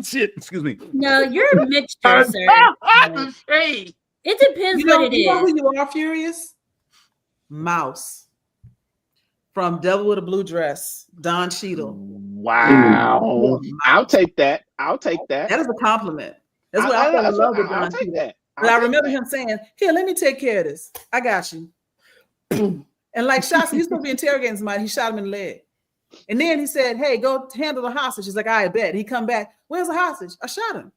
Shit, excuse me. No, you're a mixture, sir. It depends what it You know is. who you are, Furious? Mouse. From Devil with a Blue Dress, Don Cheadle. Wow. I'll take that. That is a compliment. That's what I fell in love with Don Cheadle. But I remember him saying, "Here, let me take care of this. I got you." Boom. And like shots, he's supposed to be interrogating somebody. He shot him in the leg. And then he said, "Hey, go handle the hostage." He's like, "I bet." He come back. "Where's the hostage?" "I shot him."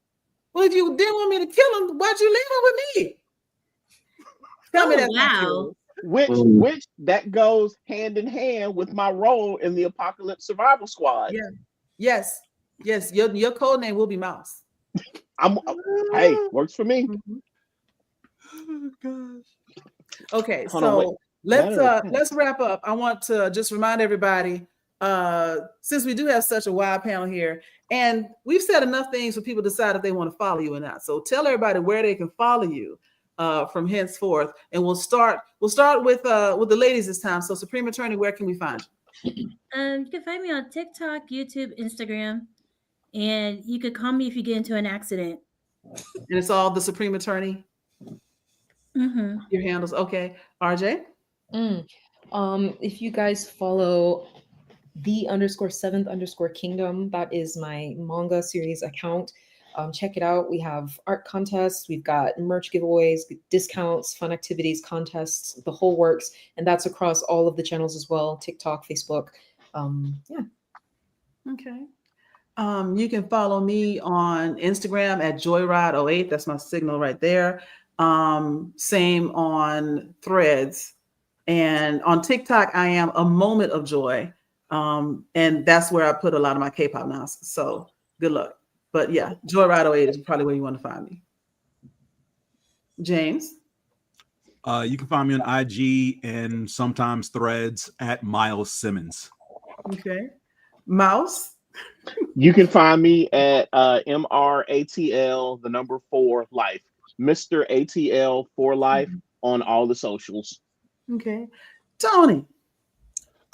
"Well, if you didn't want me to kill him, why'd you leave him with me?" Tell me that. Wow. Which that goes hand in hand with my role in the Apocalypse Survival Squad. Yeah. Yes. Your code name will be Mouse. Hey, works for me. Oh, gosh. Okay, so let's wrap up. I want to just remind everybody, since we do have such a wide panel here, and we've said enough things for people to decide if they want to follow you or not. So tell everybody where they can follow you from henceforth, and we'll start with the ladies this time. So Supreme Attorney, where can we find you? You can find me on TikTok, YouTube, Instagram, and you could call me if you get into an accident. And it's all the Supreme Attorney. Mm-hmm. Your handles, okay. RJ. If you guys follow _7_kingdom, that is my manga series account. Check it out. We have art contests, we've got merch giveaways, discounts, fun activities, contests, the whole works, and that's across all of the channels as well: TikTok, Facebook. Okay. You can follow me on Instagram at Joyride08. That's my signal right there. Same on Threads, and on TikTok I am A Moment of Joy, and that's where I put a lot of my K-pop nonsense. So good luck. But yeah, Joyride08 is probably where you want to find me. James. You can find me on IG and sometimes Threads at Miles Simmons. Okay. Mouse. You can find me at MRATL 4 Life, Mr. ATL 4 Life on all the socials. Okay. Tony.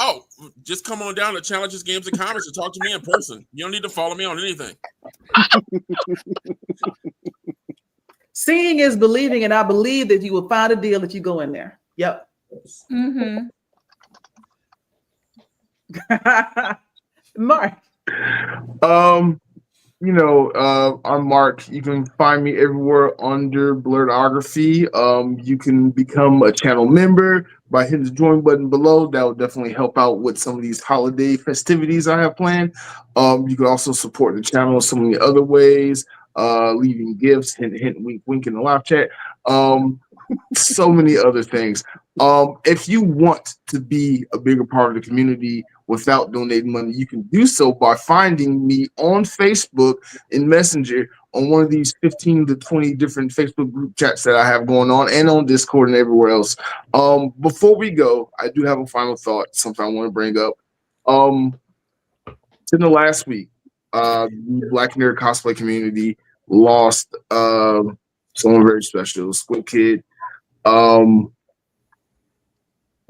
Oh, just come on down to Challenges, Games, and Comments and talk to me in person. You don't need to follow me on anything. Seeing is believing, and I believe that you will find a deal if you go in there. Yep. Mm-hmm. Mark. I'm Mark. You can find me everywhere under Blerdography. You can become a channel member by hitting the join button below. That will definitely help out with some of these holiday festivities I have planned. You can also support the channel so many other ways, leaving gifts, hint, hint, wink, wink in the live chat. So many other things. If you want to be a bigger part of the community, without donating money, you can do so by finding me on Facebook in Messenger on one of these 15 to 20 different Facebook group chats that I have going on, and on Discord and everywhere else. Before we go, I do have a final thought, something I want to bring up. In the last week, the Black Nerd cosplay community lost someone very special, Squid Kid.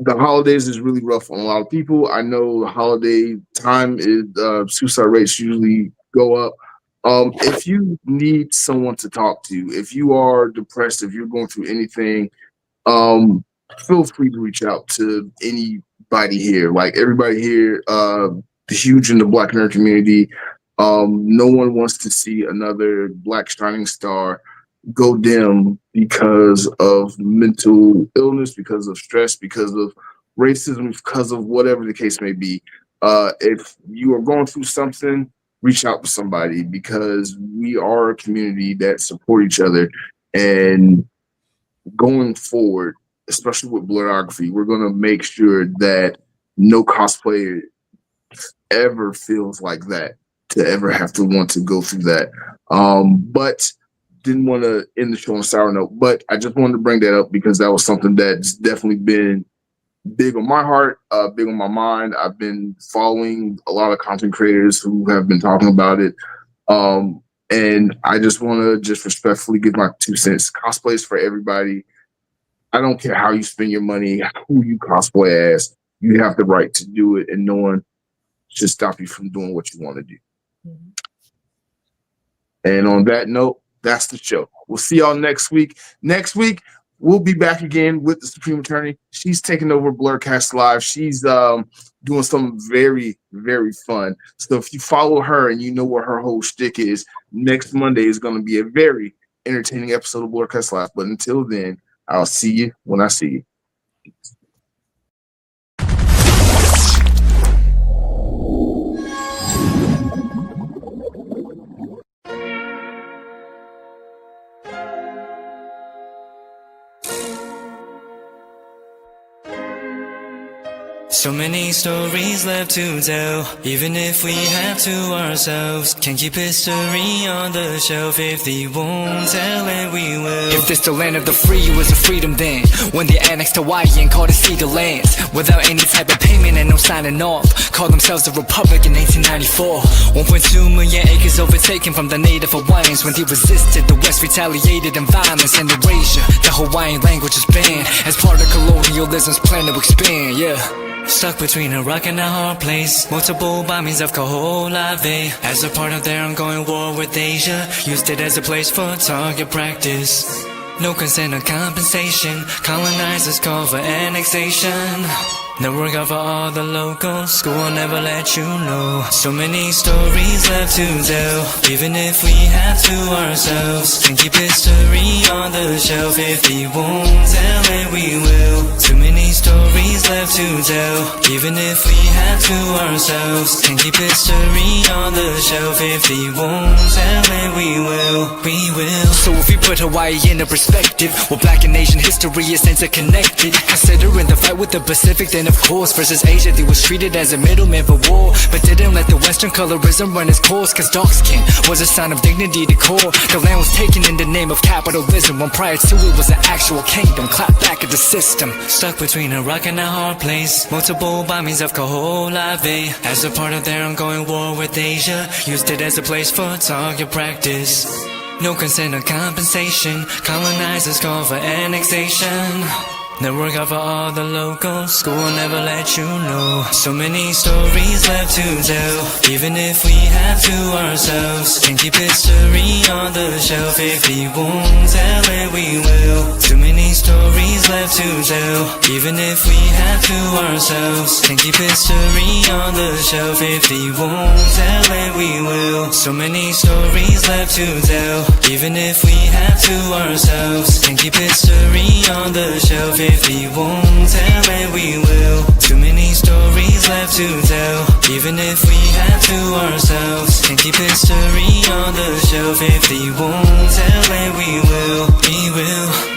The holidays is really rough on a lot of people. I know the holiday time is suicide rates usually go up. If you need someone to talk to, if you are depressed, if you're going through anything, feel free to reach out to anybody here. Like everybody here, huge in the Black nerd community. No one wants to see another Black shining star go dim because of mental illness, because of stress, because of racism, because of whatever the case may be. If you are going through something, reach out to somebody, because we are a community that support each other. And going forward, especially with Blerdography, we're going to make sure that no cosplayer ever feels like that, to ever have to want to go through that. But didn't want to end the show on a sour note, but I just wanted to bring that up because that was something that's definitely been big on my heart, big on my mind. I've been following a lot of content creators who have been talking about it. And I just want to just respectfully give my 2 cents. Cosplays for everybody. I don't care how you spend your money, who you cosplay as. You have the right to do it, and no one should stop you from doing what you want to do. Mm-hmm. And on that note, that's the show. We'll see y'all next week. Next week, we'll be back again with the Supreme Attorney. She's taking over Blerdkast Live. She's doing something very, very fun. So if you follow her and you know what her whole shtick is, next Monday is going to be a very entertaining episode of Blerdkast Live. But until then, I'll see you when I see you. So many stories left to tell, even if we have to ourselves. Can't keep history on the shelf. If they won't tell it, we will. If this the land of the free, it was a freedom then, when they annexed Hawaii and called it Cedar Lands, without any type of payment and no signing off. Called themselves the Republic in 1894. 1.2 million acres overtaken from the native Hawaiians. When they resisted, the West retaliated in violence and erasure. The Hawaiian language is banned as part of colonialism's plan to expand, yeah. Stuck between a rock and a hard place. Multiple bombings of Kaho'olawe as a part of their ongoing war with Asia. Used it as a place for target practice. No consent or compensation. Colonizers call for annexation. No work out for all the locals. School will never let you know. So many stories left to tell, even if we have to ourselves. Can keep history on the shelf. If they won't tell it, we will. Too many stories left to tell, even if we have to ourselves. Can keep history on the shelf. If they won't tell it, we will. We will. So if we put Hawaii into perspective, well, Black and Asian history is interconnected. Considering the fight with the Pacific, then of course, versus Asia, they was treated as a middleman for war, but didn't let the Western colorism run its course, cause dark skin was a sign of dignity to core. The land was taken in the name of capitalism, when prior to it was an actual kingdom. Clap back at the system. Stuck between a rock and a hard place. Multiple bombings of Kaho'olawe as a part of their ongoing war with Asia. Used it as a place for target practice. No consent or compensation. Colonizers call for annexation. No work out for all the locals. School will never let you know. So many stories left to tell, even if we have to ourselves. Can keep history on the shelf. If they won't tell it, we will. Too many stories left to tell, even if we have to ourselves. Can keep history on the shelf. If they won't tell it, we will. So many stories left to tell, even if we have to ourselves. Can keep history on the shelf. If they won't tell it, we will. Too many stories left to tell, even if we have to ourselves. Can keep history on the shelf. If they won't tell it, we will. We will.